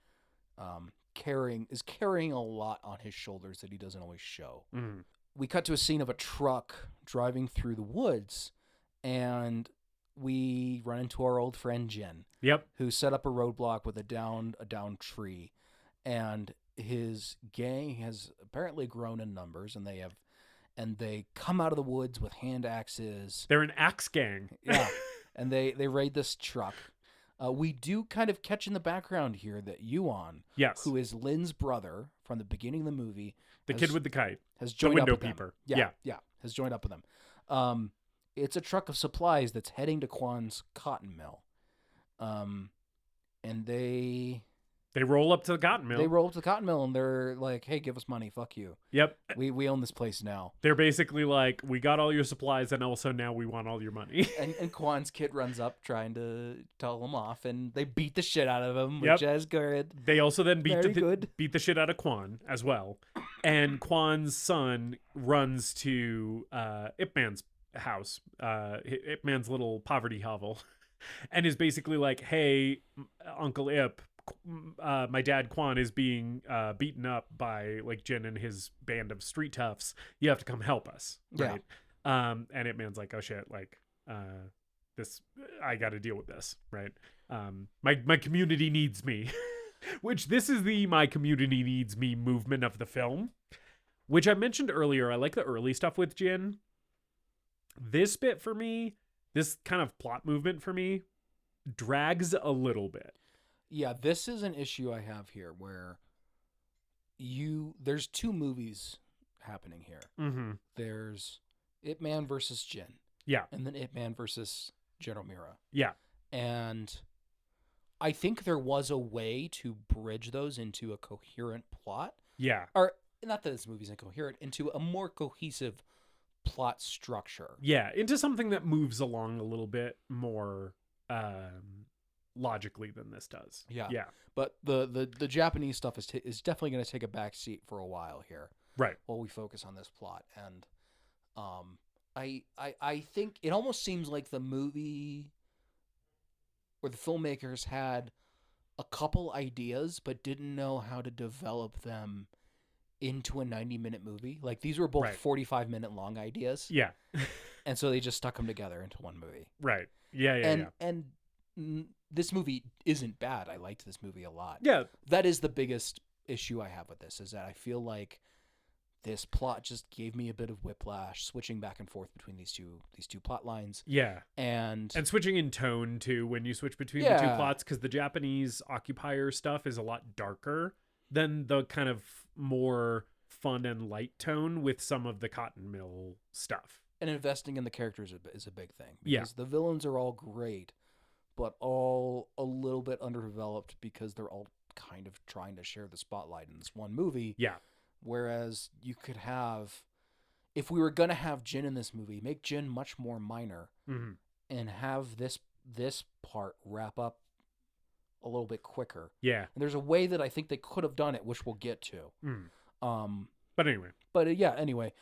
carrying a lot on his shoulders that he doesn't always show. Mm. We cut to a scene of a truck driving through the woods, and we run into our old friend Jin. Yep. Who set up a roadblock with a down tree, and his gang has apparently grown in numbers, and they have and they come out of the woods with hand axes. They're an axe gang. Yeah, and they raid this truck. We do kind of catch in the background here that Yuan, Yes. who is Lynn's brother from the beginning of the movie, The kid with the kite. has The joined window up with peeper. them. Yeah, has joined up with them. It's a truck of supplies that's heading to Kwan's cotton mill. And they roll up to the cotton mill. They roll up to the cotton mill and they're like, "Hey, give us money. Fuck you. Yep. We own this place now." They're basically like, we got all your supplies and also now we want all your money. And Kwan's kid runs up trying to tell him off, and they beat the shit out of him, Yep. which is good. They also then beat Very the shit out of Kwan as well. And Kwan's son runs to Ip Man's house, Ip Man's little poverty hovel, and is basically like, "Hey, Uncle Ip, my dad Kwan is being beaten up by like Jin and his band of street toughs. You have to come help us." Right. And Ip Man's like, "Oh shit, like this, I got to deal with this." Right. My community needs me. Which this is the "my community needs me" movement of the film, which I mentioned earlier. I like the early stuff with Jin. This bit for me, this kind of plot movement for me, drags a little bit. Yeah, this is an issue I have here where there's two movies happening here. Mm-hmm. There's Ip Man versus Jin. Yeah. And then Ip Man versus General Mira. Yeah. And I think there was a way to bridge those into a coherent plot. Yeah. Or not that this movie's incoherent, into a more cohesive plot structure. Yeah, into something that moves along a little bit more logically than this does. Yeah. Yeah. But the Japanese stuff is definitely going to take a back seat for a while here. Right. While we focus on this plot. And I think it almost seems like the movie where the filmmakers had a couple ideas but didn't know how to develop them into a 90-minute movie. Like, these were both 45-minute long ideas. Yeah. And so they just stuck them together into one movie. Right. Yeah. And this movie isn't bad. I liked this movie a lot. Yeah. That is the biggest issue I have with this, is that I feel like this plot just gave me a bit of whiplash, switching back and forth between these two plot lines. Yeah. And switching in tone too when you switch between the two plots, because the Japanese occupier stuff is a lot darker than the kind of more fun and light tone with some of the cotton mill stuff. And investing in the characters is a big thing. Because the villains are all great, but all a little bit underdeveloped because they're all kind of trying to share the spotlight in this one movie. Yeah. Whereas you could have, if we were going to have Jin in this movie, make Jin much more minor and have this part wrap up a little bit quicker. Yeah. And there's a way that I think they could have done it, which we'll get to. But anyway. Anyway.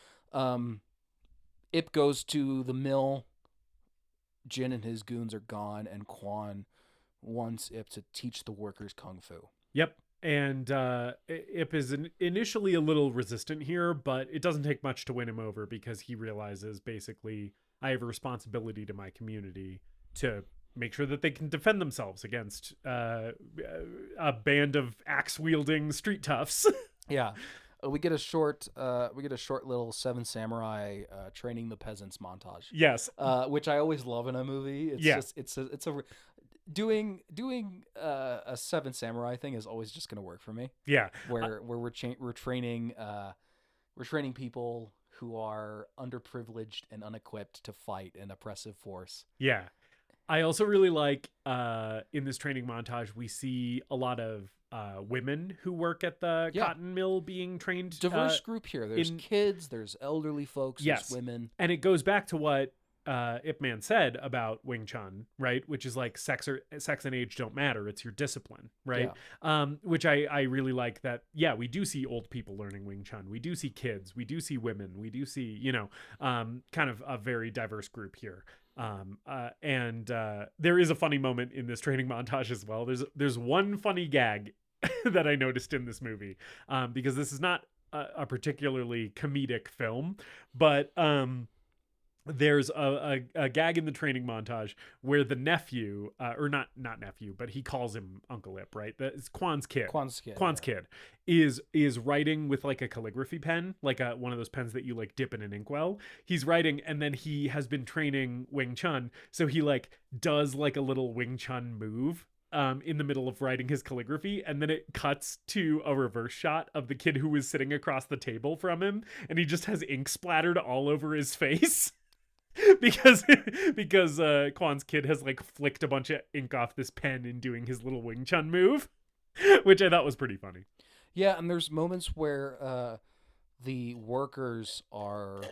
Ip goes to the mill. Jin and his goons are gone, and Kwan wants Ip to teach the workers kung fu. Yep. And Ip is initially a little resistant here, but it doesn't take much to win him over because he realizes basically, I have a responsibility to my community to make sure that they can defend themselves against a band of axe-wielding street toughs. Yeah. We get a short little Seven Samurai training the peasants montage. Yes. Which I always love in a movie. Doing a Seven Samurai thing is always just going to work for me. Yeah. Where we're training people who are underprivileged and unequipped to fight an oppressive force. Yeah. I also really like in this training montage we see a lot of women who work at the cotton mill being trained. Diverse group here. There's kids, there's elderly folks, there's women. And it goes back to what Ip Man said about Wing Chun, right? Which is like sex and age don't matter. It's your discipline, right? Yeah. Which I really like that. Yeah, we do see old people learning Wing Chun. We do see kids. We do see women. We do see, kind of a very diverse group here. And there is a funny moment in this training montage as well. There's one funny gag that I noticed in this movie, because this is not a particularly comedic film, but there's a gag in the training montage where the nephew, or not nephew, but he calls him Uncle Ip, right? It's Kwan's kid. Kwan's kid. Kwan's kid is writing with like a calligraphy pen, like one of those pens that you like dip in an inkwell. He's writing, and then he has been training Wing Chun, so he like does like a little Wing Chun move in the middle of writing his calligraphy, and then it cuts to a reverse shot of the kid who was sitting across the table from him, and he just has ink splattered all over his face. because Kwan's kid has like flicked a bunch of ink off this pen in doing his little Wing Chun move, which I thought was pretty funny. Yeah, and there's moments where the workers are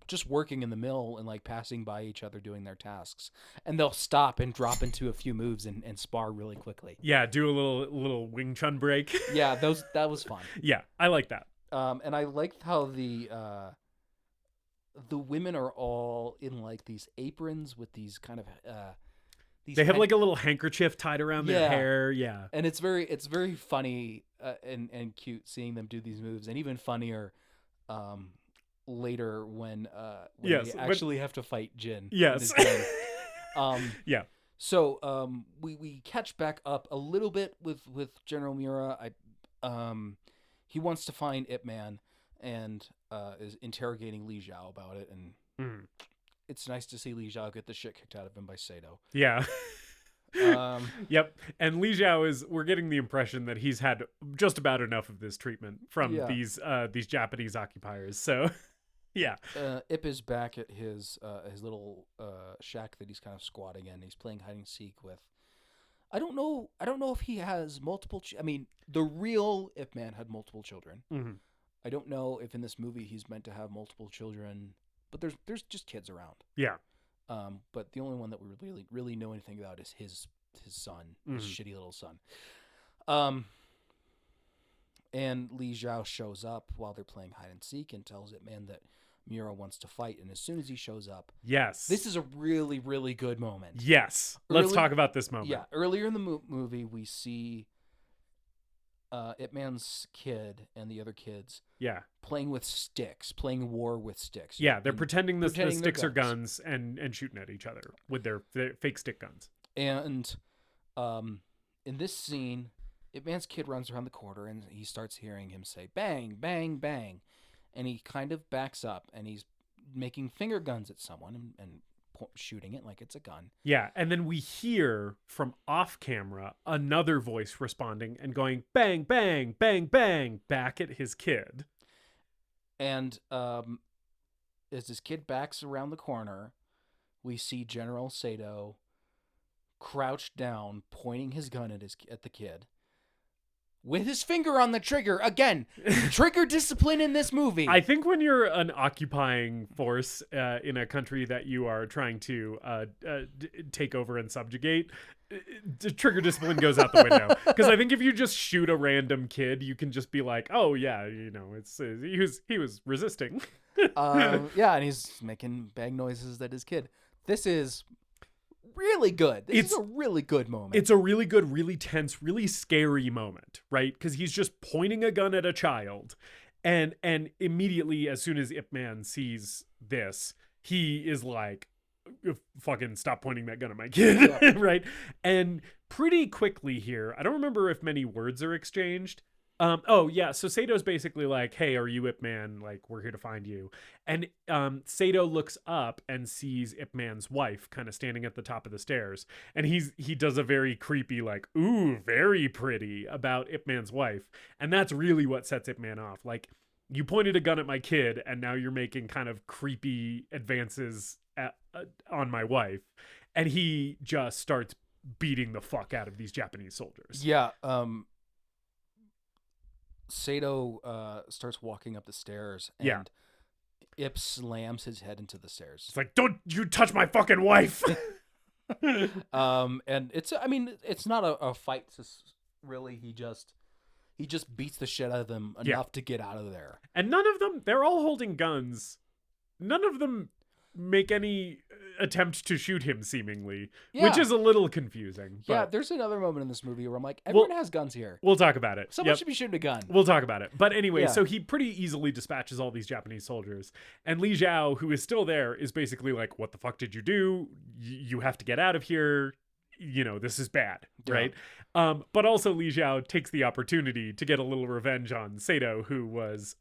just working in the mill and like passing by each other doing their tasks, and they'll stop and drop into a few moves and spar really quickly. Yeah, do a little Wing Chun break. Yeah, that was fun. Yeah, I like that. And I liked how the women are all in like these aprons with these kind of they have like a little handkerchief tied around their hair. Yeah, and it's very funny and cute seeing them do these moves, and even funnier later when they actually have to fight Jin. Yes. Yeah. So we catch back up a little bit with General Miura. He wants to find Ip Man and is interrogating Li Zhao about it, and it's nice to see Li Zhao get the shit kicked out of him by Sato. Yeah. Yep. And Li Zhao we're getting the impression that he's had just about enough of this treatment from these Japanese occupiers. So yeah. Ip is back at his little shack that he's kind of squatting in. He's playing hide and seek with, I don't know if he has multiple I mean, the real Ip Man had multiple children. Mm-hmm. I don't know if in this movie he's meant to have multiple children, but there's just kids around. Yeah. But the only one that we really know anything about is his son, his shitty little son. And Li Zhao shows up while they're playing hide and seek and tells Ip Man that Miura wants to fight. And as soon as he shows up, yes, this is a really, really good moment. Yes, let's talk about this moment. Yeah, earlier in the movie, we see Ip Man's kid and the other kids playing with sticks, playing war with sticks. Yeah, they're pretending the sticks are guns and shooting at each other with their fake stick guns. And in this scene, Ip Man's kid runs around the corner and he starts hearing him say bang, bang, bang. And he kind of backs up and he's making finger guns at someone and shooting it like it's a gun. Yeah, and then we hear from off camera another voice responding and going bang, bang, bang, bang back at his kid. And as his kid backs around the corner, we see General Sato crouched down, pointing his gun at the kid, with his finger on the trigger. Again, trigger discipline in this movie. I think when you're an occupying force in a country that you are trying to take over and subjugate, trigger discipline goes out the window. Because I think if you just shoot a random kid, you can just be like, oh yeah, you know, it's he was resisting. Yeah, and he's making bang noises at his kid. This is really good. This is a really good moment. It's a really good, really tense, really scary moment, right? Because he's just pointing a gun at a child, and immediately, as soon as Ip Man sees this, he is like, fucking stop pointing that gun at my kid. Yeah. Right? And pretty quickly here, I don't remember if many words are exchanged. So Sato's basically like, hey, are you Ip Man? Like, we're here to find you. And Sato looks up and sees Ip Man's wife kind of standing at the top of the stairs. And he does a very creepy, like, ooh, very pretty about Ip Man's wife. And that's really what sets Ip Man off. Like, you pointed a gun at my kid, and now you're making kind of creepy advances on my wife. And he just starts beating the fuck out of these Japanese soldiers. Yeah, Sato starts walking up the stairs, and Ip slams his head into the stairs. It's like, don't you touch my fucking wife! And it's not a fight. Really, he just beats the shit out of them enough to get out of there. And none of them, they're all holding guns. None of them make any attempt to shoot him, seemingly, Yeah. which is a little confusing. Yeah, But there's another moment in this movie where I'm like, everyone has guns here. we'll talk about it. Someone Yep. should be shooting a gun. We'll talk about it. But anyway, Yeah. so he pretty easily dispatches all these Japanese soldiers. And Li Zhao, who is still there, is basically like, what the fuck did you do? You have to get out of here. You know, this is bad, Yeah. right? But also Li Zhao takes the opportunity to get a little revenge on Sato, who was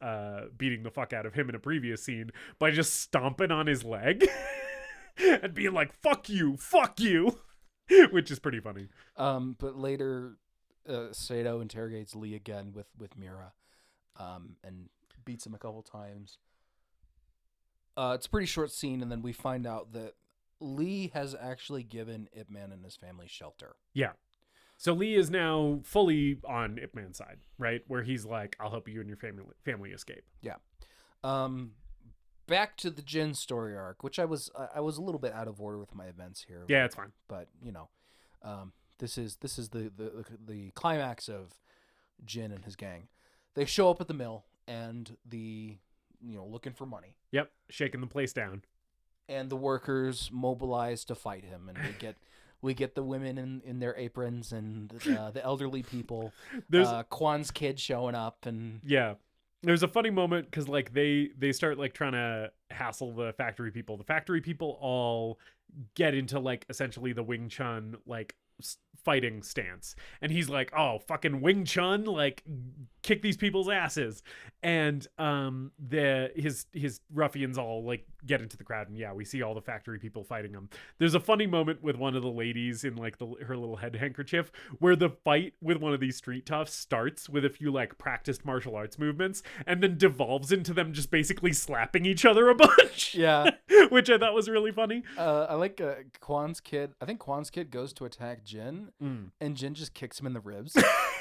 beating the fuck out of him in a previous scene by just stomping on his leg and being like, fuck you, which is pretty funny. But later, Sato interrogates Lee again with Mira, and beats him a couple times. It's a pretty short scene, and then we find out that Lee has actually given Ip Man and his family shelter. Yeah. So Lee is now fully on Ip Man's side, right? Where he's like, I'll help you and your family escape. Yeah. Back to the Jin story arc, which I was a little bit out of order with my events here. Yeah, it's fine. But you know, this is the climax of Jin and his gang. They show up at the mill and looking for money. Yep, shaking the place down. And the workers mobilize to fight him, and we get the women in their aprons and the elderly people. There's Kwan's kid showing up, and yeah. There's a funny moment because like they start like trying to hassle the factory people. The factory people all get into like essentially the Wing Chun like fighting stance, and he's like, oh, fucking Wing Chun, like kick these people's asses. And his ruffians all like get into the crowd, and yeah, we see all the factory people fighting them. There's a funny moment with one of the ladies in like her little head handkerchief where the fight with one of these street toughs starts with a few like practiced martial arts movements and then devolves into them just basically slapping each other a bunch. Yeah. Which I thought was really funny. I like Kwan's kid. I think Kwan's kid goes to attack Jin, and Jin just kicks him in the ribs.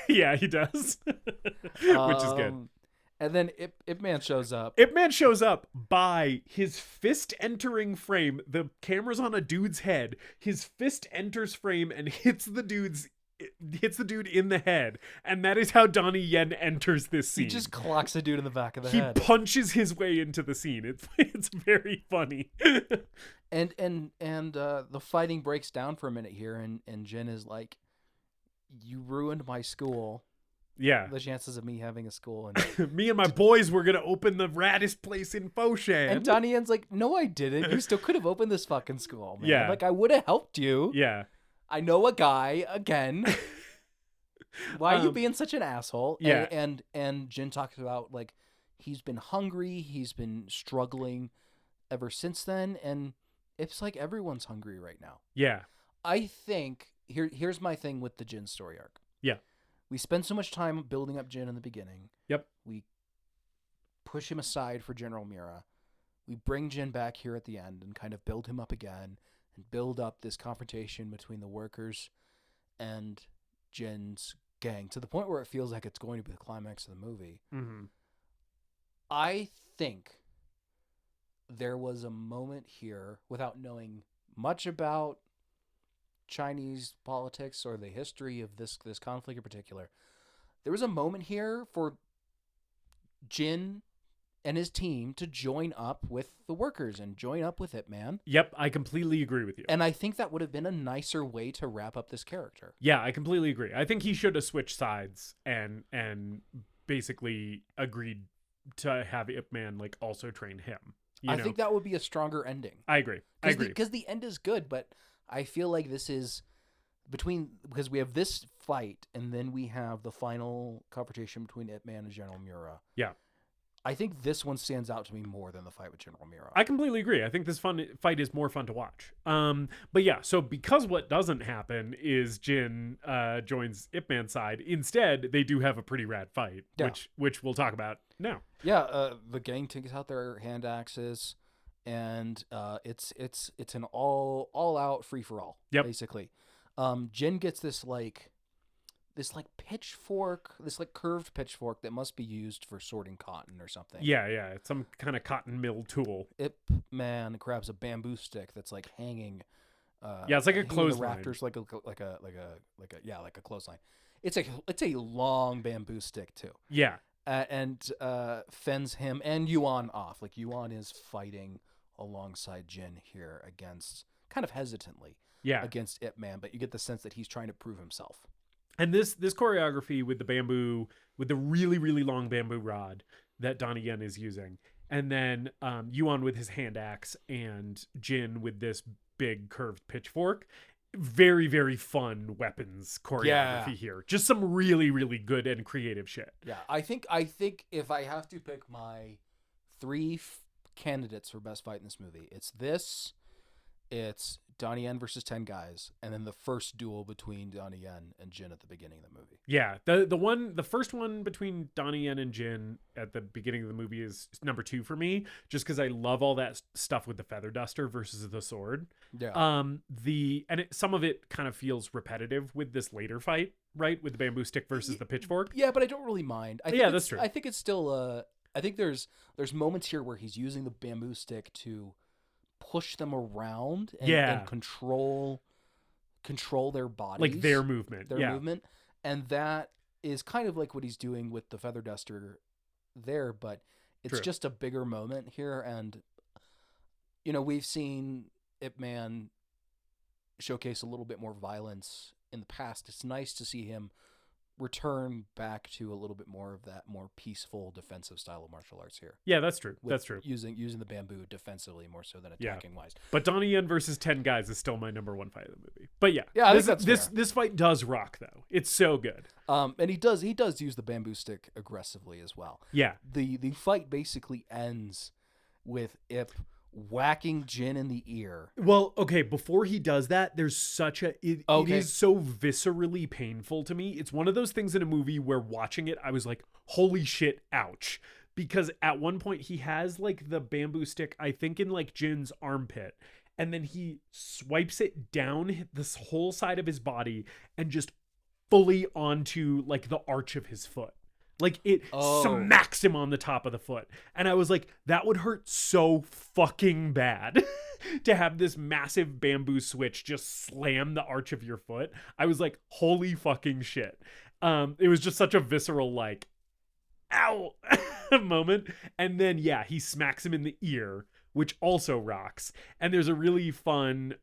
Yeah, he does. Which is good. And then Ip Man shows up. Ip Man shows up by his fist entering frame. The camera's on a dude's head. His fist enters frame and hits the dude in the head. And that is how Donnie Yen enters this scene. He just clocks a dude in the back of the he head. punches his way into the scene. It's very funny. And the fighting breaks down for a minute here, and Jin is like, you ruined my school. Yeah. The chances of me having a school. And me and my boys were going to open the raddest place in Foshan. And Donnie Yen's like, no, I didn't. You still could have opened this fucking school, man. Yeah. Like, I would have helped you. Yeah. I know a guy, again. Why are you being such an asshole? Yeah. And Jin talks about, like, he's been hungry. He's been struggling ever since then. And it's like everyone's hungry right now. Yeah. I think, here's my thing with the Jin story arc. Yeah. We spend so much time building up Jin in the beginning. Yep. We push him aside for General Mira. We bring Jin back here at the end and kind of build him up again and build up this confrontation between the workers and Jin's gang to the point where it feels like it's going to be the climax of the movie. Mm-hmm. I think there was a moment here, without knowing much about Chinese politics or the history of this conflict in particular, there was a moment here for Jin and his team to join up with the workers and join up with Ip Man. Yep, I completely agree with you. And I think that would have been a nicer way to wrap up this character. Yeah, I completely agree. I think he should have switched sides and basically agreed to have Ip Man like also train him. I think that would be a stronger ending. I agree. Because the end is good, but I feel like this is because we have this fight and then we have the final confrontation between Ip Man and General Mira. Yeah. I think this one stands out to me more than the fight with General Mira. I completely agree. I think this fight is more fun to watch. But yeah, so because what doesn't happen is Jin joins Ip Man's side. Instead, they do have a pretty rad fight, Yeah. which we'll talk about now. Yeah, the gang takes out their hand axes, and it's an all out free for all. Yep. Basically, Jin gets this pitchfork, this like curved pitchfork that must be used for sorting cotton or something. Yeah, it's some kind of cotton mill tool. Ip Man grabs a bamboo stick that's like hanging. Yeah, it's like a hanging in clothesline. the rafters, like a clothesline. It's a long bamboo stick too. Yeah. And fends him and Yuan off. Like Yuan is fighting alongside Jin here against, kind of hesitantly, Yeah. against Ip Man, but you get the sense that he's trying to prove himself. And this choreography with the bamboo, with the really, really long bamboo rod that Donnie Yen is using, and then Yuan with his hand axe and Jin with this big curved pitchfork. Very, very fun weapons choreography here. Just some really, really good and creative shit. Yeah, I think if I have to pick my three candidates for best fight in this movie, it's Donnie Yen versus 10 guys, and then the first duel between Donnie Yen and Jin at the beginning of the movie. Yeah, the first one between Donnie Yen and Jin at the beginning of the movie is number 2 for me, just because I love all that stuff with the feather duster versus the sword. Yeah. Some of it kind of feels repetitive with this later fight, right? With the bamboo stick versus the pitchfork. Yeah, but I don't really mind. That's true. I think it's still I think there's moments here where he's using the bamboo stick to push them around and control their bodies, like their movement, and that is kind of like what he's doing with the feather duster there, but it's just a bigger moment here. And we've seen Ip Man showcase a little bit more violence in the past. It's nice to see him return back to a little bit more of that more peaceful defensive style of martial arts here. Yeah, that's true. That's true. Using the bamboo defensively more so than attacking wise. But Donnie Yen versus 10 guys is still my number 1 fight of the movie. But yeah, I think that's this fight does rock though. It's so good. And he does use the bamboo stick aggressively as well. Yeah. The fight basically ends with Ip whacking Jin in the ear. Well, okay, before he does that, there's such it is so viscerally painful to me. It's one of those things in a movie where watching it, I was like, holy shit, ouch. Because at one point he has like the bamboo stick, I think in like Jin's armpit, and then he swipes it down this whole side of his body and just fully onto like the arch of his foot. Like it smacks him on the top of the foot. And I was like, that would hurt so fucking bad to have this massive bamboo switch just slam the arch of your foot. I was like, holy fucking shit. It was just such a visceral, like, ow moment. And then, he smacks him in the ear, which also rocks. And there's a really fun,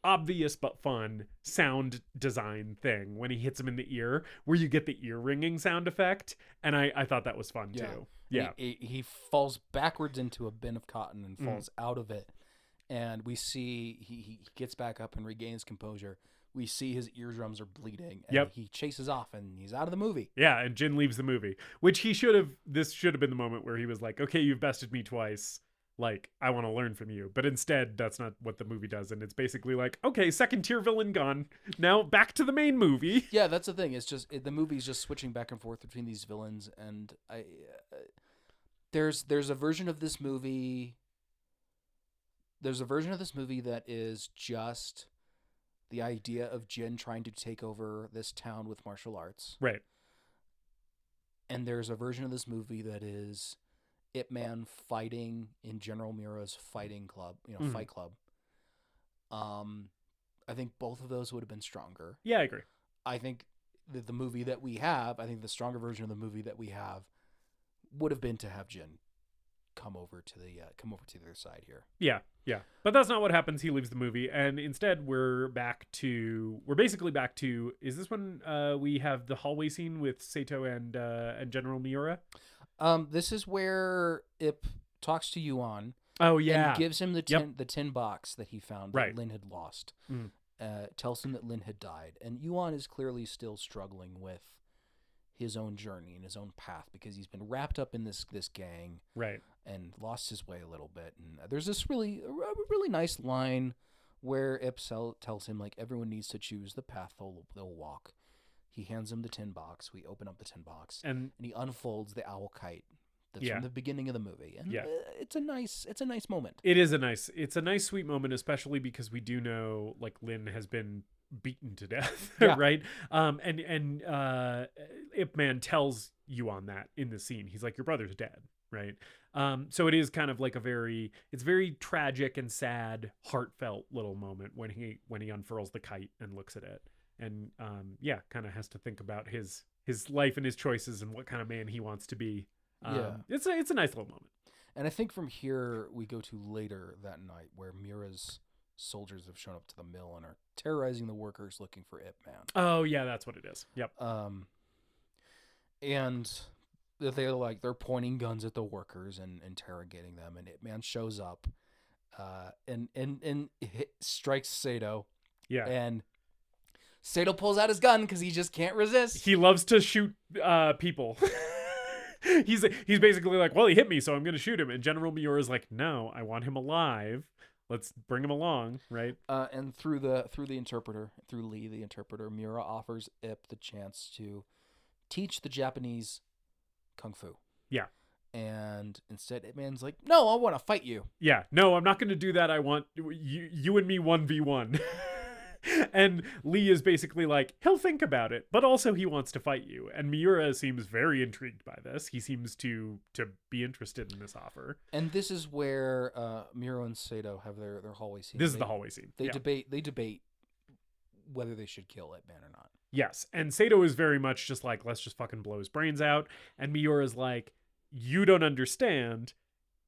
obvious but fun sound design thing when he hits him in the ear, where you get the ear ringing sound effect, and I thought that was fun too. Yeah, he falls backwards into a bin of cotton and falls out of it, and we see he gets back up and regains composure. We see his eardrums are bleeding, and he chases off, and he's out of the movie. Yeah, and Jin leaves the movie, which this should have been the moment where he was like, okay, you've bested me twice. Like, I want to learn from you. But instead, that's not what the movie does. And it's basically like, okay, second tier villain gone. Now back to the main movie. Yeah, that's the thing. It's just the movie's just switching back and forth between these villains. And there's a version of this movie. There's a version of this movie that is just the idea of Jin trying to take over this town with martial arts. Right. And there's a version of this movie that is Ip Man fighting in General Mira's fighting club, Fight Club. I think both of those would have been stronger. Yeah, I agree. I think the movie that we have, the stronger version of the movie that we have would have been to have Jin come over to the other side here. Yeah. But that's not what happens. He leaves the movie, and instead we're basically back to, is this when we have the hallway scene with Sato and General Miura? This is where Ip talks to Yuan. Oh yeah, and gives him the tin box that he found that Lynn had lost. Tells him that Lynn had died, and Yuan is clearly still struggling with his own journey and his own path because he's been wrapped up in this gang, right, and lost his way a little bit. And there's this really nice line where Ip tells him, like, everyone needs to choose the path they'll walk. He hands him the tin box. We open up the tin box, and he unfolds the owl kite that's from the beginning of the movie. And it's a nice moment. It's a nice sweet moment, especially because we do know, like, Lynn has been beaten to death, right? And Ip Man tells Yuan that in the scene. He's like, your brother's dead, right? So it is kind of like it's very tragic and sad, heartfelt little moment when he unfurls the kite and looks at it. And kind of has to think about his life and his choices and what kind of man he wants to be. It's a nice little moment. And I think from here we go to later that night where Miura's soldiers have shown up to the mill and are terrorizing the workers looking for Ip Man. Oh yeah, that's what it is. Yep. And they're pointing guns at the workers and interrogating them, and Ip Man shows up, and strikes Sato. Yeah. And Sato pulls out his gun because he just can't resist. He loves to shoot people. He's basically like, well, he hit me, so I'm gonna shoot him. And General Miura's like, no, I want him alive. Let's bring him along, right? And through the interpreter, through Lee, the interpreter, Miura offers Ip the chance to teach the Japanese kung fu. Yeah. And instead, Ip Man's like, no, I want to fight you. Yeah. No, I'm not gonna do that. I want you and me 1v1. And Lee is basically like, he'll think about it, but also he wants to fight you. And Miura seems very intrigued by this. He seems to be interested in this offer. And this is where Miura and Sato have their hallway scene. This is the hallway scene. They debate whether they should kill Ip Man or not. Yes. And Sato is very much just like, let's just fucking blow his brains out. And Miura's like, you don't understand.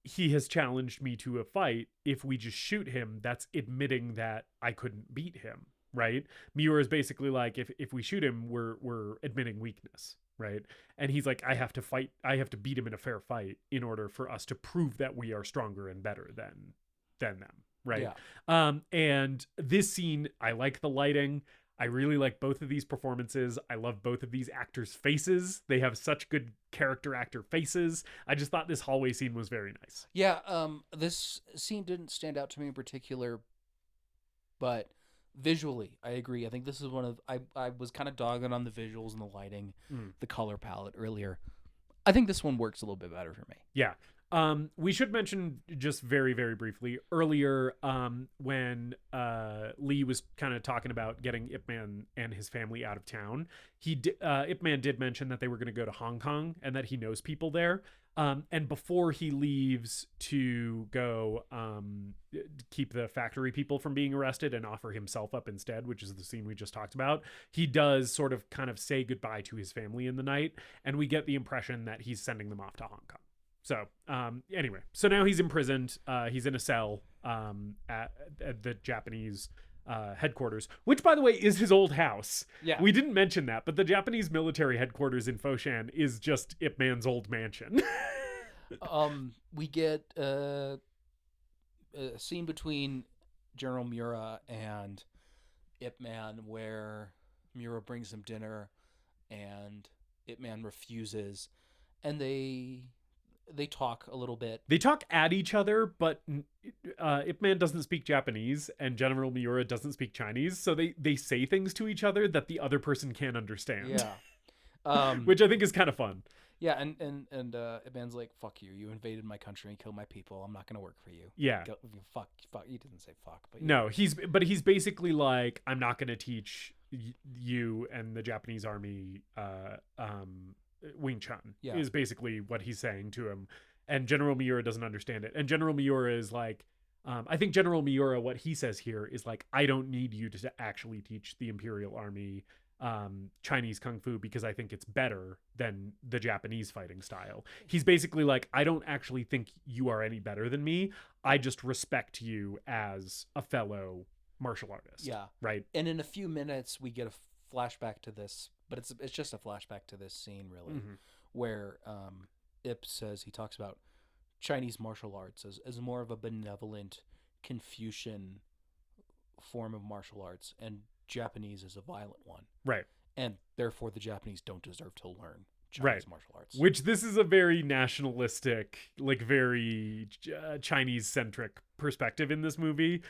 He has challenged me to a fight. If we just shoot him, that's admitting that I couldn't beat him, right? Miura is basically like, if we shoot him, we're admitting weakness, right? And he's like, I have to fight. I have to beat him in a fair fight in order for us to prove that we are stronger and better than them, right? Yeah. And this scene, I like the lighting. I really like both of these performances. I love both of these actors' faces. They have such good character actor faces. I just thought this hallway scene was very nice. Yeah, this scene didn't stand out to me in particular, but visually, I agree. I think this is one of... I was kind of dogging on the visuals and the lighting, the color palette earlier. I think this one works a little bit better for me. Yeah. We should mention just very, very briefly earlier, when Lee was kind of talking about getting Ip Man and his family out of town. Ip Man did mention that they were going to go to Hong Kong and that he knows people there. And before he leaves to go keep the factory people from being arrested and offer himself up instead, which is the scene we just talked about, he does sort of kind of say goodbye to his family in the night. And we get the impression that he's sending them off to Hong Kong. So anyway, so now he's imprisoned. He's in a cell at the Japanese headquarters, which, by the way, is his old house. Yeah. We didn't mention that, but the Japanese military headquarters in Foshan is just Ip Man's old mansion. We get a scene between General Miura and Ip Man where Miura brings him dinner and Ip Man refuses, and they talk a little bit. They talk at each other, but Ip Man doesn't speak Japanese and General Miura doesn't speak Chinese, so they say things to each other that the other person can't understand. Yeah. Which I think is kind of fun. Yeah, and Ip Man's like, fuck you. You invaded my country and killed my people. I'm not going to work for you. Yeah. Fuck. He didn't say fuck. But no, he's basically like, I'm not going to teach you and the Japanese army Wing Chun, is basically what he's saying to him. And General Miura doesn't understand it. And General Miura is like, I think General Miura, what he says here is like, I don't need you to actually teach the Imperial Army Chinese Kung Fu because I think it's better than the Japanese fighting style. He's basically like, I don't actually think you are any better than me. I just respect you as a fellow martial artist. Yeah. Right. And in a few minutes, we get a flashback to this, but it's just a flashback to this scene, really, where Ip says, he talks about Chinese martial arts as more of a benevolent Confucian form of martial arts, and Japanese is a violent one. Right. And therefore the Japanese don't deserve to learn Chinese martial arts. Which this is a very nationalistic, like very Chinese-centric perspective in this movie.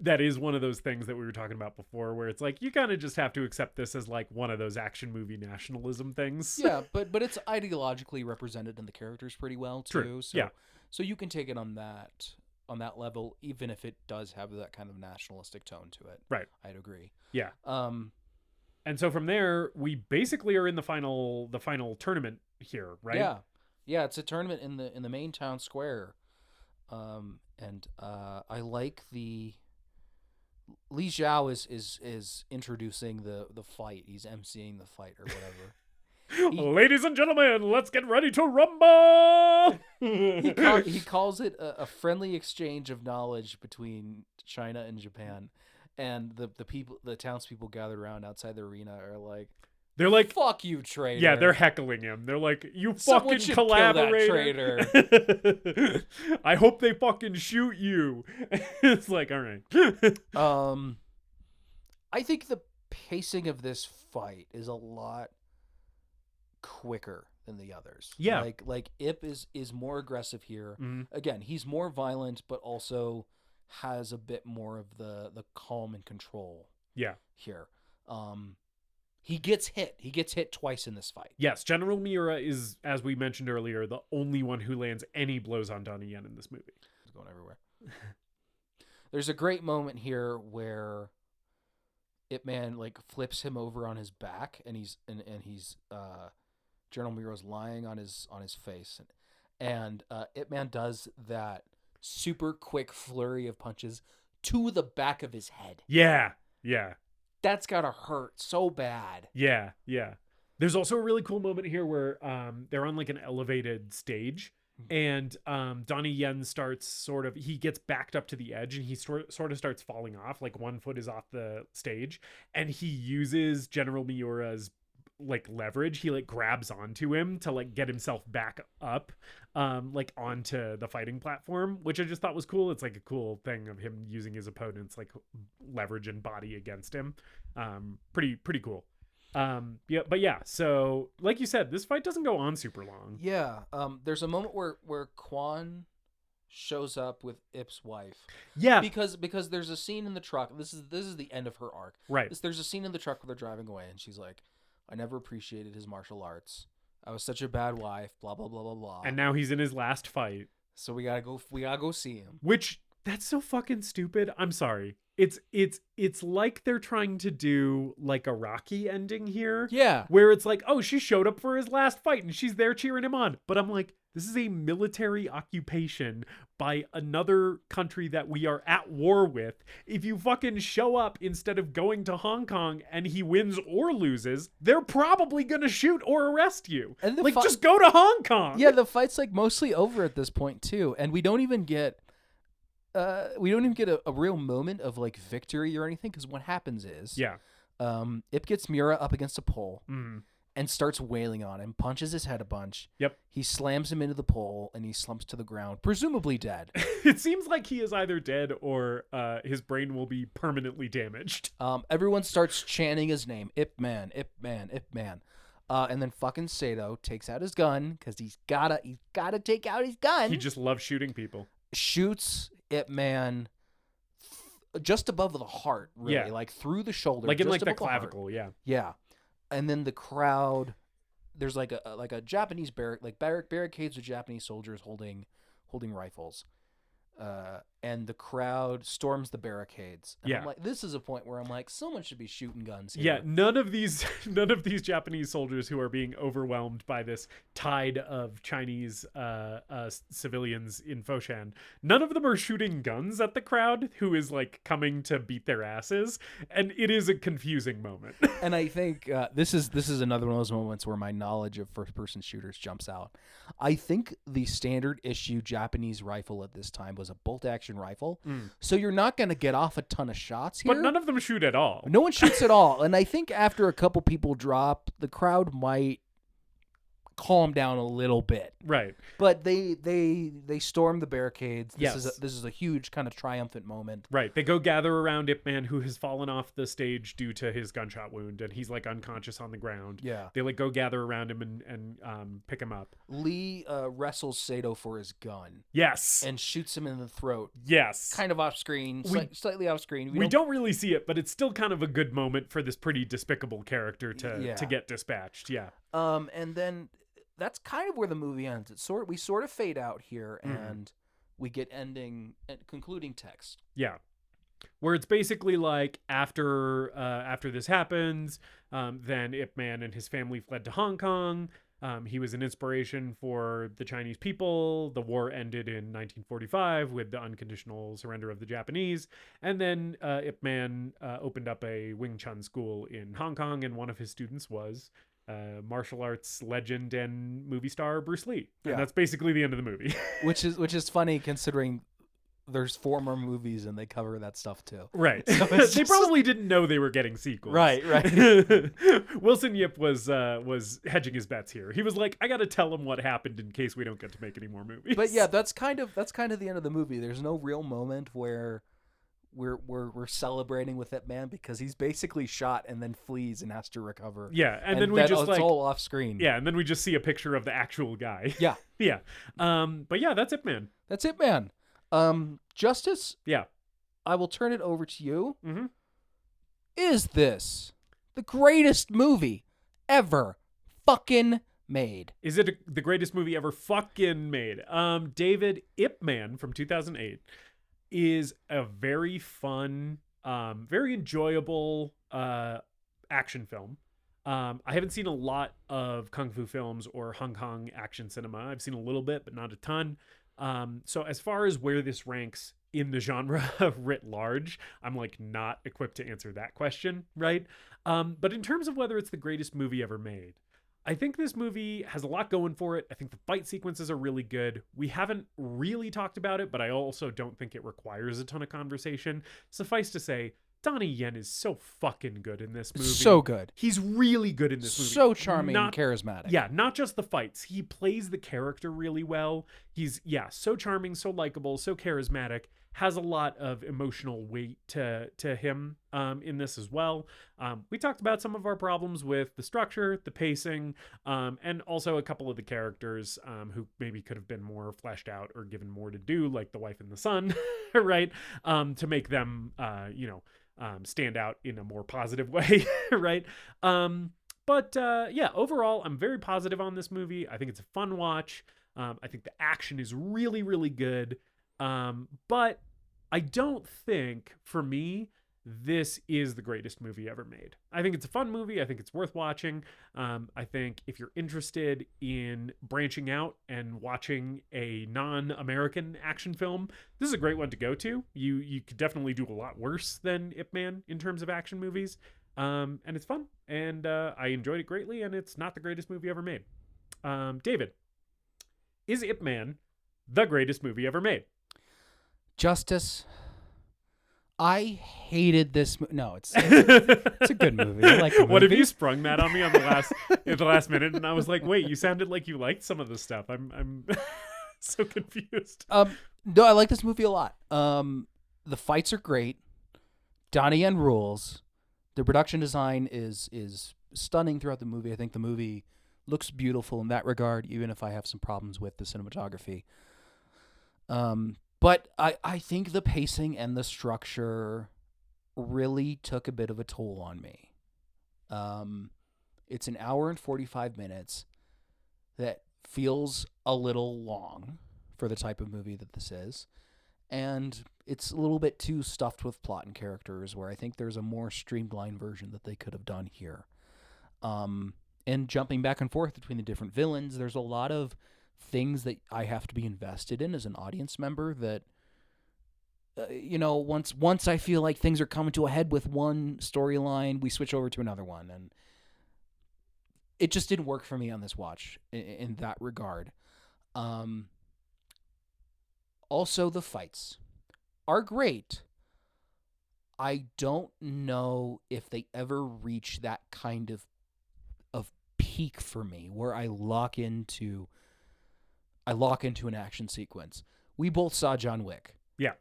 That is one of those things that we were talking about before where it's like, you kind of just have to accept this as like one of those action movie nationalism things. Yeah, but it's ideologically represented in the characters pretty well too. True. So you can take it on that level, even if it does have that kind of nationalistic tone to it. Right. I'd agree. Yeah. And so from there, we basically are in the final tournament here, right? Yeah. Yeah, it's a tournament in the main town square. And I like the Li Zhao is introducing the fight. He's emceeing the fight or whatever. Ladies and gentlemen, let's get ready to rumble. He calls it a friendly exchange of knowledge between China and Japan, and the townspeople gathered around outside the arena are like, they're like, "Fuck you, traitor!" Yeah, they're heckling him. They're like, "You Someone fucking should kill that collaborator." I hope they fucking shoot you. It's like, all right. I think the pacing of this fight is a lot quicker than the others. Yeah. Like Ip is more aggressive here. Mhm. Again, he's more violent, but also has a bit more of the calm and control Yeah. here. He gets hit. He gets hit twice in this fight. Yes, General Miura is, as we mentioned earlier, the only one who lands any blows on Donnie Yen in this movie. He's going everywhere. There's a great moment here where Ip Man like flips him over on his back, and he's General Miura's lying on his face, and Ip Man does that super quick flurry of punches to the back of his head. Yeah. That's gotta hurt so bad. Yeah. There's also a really cool moment here where they're on like an elevated stage, and Donnie Yen starts he gets backed up to the edge, and he sort of starts falling off. Like one foot is off the stage, and he uses General Miura's like leverage. He like grabs onto him to like get himself back up like onto the fighting platform, which I just thought was cool. It's like a cool thing of him using his opponent's like leverage and body against him. Pretty cool. So like you said, this fight doesn't go on super long. Yeah. There's a moment where Quan shows up with Ip's wife. Yeah. Because there's a scene in the truck. This is the end of her arc. Right. There's a scene in the truck where they're driving away, and she's like, "I never appreciated his martial arts. I was such a bad wife, blah blah blah blah blah." And now he's in his last fight. So we gotta go see him. Which, that's so fucking stupid. I'm sorry. It's like they're trying to do like a Rocky ending here. Yeah. Where it's like, oh, she showed up for his last fight and she's there cheering him on. But I'm like, this is a military occupation by another country that we are at war with. If you fucking show up instead of going to Hong Kong and he wins or loses, they're probably gonna shoot or arrest you. And just go to Hong Kong. Yeah, the fight's like mostly over at this point too, and we don't even get a real moment of like victory or anything, because what happens is Ip gets Miura up against a pole and starts wailing on him, punches his head a bunch. Yep. He slams him into the pole and he slumps to the ground, presumably dead. It seems like he is either dead or his brain will be permanently damaged. Everyone starts chanting his name, Ip Man, Ip Man, Ip Man. And then fucking Sato takes out his gun, because he's gotta take out his gun. He just loves shooting people. Shoots Ip Man just above the heart, really, like through the shoulder, like in like the above clavicle. Yeah. And then the crowd, there's like a Japanese barricades with Japanese soldiers holding rifles, and the crowd storms the barricades. And I'm like, this is a point where I'm like, someone should be shooting guns here. Yeah, none of these Japanese soldiers who are being overwhelmed by this tide of Chinese civilians in Foshan, none of them are shooting guns at the crowd who is like coming to beat their asses, and it is a confusing moment. And I think this is another one of those moments where my knowledge of first-person shooters jumps out. I think the standard issue Japanese rifle at this time was a bolt-action rifle, so you're not going to get off a ton of shots here. But none of them shoot at all. No one shoots at all, and I think after a couple people drop, the crowd might calm down a little bit. Right. But they storm the barricades. This is a huge kind of triumphant moment. Right. They go gather around Ip Man, who has fallen off the stage due to his gunshot wound, and he's like unconscious on the ground. Yeah. They like go gather around him and pick him up. Lee wrestles Sato for his gun. Yes. And shoots him in the throat. Yes. Kind of off screen, slightly off screen. We don't really see it, but it's still kind of a good moment for this pretty despicable character to get dispatched. Yeah. And then that's kind of where the movie ends. We sort of fade out here, and we get concluding text. Yeah, where it's basically like after this happens, then Ip Man and his family fled to Hong Kong. He was an inspiration for the Chinese people. The war ended in 1945 with the unconditional surrender of the Japanese. And then Ip Man opened up a Wing Chun school in Hong Kong, and one of his students was martial arts legend and movie star Bruce Lee. And Yeah. that's basically the end of the movie. which is funny considering there's 4 more movies and they cover that stuff too. Right. So They it's just- probably didn't know they were getting sequels. Right. Wilson Yip was hedging his bets here. He was like, I got to tell him what happened in case we don't get to make any more movies. But yeah, that's kind of the end of the movie. There's no real moment where we're celebrating with that man because he's basically shot and then flees and has to recover. Yeah, and then we that- just it's like all off screen. yeah, and then we just see a picture of the actual guy. Yeah. Yeah. But yeah, that's it, man. That's it, man. Justus, Yeah. I will turn it over to you. Mhm. Is this the greatest movie ever fucking made? Is it the greatest movie ever fucking made? David, Ip Man from 2008 is a very fun, very enjoyable action film. I haven't seen a lot of kung fu films or Hong Kong action cinema. I've seen a little bit, but not a ton. So as far as where this ranks in the genre writ large, I'm like not equipped to answer that question, right? But in terms of whether it's the greatest movie ever made, I think this movie has a lot going for it. I think the fight sequences are really good. We haven't really talked about it, but I also don't think it requires a ton of conversation. Suffice to say, Donnie Yen is so fucking good in this movie. So good. He's really good in this movie. So charming Not- and charismatic. Yeah, not just the fights. He plays the character really well. He's, so charming, so likable, so charismatic. Has a lot of emotional weight to him in this as well. We talked about some of our problems with the structure, the pacing, and also a couple of the characters who maybe could have been more fleshed out or given more to do, like the wife and the son, right? To make them, stand out in a more positive way, right? But overall, I'm very positive on this movie. I think it's a fun watch. I think the action is really, really good. But I don't think, for me, this is the greatest movie ever made. I think it's a fun movie. I think it's worth watching. I think if you're interested in branching out and watching a non-American action film, this is a great one to go to. You could definitely do a lot worse than Ip Man in terms of action movies. And it's fun. And I enjoyed it greatly, and it's not the greatest movie ever made. David, is Ip Man the greatest movie ever made? Justus, I hated this. No, it's a good movie. I like the movie. What if you sprung that on me on the last minute, and I was like, "Wait, you sounded like you liked some of this stuff." I'm so confused. No, I like this movie a lot. The fights are great. Donnie Yen rules. The production design is stunning throughout the movie. I think the movie looks beautiful in that regard, even if I have some problems with the cinematography. But I think the pacing and the structure really took a bit of a toll on me. It's an hour and 45 minutes that feels a little long for the type of movie that this is. And it's a little bit too stuffed with plot and characters, where I think there's a more streamlined version that they could have done here. And jumping back and forth between the different villains, there's a lot of things that I have to be invested in as an audience member that, once I feel like things are coming to a head with one storyline, we switch over to another one. And it just didn't work for me on this watch in that regard. Also, the fights are great. I don't know if they ever reach that kind of peak for me where I lock into an action sequence. We both saw John Wick. Yeah.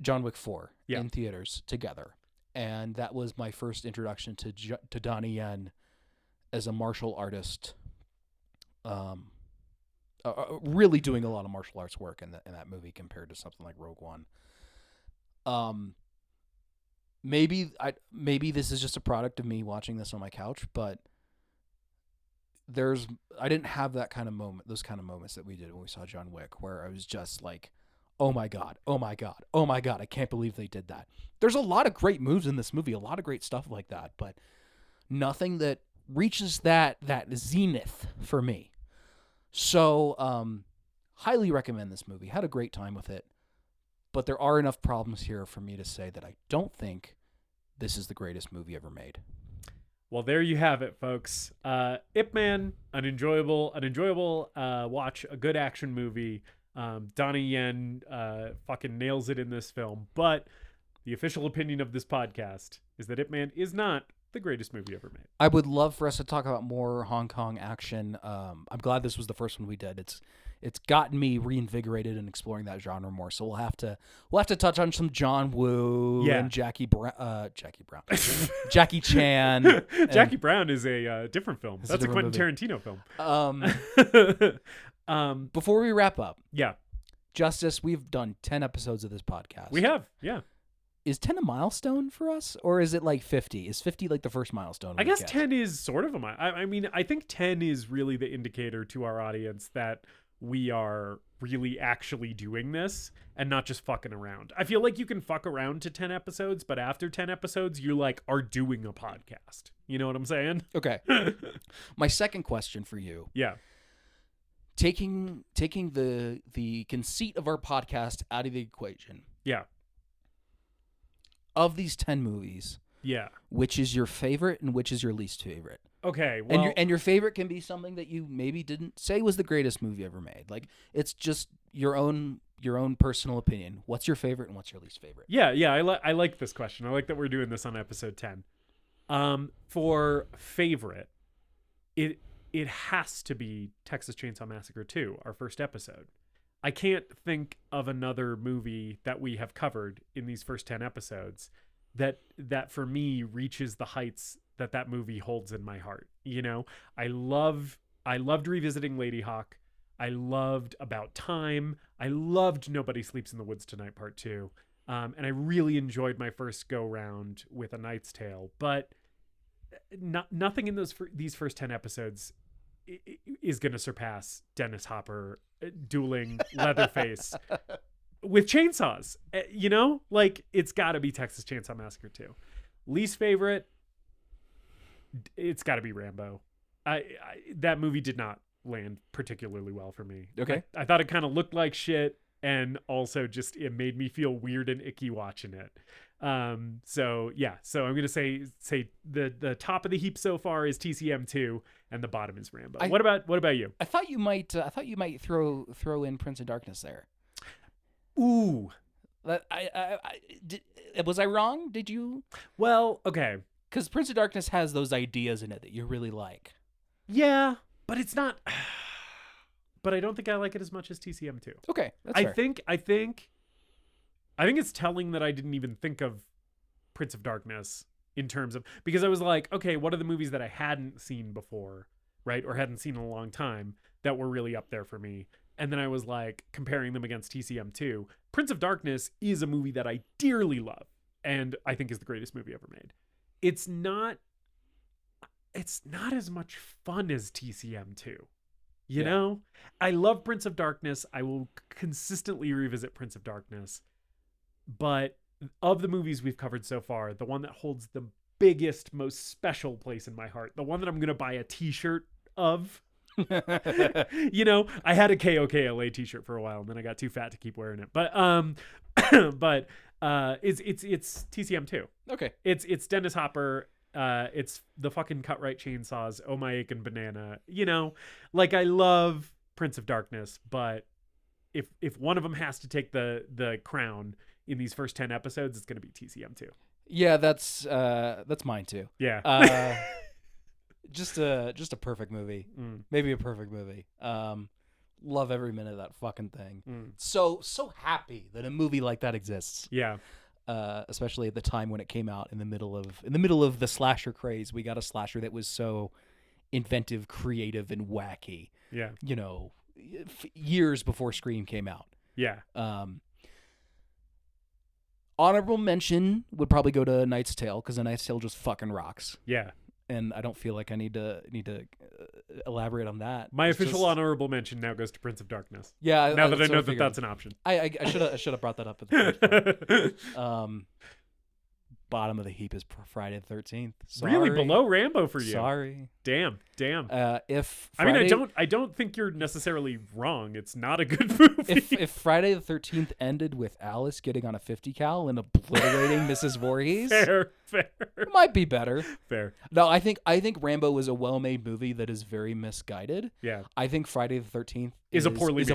John Wick 4 Yeah. in theaters together. And that was my first introduction to Donnie Yen as a martial artist. Really doing a lot of martial arts work in that movie compared to something like Rogue One. Maybe this is just a product of me watching this on my couch, but I didn't have those kind of moments that we did when we saw John Wick, where I was just like, oh my God, oh my God, oh my God, I can't believe they did that. There's a lot of great moves in this movie, a lot of great stuff like that, but nothing that reaches that zenith for me. So, highly recommend this movie. Had a great time with it, but there are enough problems here for me to say that I don't think this is the greatest movie ever made. Well, there you have it, folks. Ip Man, an enjoyable watch, a good action movie. Donnie Yen fucking nails it in this film. But the official opinion of this podcast is that Ip Man is not the greatest movie ever made. I would love for us to talk about more Hong Kong action. I'm glad this was the first one we did. It's gotten me reinvigorated in exploring that genre more. So we'll have to touch on some John Woo and Jackie Brown, Jackie Chan. Jackie Brown is a different film. That's a Quentin Tarantino film. Before we wrap up, yeah, Justus, we've done 10 episodes of this podcast. We have, yeah. Is 10 a milestone for us, or is it like 50? Is 50 like the first milestone? I guess 10 is sort of a milestone. I mean, I think 10 is really the indicator to our audience that we are really actually doing this and not just fucking around. I feel like you can fuck around to 10 episodes, but after 10 episodes, you are doing a podcast. You know what I'm saying? Okay. My second question for you. Yeah. Taking the conceit of our podcast out of the equation. Yeah. Of these 10 movies, yeah, which is your favorite and which is your least favorite? Okay, well, and your favorite can be something that you maybe didn't say was the greatest movie ever made. Like, it's just your own personal opinion. What's your favorite and what's your least favorite? Yeah, I like this question. I like that we're doing this on episode 10. For favorite, it has to be Texas Chainsaw Massacre 2, our first episode. I can't think of another movie that we have covered in these first 10 episodes that for me reaches the heights that movie holds in my heart. You know, I loved revisiting Lady Hawk. I loved About Time. I loved Nobody Sleeps in the Woods Tonight Part 2. And I really enjoyed my first go round with A Knight's Tale, but nothing in these first 10 episodes is going to surpass Dennis Hopper dueling Leatherface with chainsaws. You know, like, it's got to be Texas Chainsaw Massacre 2. Least favorite, it's got to be Rambo. That movie did not land particularly well for me. Okay. I thought it kind of looked like shit, and also just it made me feel weird and icky watching it. So I'm gonna say the top of the heap so far is TCM2, and the bottom is Rambo. What about you? I thought you might throw in Prince of Darkness there. Ooh, was I wrong? Did you? Well, okay, because Prince of Darkness has those ideas in it that you really like. Yeah, but it's not. But I don't think I like it as much as TCM2. Okay, that's fair. I think it's telling that I didn't even think of Prince of Darkness in terms of, because I was like, okay, what are the movies that I hadn't seen before, right? Or hadn't seen in a long time that were really up there for me. And then I was like comparing them against TCM2. Prince of Darkness is a movie that I dearly love and I think is the greatest movie ever made. It's not as much fun as TCM2. You know, I love Prince of Darkness. I will consistently revisit Prince of Darkness. But of the movies we've covered so far, the one that holds the biggest, most special place in my heart, the one that I'm going to buy a t-shirt of, you know, I had a KOKLA t-shirt for a while and then I got too fat to keep wearing it. But it's TCM2. Okay. It's Dennis Hopper. It's the fucking Cut-Right chainsaws, Oh My Aching Banana. You know, like, I love Prince of Darkness, but if one of them has to take the crown in these first 10 episodes, it's going to be TCM2. Yeah, that's mine too. Yeah. Just a perfect movie. Maybe a perfect movie. Love every minute of that fucking thing. So happy that a movie like that exists. Yeah. Especially at the time when it came out in the middle of the slasher craze. We got a slasher that was so inventive, creative, and wacky. Yeah. You know, years before Scream came out. Yeah. Honorable mention would probably go to A Knight's Tale, because A Knight's Tale just fucking rocks. Yeah. And I don't feel like I need to elaborate on that. My official honorable mention now goes to Prince of Darkness. Yeah. Now that I know that that's an option. I should have brought that up at the first bottom of the heap is Friday the 13th. Sorry. Really below Rambo for you. Sorry. Damn. If Friday, Friday, I don't think you're necessarily wrong. It's not a good movie. If Friday the 13th ended with Alice getting on a 50 cal and obliterating Mrs. Voorhees, Fair. It might be better. Fair. No, I think Rambo is a well-made movie that is very misguided. Yeah. I think Friday the 13th Is a poorly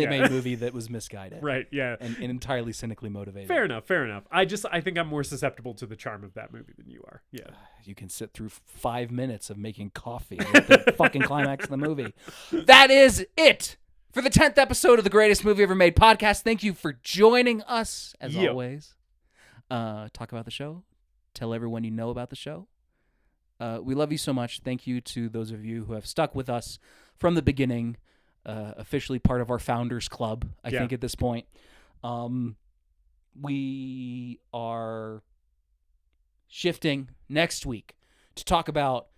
made. made movie that was misguided. Right. Yeah. And entirely cynically motivated. Fair enough. Fair enough. I think I'm more susceptible to the charm of that movie than you are. Yeah. You can sit through 5 minutes of making coffee with the fucking climax of the movie. That is it for the 10th episode of the Greatest Movie Ever Made podcast. Thank you for joining us, as always. Talk about the show. Tell everyone you know about the show. We love you so much. Thank you to those of you who have stuck with us from the beginning, officially part of our Founders Club, I think, at this point. We are shifting next week to talk about,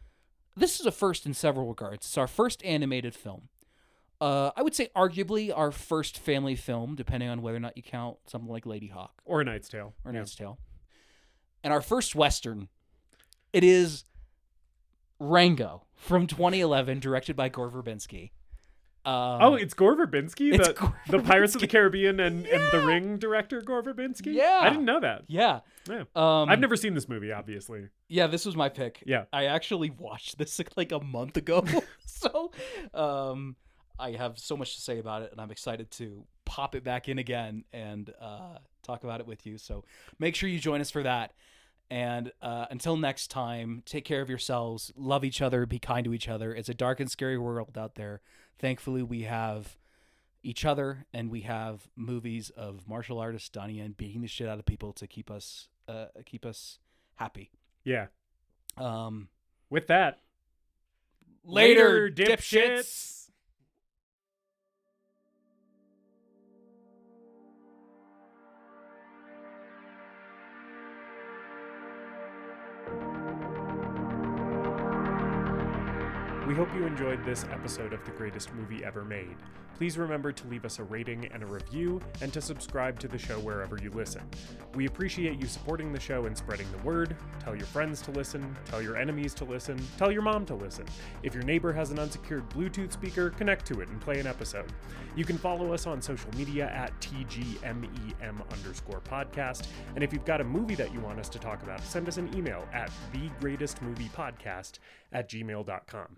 this is a first in several regards. It's our first animated film. I would say arguably our first family film, depending on whether or not you count something like Lady Hawk. Or A Knight's Tale. Knight's Tale. And our first Western. It is Rango from 2011, directed by Gore Verbinski. It's Gore Verbinski? The Pirates of the Caribbean and The Ring director, Gore Verbinski? Yeah. I didn't know that. Yeah. I've never seen this movie, obviously. Yeah, this was my pick. Yeah. I actually watched this like a month ago. So, I have so much to say about it, and I'm excited to pop it back in again and talk about it with you. So make sure you join us for that. And until next time, take care of yourselves, love each other, be kind to each other. It's a dark and scary world out there. Thankfully, we have each other, and we have movies of martial artist Donnie Yen beating the shit out of people to keep us happy. Yeah. With that, later dipshits. We hope you enjoyed this episode of The Greatest Movie Ever Made. Please remember to leave us a rating and a review, and to subscribe to the show wherever you listen. We appreciate you supporting the show and spreading the word. Tell your friends to listen, tell your enemies to listen, tell your mom to listen. If your neighbor has an unsecured Bluetooth speaker, connect to it and play an episode. You can follow us on social media at TGMEM_podcast. And if you've got a movie that you want us to talk about, send us an email at thegreatestmoviepodcast@gmail.com.